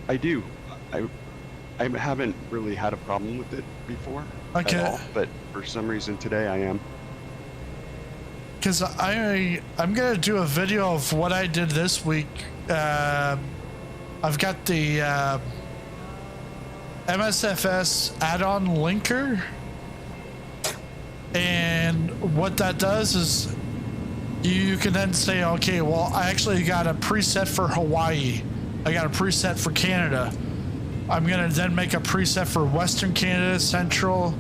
I do. I haven't really had a problem with it before Okay. at all, but for some reason today I am. Because I'm gonna do a video of what I did this week. I've got the MSFS add-on linker, and what that does is you can then say, okay, well, I actually got a preset for Hawaii. I got a preset for Canada. I'm gonna then make a preset for Western Canada, Central,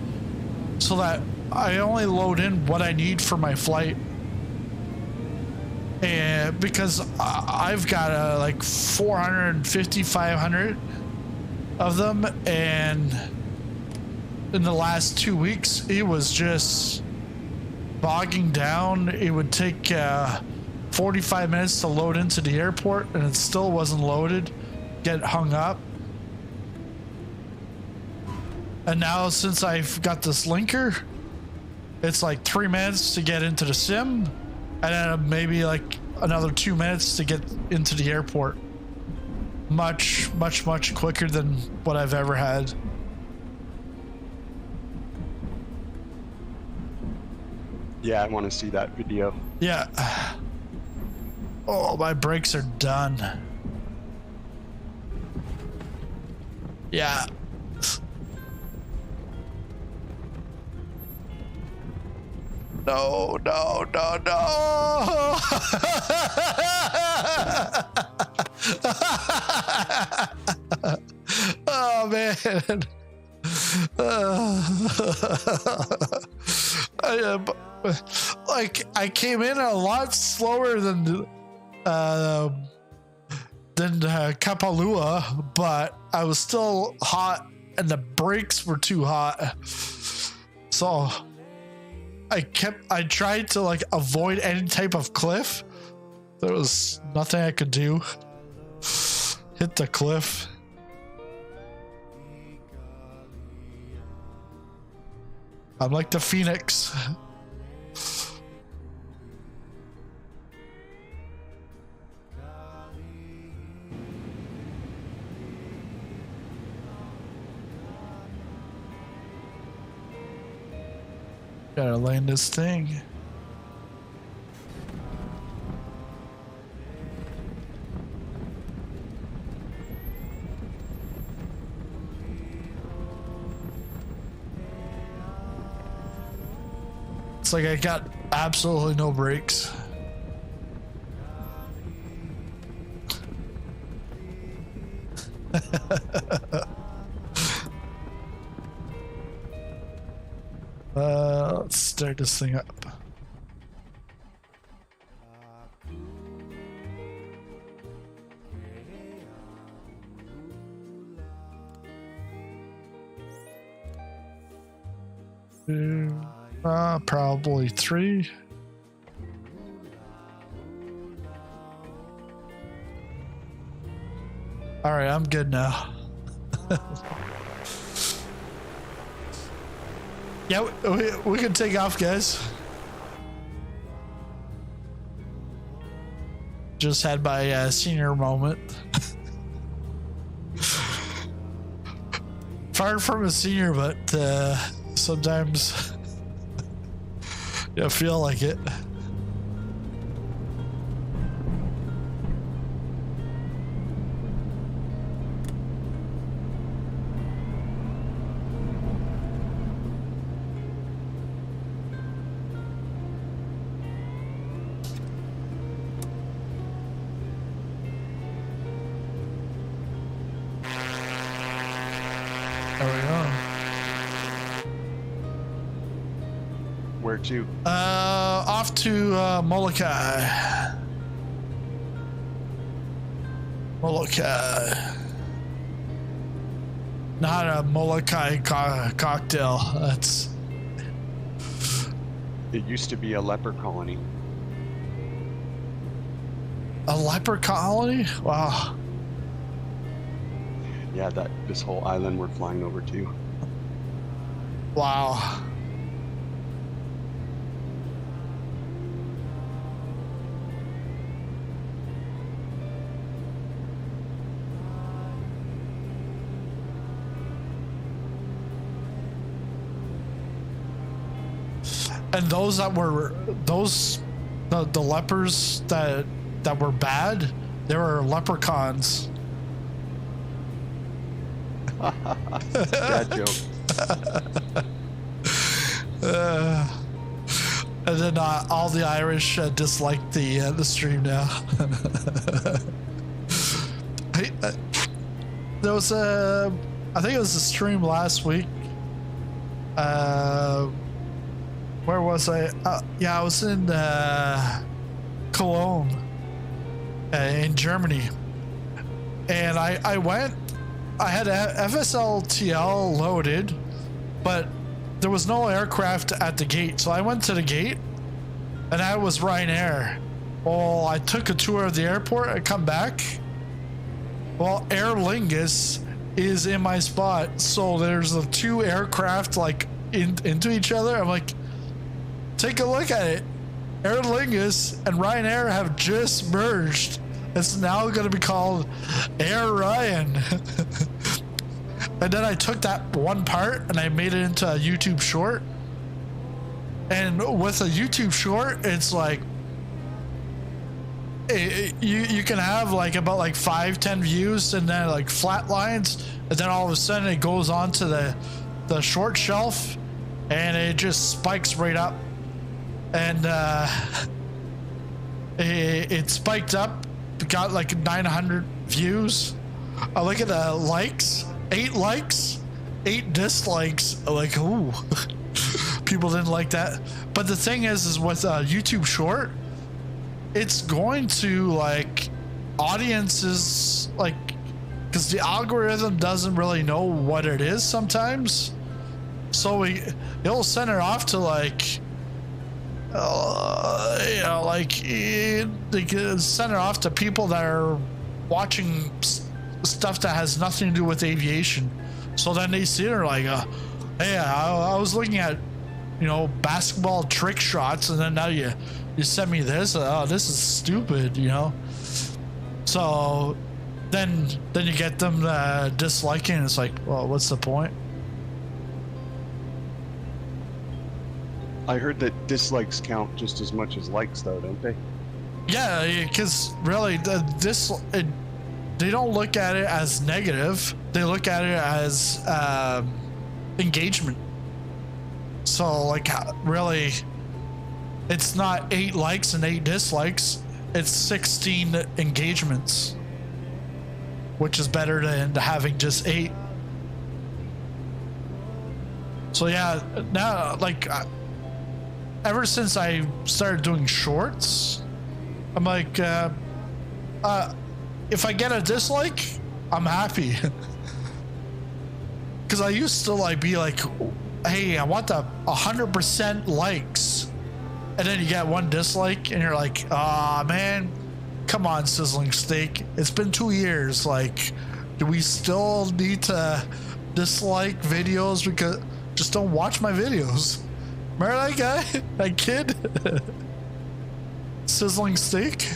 so that I only load in what I need for my flight. And because I've got like 450, 500 of them, and in the last 2 weeks, it was just bogging down. It would take 45 minutes to load into the airport, and it still wasn't loaded. get hung up. And now since I've got this linker, it's like 3 minutes to get into the sim, and then maybe like another 2 minutes to get into the airport. Much quicker than what I've ever had. Yeah, I want to see that video. Yeah. Oh, my brakes are done. Yeah. No. Oh, man. I came in a lot slower than Kapalua, but I was still hot and the brakes were too hot. So I tried to like avoid any type of cliff. There was nothing I could do. Hit the cliff. I'm like the Phoenix. Gotta land this thing. It's like I got absolutely no brakes. Let's start this thing up. Probably 3. All right, I'm good now. Yeah, we can take off, guys. Just had my senior moment. Far from a senior, but sometimes I feel like it. Where to? Off to Molokai. Molokai. Not a Molokai cocktail. That's. It used to be a leper colony. A leper colony? Wow. Yeah, this whole island we're flying over to. Wow. And those that were the lepers that were bad, they were leprechauns. Bad joke. And then all the Irish dislike the stream now. There was I think it was a stream last week. Where was I? Yeah, I was in Cologne, in Germany, and I went. I had a FSLTL loaded, but there was no aircraft at the gate, so I went to the gate, and I was Ryanair. Well, I took a tour of the airport. I come back. Well, Aer Lingus is in my spot, so there's the two aircraft like into each other. I'm like, take a look at it. Aer Lingus and Ryanair have just merged. It's now going to be called Air Ryan. And then I took that one part and I made it into a YouTube short. And with a YouTube short, it's like you can have like about like 5-10 views and then like flat lines, and then all of a sudden it goes on to the short shelf and it just spikes right up. And it spiked up, got like 900 views. I look at the likes, 8 likes, 8 dislikes. I'm like, ooh. People didn't like that. But the thing is with YouTube short, it's going to like audiences, like, because the algorithm doesn't really know what it is sometimes, so it'll send it off to like you know, like they can send it off to people that are watching stuff that has nothing to do with aviation. So then they see it and are like, hey, I was looking at, you know, basketball trick shots, and then now you send me this. Oh, this is stupid, you know. So then you get them disliking, and it's like, well, what's the point? I heard that dislikes count just as much as likes, though, don't they? Yeah, because really, they don't look at it as negative. They look at it as engagement. So, like, really, it's not 8 likes and 8 dislikes. It's 16 engagements, which is better than having just 8. So yeah, now, like, ever since I started doing shorts, I'm like, if I get a dislike, I'm happy. Because I used to like be like, hey, I want the 100% likes, and then you get 1 dislike and you're like, ah, man, come on, Sizzling Steak, it's been 2 years. Like, do we still need to dislike videos? Because just don't watch my videos. Remember that guy, that kid? Sizzling Steak.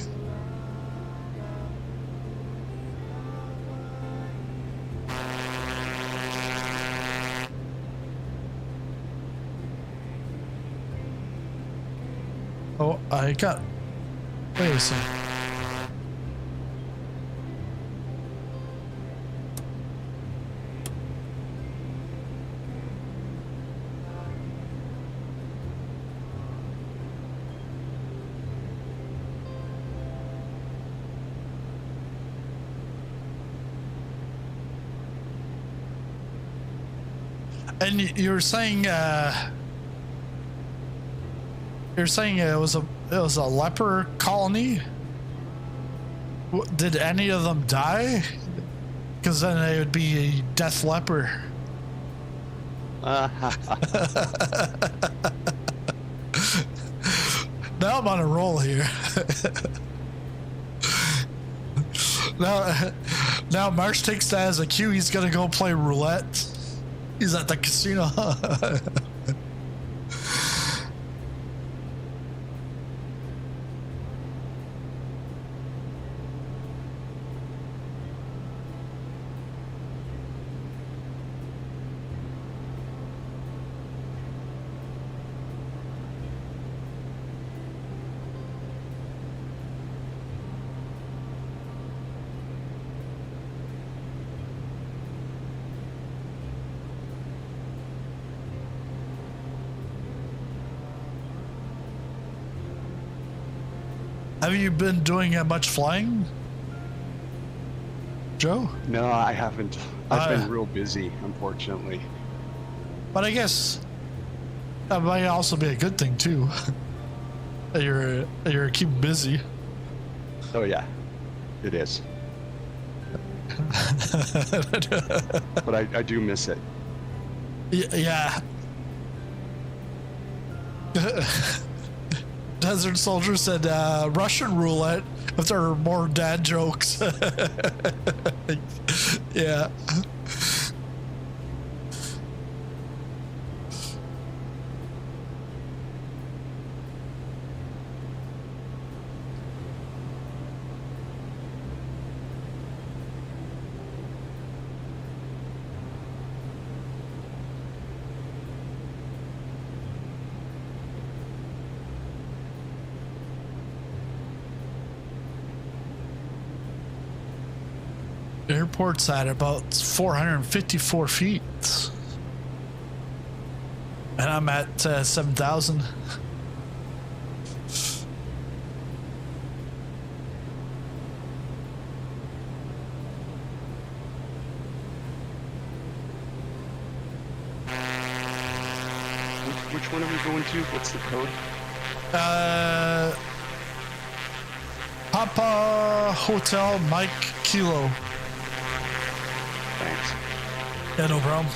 Oh, I got. Wait a second. And you're saying it was a leper colony? Did any of them die? Because then they would be a death leper. Now I'm on a roll here. Now Marsh takes that as a cue. He's gonna go play roulette. He's at the casino. Have you been doing much flying, Joe? No, I haven't. I've been real busy, unfortunately. But I guess that might also be a good thing too. that you're keeping busy. Oh yeah, it is. But I do miss it. Desert Soldier said Russian roulette if there are more dad jokes. Yeah. Airport's at about 454 feet. And I'm at 7,000. Which one are we going to? What's the code? Papa Hotel Mike Kilo. Thanks. Yeah, no problem.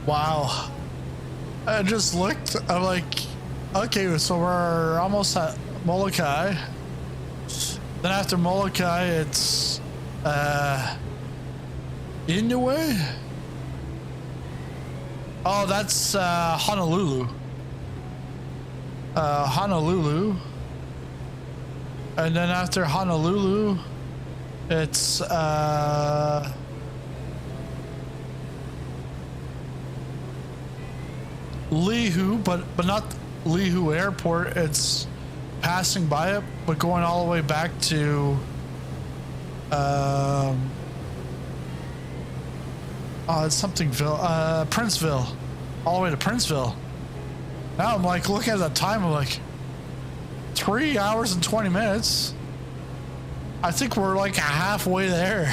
Wow. I just looked. I'm like, okay, so we're almost at Molokai. Then after Molokai, it's Inouye. Oh, that's Honolulu. Honolulu. And then after Honolulu, it's Lihu, but not Lihu Airport. It's passing by it, but going all the way back to it's somethingville, Princeville, all the way to Princeville. Now I'm like looking at the time. I'm like 3 hours and 20 minutes. I think we're like halfway there.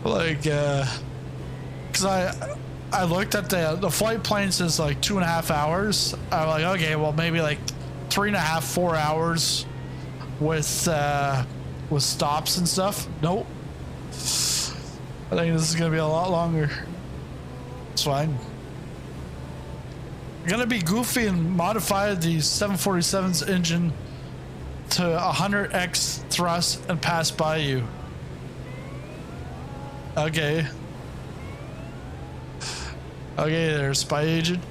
Like, because I looked at the flight plan says like 2.5 hours. I'm like, okay, well maybe like 3.5, 4 hours with stops and stuff. Nope. I think this is gonna be a lot longer. It's fine. I'm gonna be goofy and modify the 747's engine to 100x thrust and pass by you. Okay. Okay, there, spy agent.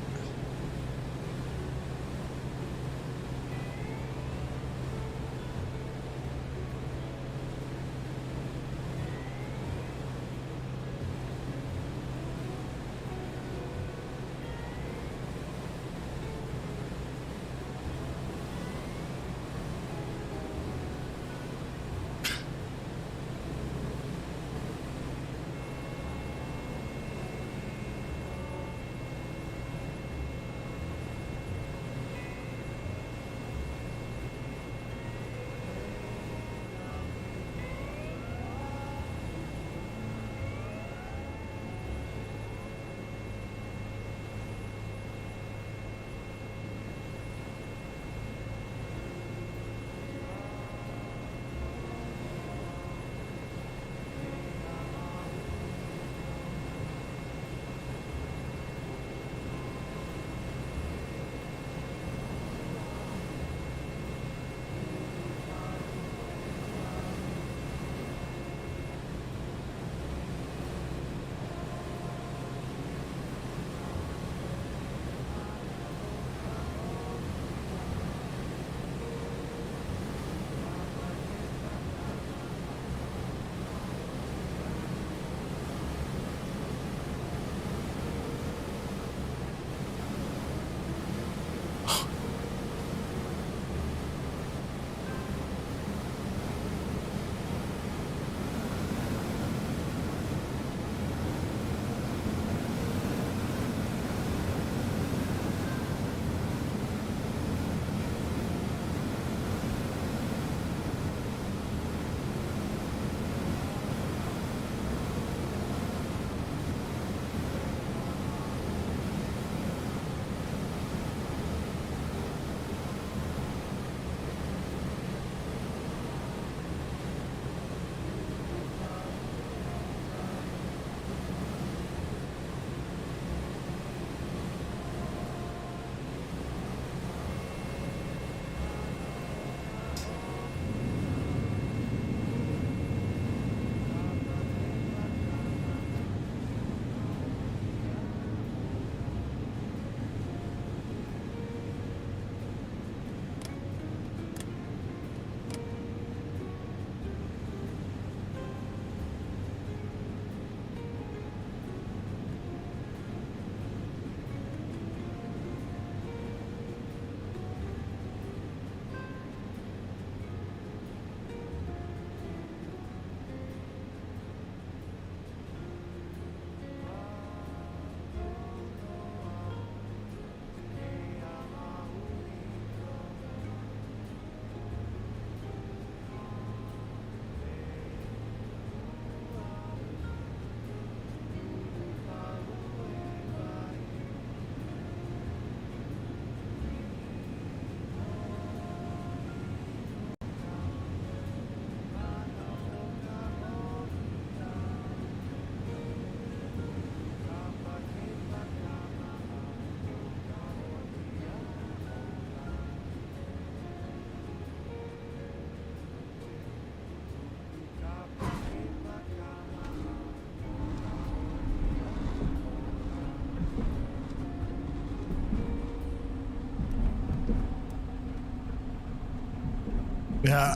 Yeah,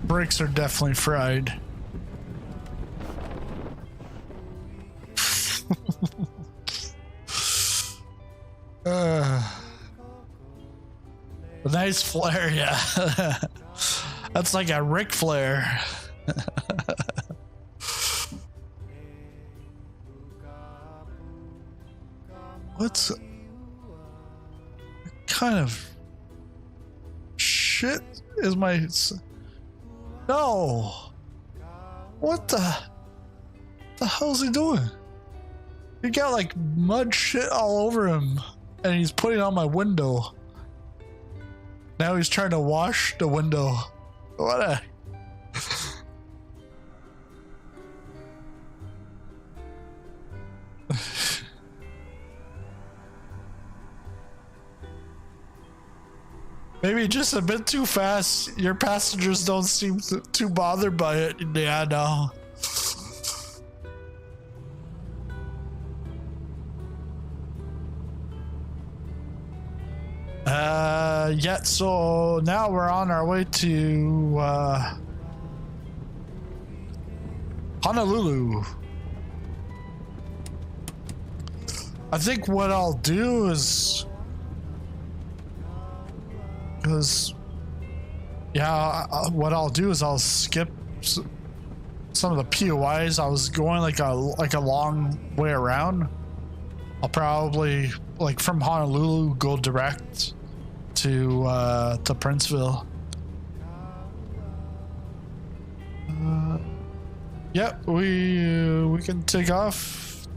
brakes are definitely fried. A nice flare, yeah. That's like a Ric Flair. What's kind of shit is my... No! What the hell's he doing? He got like mud shit all over him and he's putting on my window. Now he's trying to wash the window. What a... Maybe just a bit too fast. Your passengers don't seem too bothered by it. Yeah, no. Yeah, so now we're on our way to Honolulu. I think what I'll do is, what I'll do is I'll skip some of the POIs. I was going like a long way around. I'll probably, like, from Honolulu go direct to Princeville. Yep, we can take off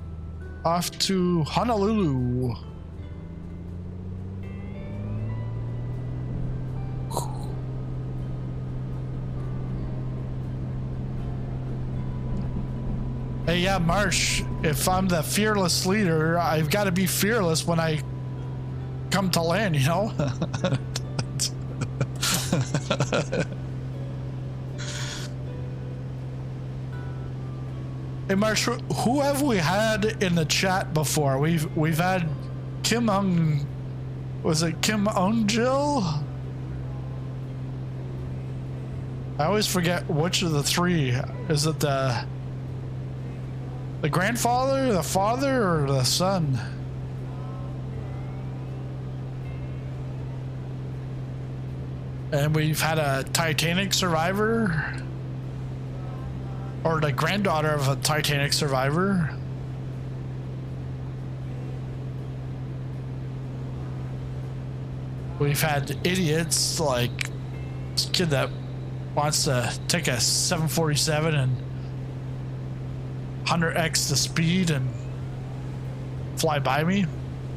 to Honolulu. Hey, yeah, Marsh, if I'm the fearless leader, I've got to be fearless when I come to land, you know? Hey, Marsh, who have we had in the chat before? We've had Kim was it Kim Unjil? I always forget which of the three. Is it the grandfather, the father, or the son? And we've had a Titanic survivor, or the granddaughter of a Titanic survivor. We've had idiots like this kid that wants to take a 747 and 100x the speed and fly by me.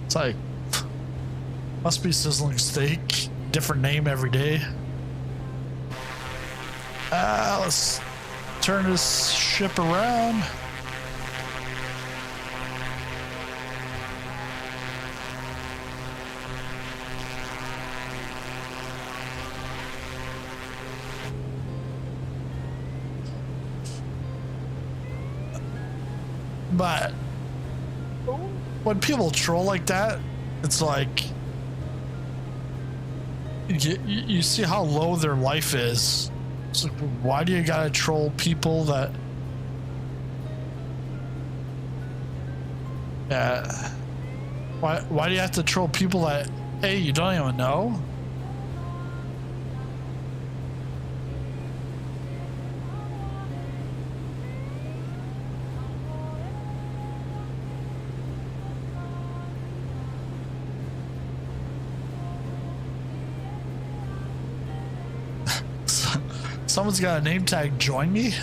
It's like, must be sizzling steak, different name every day. Let's turn this ship around. But when people troll like that, it's like you see how low their life is. It's like, why do you gotta troll people that... Yeah. Why do you have to troll people that, hey, you don't even know? Someone's got a name tag, join me?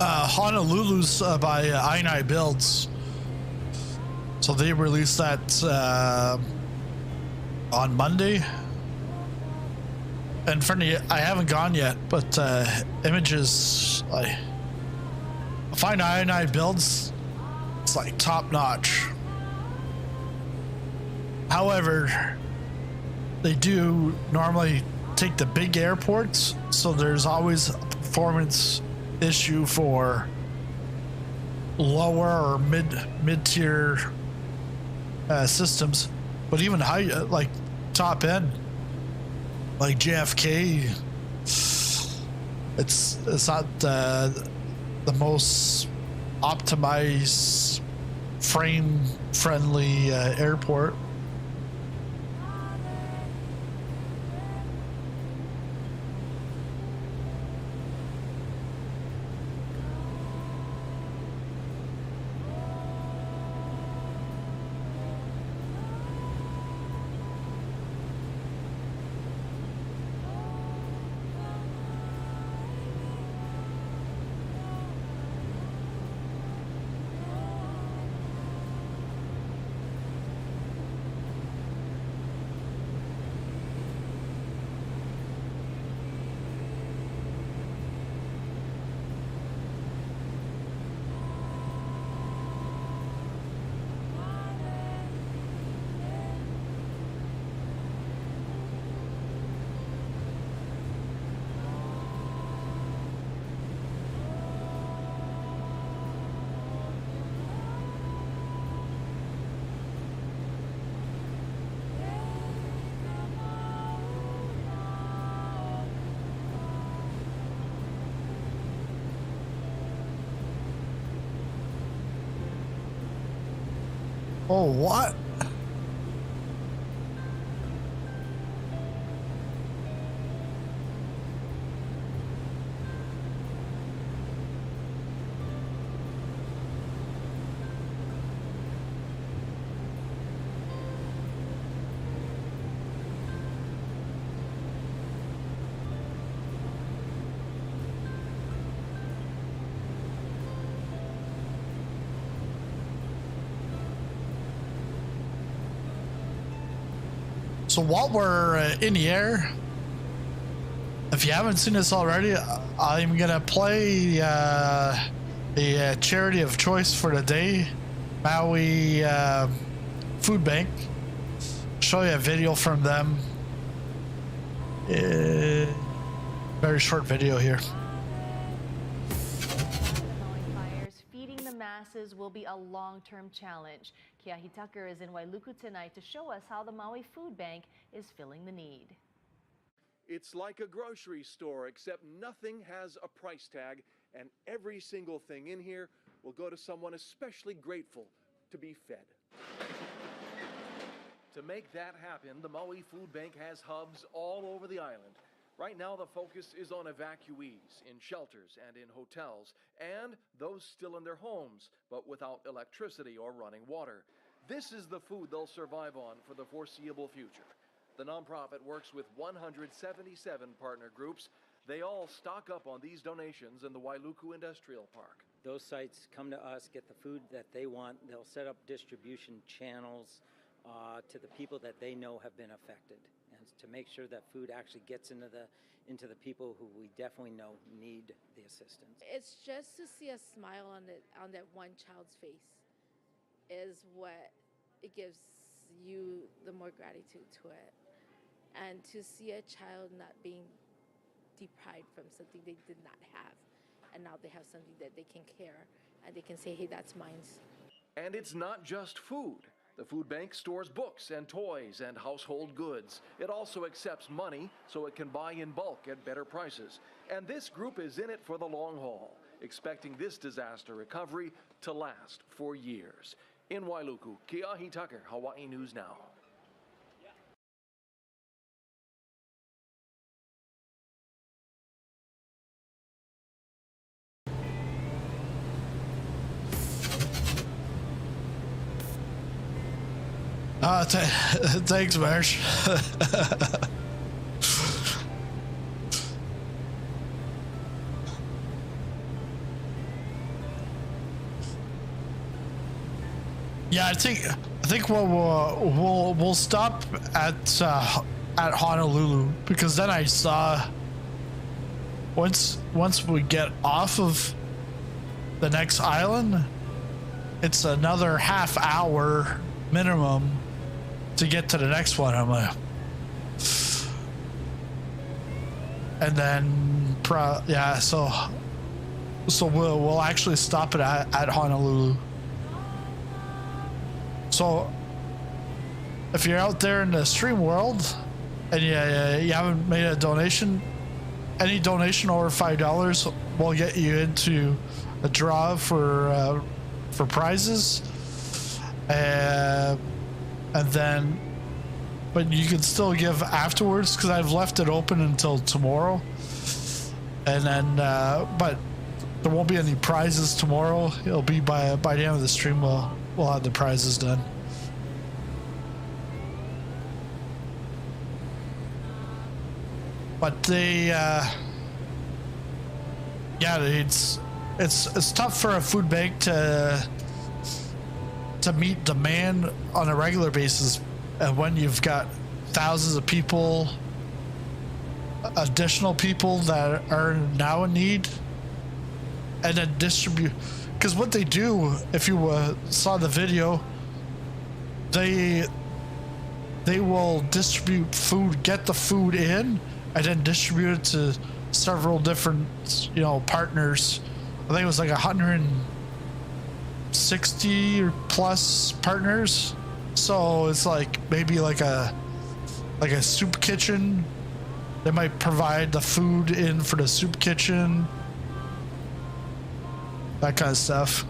Honolulu's by A2A Builds. So they released that on Monday. And I haven't gone yet, but images, I find A2A Builds, it's like top notch. However, they do normally take the big airports, so there's always a performance issue for lower or mid-tier systems. But even high, like top end, like JFK, it's not the most optimized frame friendly airport. Oh, what? So while we're in the air, if you haven't seen this already, I'm gonna play a charity of choice for the day, Maui Food Bank. Show you a video from them. Very short video here. Feeding the masses will be a long-term challenge. Keahi Tucker is in Wailuku tonight to show us how the Maui Food Bank is filling the need. It's like a grocery store, except nothing has a price tag, and every single thing in here will go to someone especially grateful to be fed. To make that happen, the Maui Food Bank has hubs all over the island. Right now, the focus is on evacuees in shelters and in hotels, and those still in their homes, but without electricity or running water. This is the food they'll survive on for the foreseeable future. The nonprofit works with 177 partner groups. They all stock up on these donations in the Wailuku Industrial Park. Those sites come to us, get the food that they want. They'll set up distribution channels to the people that they know have been affected, and to make sure that food actually gets into the people who we definitely know need the assistance. It's just to see a smile on that one child's face is what it gives you the more gratitude to it. And to see a child not being deprived from something they did not have, and now they have something that they can care and they can say, hey, that's mine. And it's not just food. The food bank stores books and toys and household goods. It also accepts money so it can buy in bulk at better prices. And this group is in it for the long haul, expecting this disaster recovery to last for years. In Wailuku, Keahi Tucker, Hawaii News Now. Thanks, Marsh. Yeah, I think we'll stop at Honolulu, because then I saw once we get off of the next island, it's another half hour minimum to get to the next one. I'm like, and then so we'll actually stop it at Honolulu. So if you're out there in the stream world and you haven't made a donation, any donation over $5 will get you into a draw for prizes, and then, but you can still give afterwards, because I've left it open until tomorrow, and then but there won't be any prizes tomorrow. It'll be by the end of the stream we'll have the prizes done. But it's tough for a food bank to meet demand on a regular basis, and when you've got thousands of people, additional people that are now in need, and then distribute. Because what they do, if you saw the video, they will distribute food, get the food in, and then distribute it to several different, partners. I think it was like 160 or plus partners. So it's like maybe like a soup kitchen. They might provide the food in for the soup kitchen. That kind of stuff.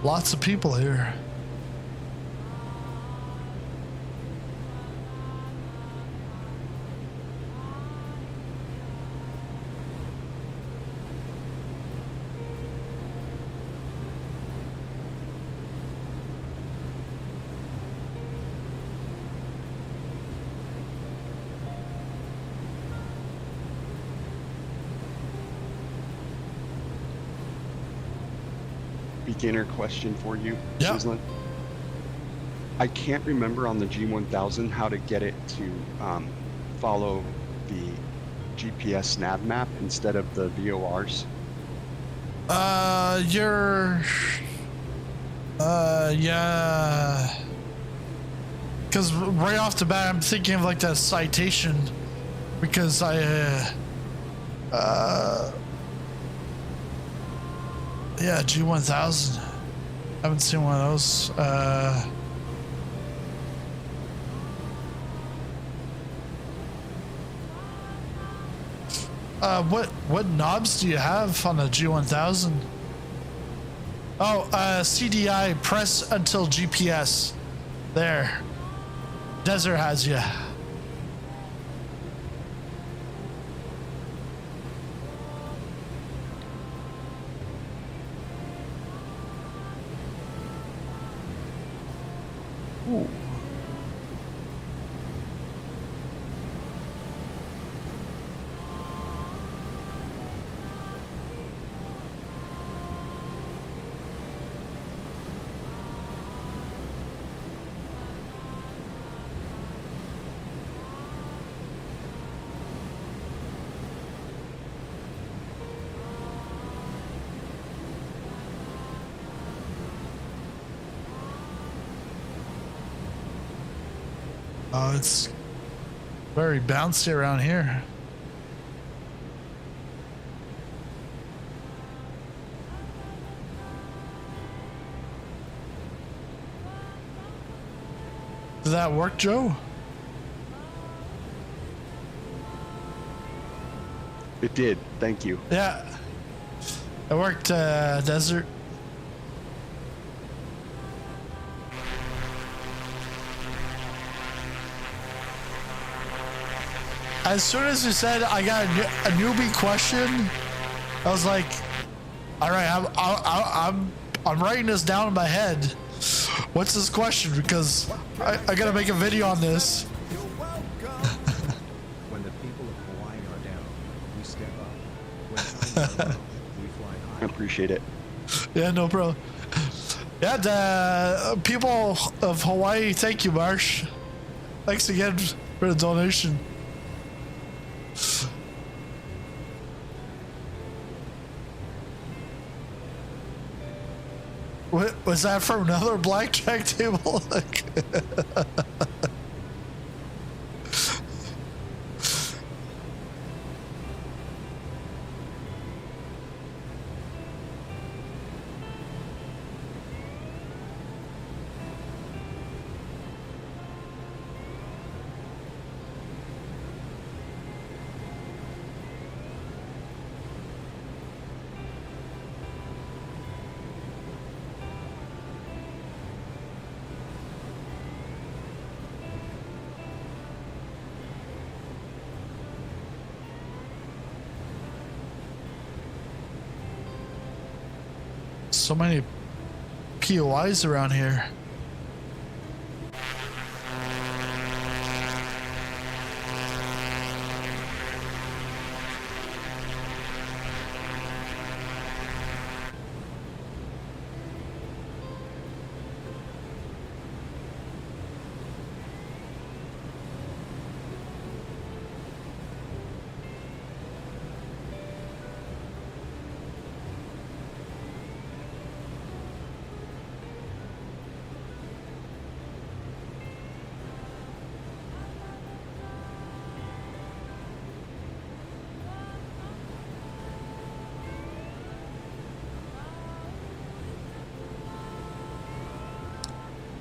Lots of people here. Beginner question for you, Yeah. Sizzlin. I can't remember on the G1000 how to get it to follow the GPS nav map instead of the VORs. Yeah. Because right off the bat, I'm thinking of like that citation, because yeah, G1000. Haven't seen one of those. What knobs do you have on the G1000? Oh, CDI, press until GPS. There. Desert has you. Ooh. Oh, it's very bouncy around here. Did that work, Joe? It did. Thank you. Yeah. It worked, Desert. as soon as you said I got a newbie question, I was like, all right, I'm writing this down in my head. What's this question? Because I gotta make a video on this. When the people of Hawaii are down, we step up. When times are low, we fly high. I appreciate it. Yeah, no problem. Yeah, the people of Hawaii, thank you, Marsh. Thanks again for the donation. What was that from another blackjack table? So many POIs around here.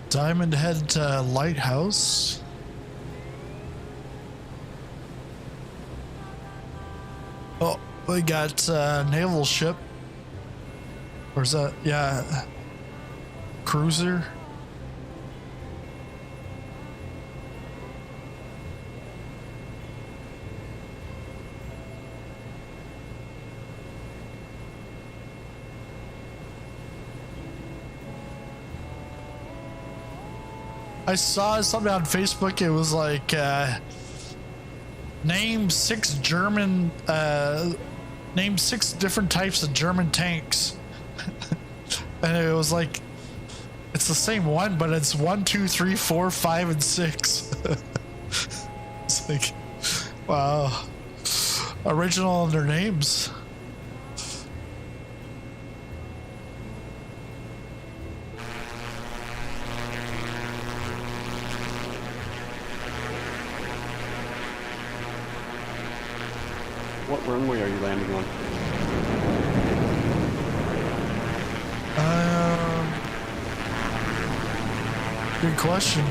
Diamond Head Lighthouse. Oh, we got naval ship. Where's that? Yeah, cruiser. I saw something on Facebook. It was like name 6 different types of German tanks, and it was like it's the same one, but it's 1, 2, 3, 4, 5, and 6. It's like, wow, original in their names. What runway are you landing on? Good question.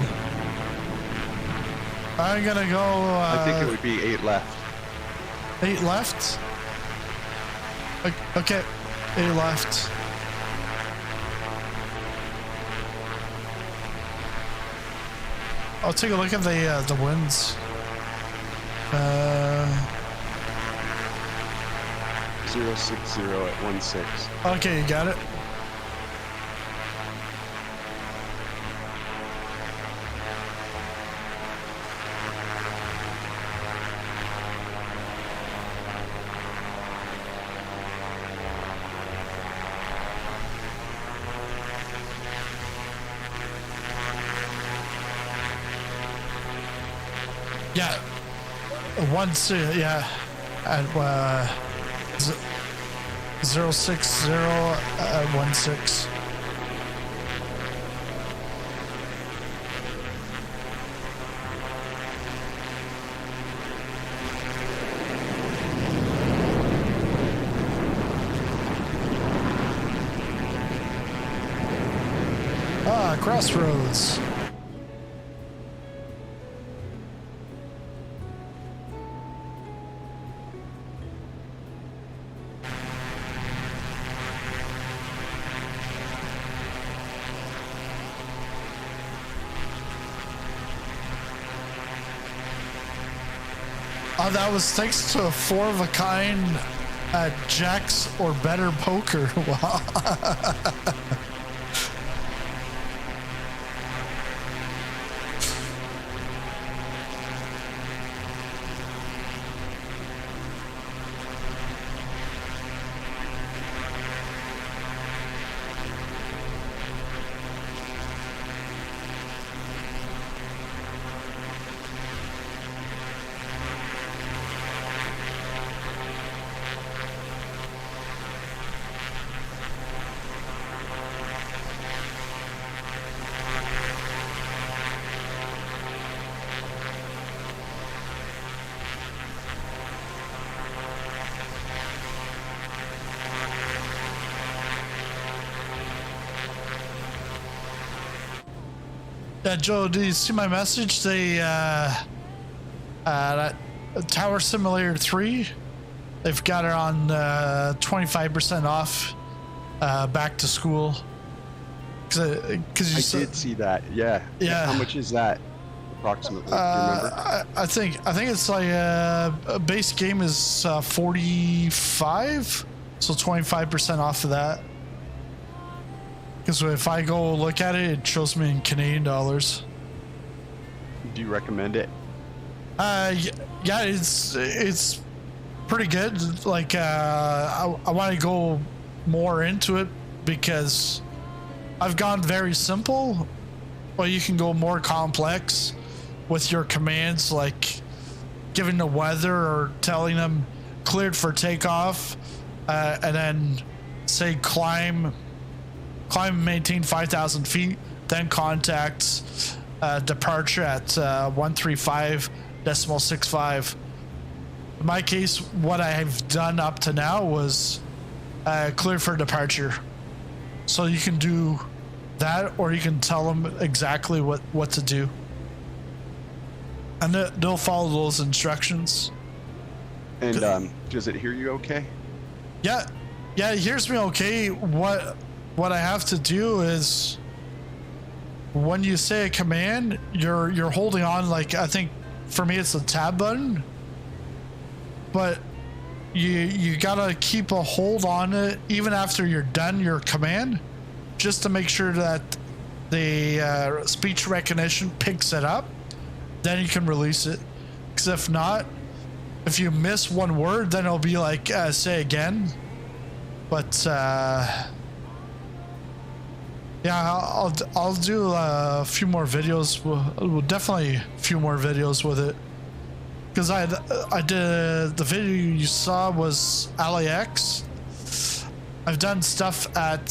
I'm gonna go. I think it would be 8 left. 8 left. Okay, 8 left. I'll take a look at the winds. 060 at 16. Okay, you got it. Yeah, yeah, at 060 at 16. Crossroads. Oh, that was thanks to a 4-of-a-kind Jacks or better poker. Wow. Yeah, Joe, did you see my message? They, Tower Simulator 3, they've got it on 25% off back to school. Cause I did see that, yeah. Yeah. How much is that, approximately? Do you remember? I think it's like a base game is 45, so 25% off of that. Because if I go look at it, it shows me in Canadian dollars. Do you recommend it? Yeah, it's pretty good. Like, I want to go more into it because I've gone very simple, but you can go more complex with your commands, like giving the weather or telling them cleared for takeoff, and then say climb and maintain 5,000 feet, then contact departure at 135.65. In my case, what I've done up to now was clear for departure. So you can do that, or you can tell them exactly what to do. And they'll follow those instructions. And does it hear you okay? Yeah, it hears me okay. What I have to do is when you say a command, you're holding on, like, I think for me it's the tab button, but you gotta keep a hold on it even after you're done your command, just to make sure that the speech recognition picks it up. Then you can release it. Because if not, if you miss one word, then it'll be like say again. But yeah, I'll do a few more videos. We'll definitely a few more videos with it. Because I did the video you saw was LAX. I've done stuff at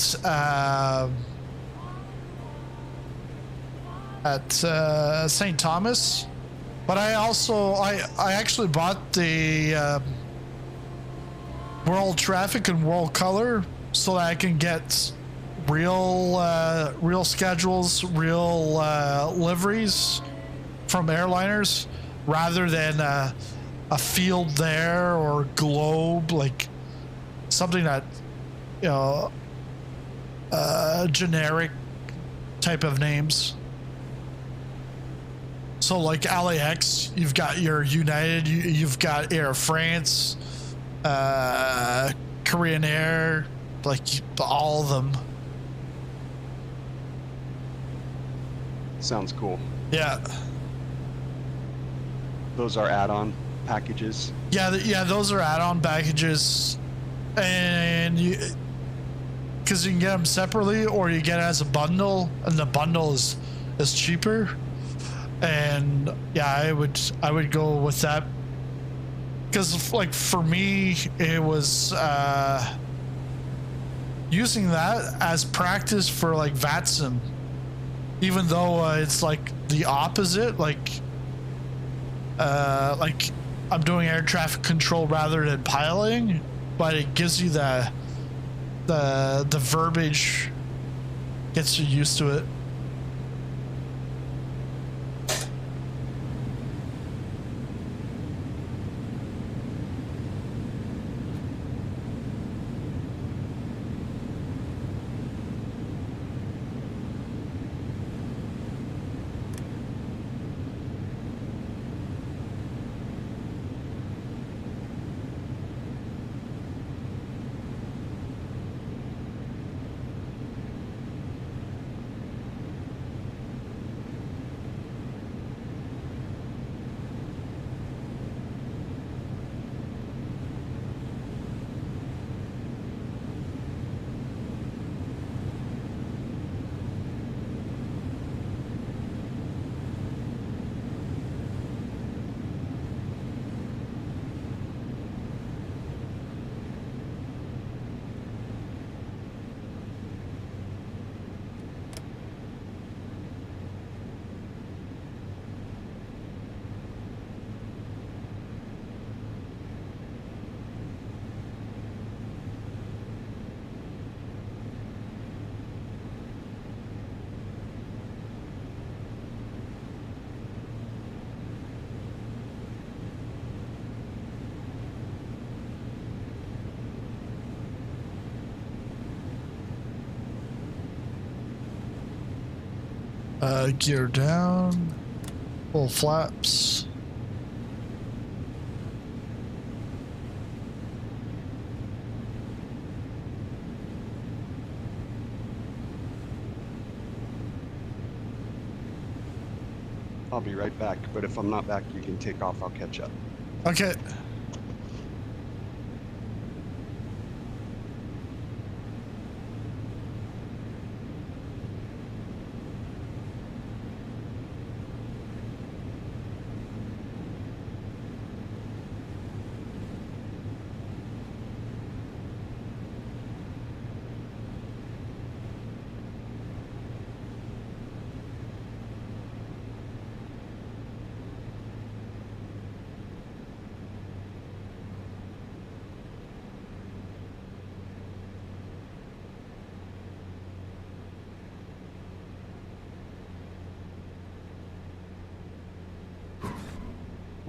St. Thomas, but I actually bought the World Traffic and World Color so that I can get real schedules, real liveries from airliners, rather than a field there or globe, like something that, you know, generic type of names. So like LAX, you've got your United, you've got Air France, Korean Air, like all of them. Sounds cool. Yeah. Those are add-on packages. Yeah, those are add-on packages, and because you can get them separately or you get it as a bundle, and the bundle is cheaper. And yeah, I would go with that, because like for me it was using that as practice for like VATSIM, even though it's like the opposite, like I'm doing air traffic control rather than piloting, but it gives you the verbiage, gets you used to it. Gear down. Full flaps. I'll be right back, but if I'm not back, you can take off. I'll catch up. Okay.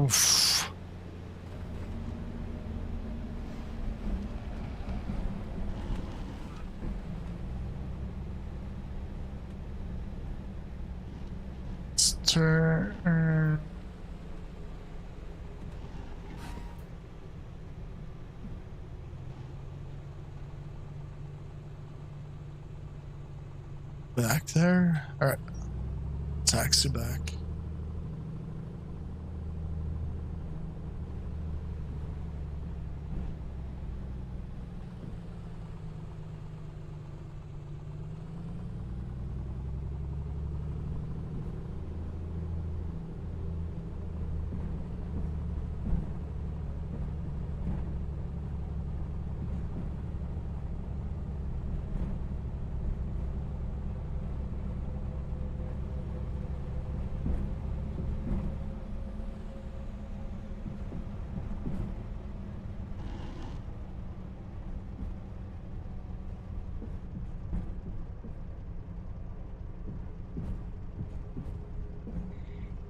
Oof. Let's turn. Back there. All right. Taxi back.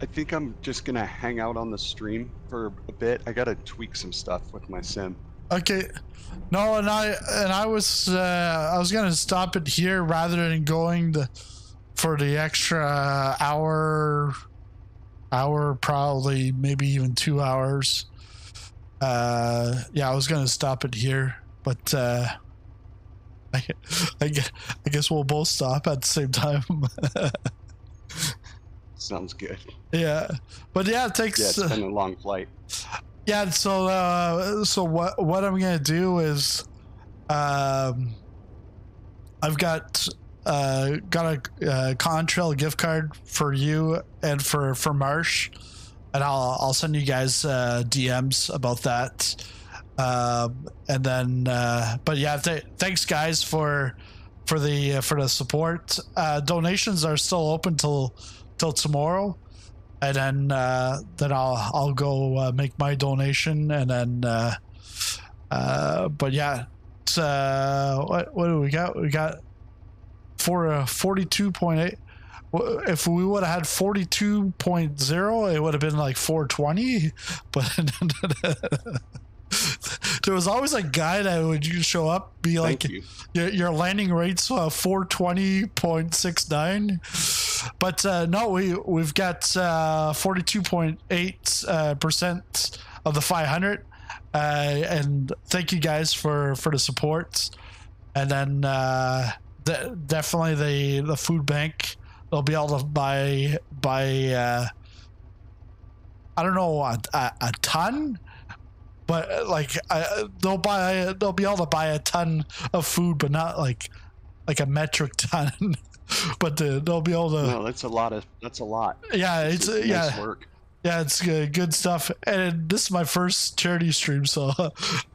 I think I'm just gonna hang out on the stream for a bit. I gotta tweak some stuff with my sim. Okay. No, and I was gonna stop it here rather than going for the extra hour, probably maybe even 2 hours. Yeah, I was gonna stop it here, but I guess we'll both stop at the same time. Sounds good. Yeah, but yeah, it takes. Yeah, it's been a long flight. Yeah, so what I'm gonna do is, I've got a Contrail gift card for you and for Marsh, and I'll send you guys DMs about that. And then, but yeah, thanks guys for the support. Donations are still open till tomorrow, and then I'll go make my donation, and then but yeah, it's what do we got? We got for 42.8. If we would have had 42.0, it would have been like 420, but there was always a guy that would show up, be like, your landing rate's 420.69, but no, we've got 42.8% of the 500, and thank you guys for the support. And then definitely the food bank, they'll be able to buy I don't know, a ton, but like they'll be able to buy a ton of food, but not like a metric ton. But they'll be able to. No, that's a lot. Yeah, it's nice work. Yeah, it's good stuff. And this is my first charity stream, so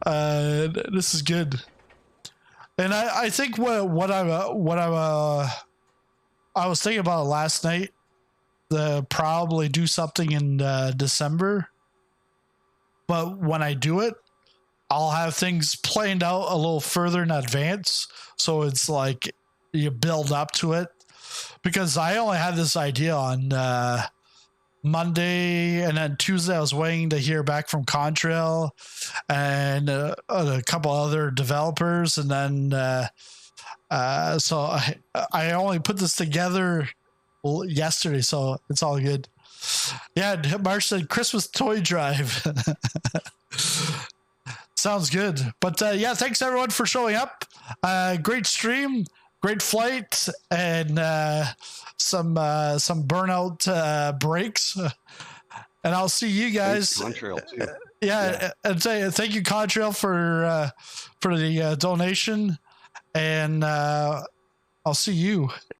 this is good. And I think I was thinking about it last night, probably do something in December. But when I do it, I'll have things planned out a little further in advance. So it's like you build up to it. Because I only had this idea on Monday, and then Tuesday I was waiting to hear back from Contrail and a couple other developers. And then so I only put this together yesterday, so it's all good. Yeah, Marsh said Christmas toy drive. Sounds good. But yeah, thanks everyone for showing up. Great stream, great flight, and some burnout breaks. And I'll see you guys. Thanks, Contrail, too. Yeah, and thank you, Contrail, for the donation. And I'll see you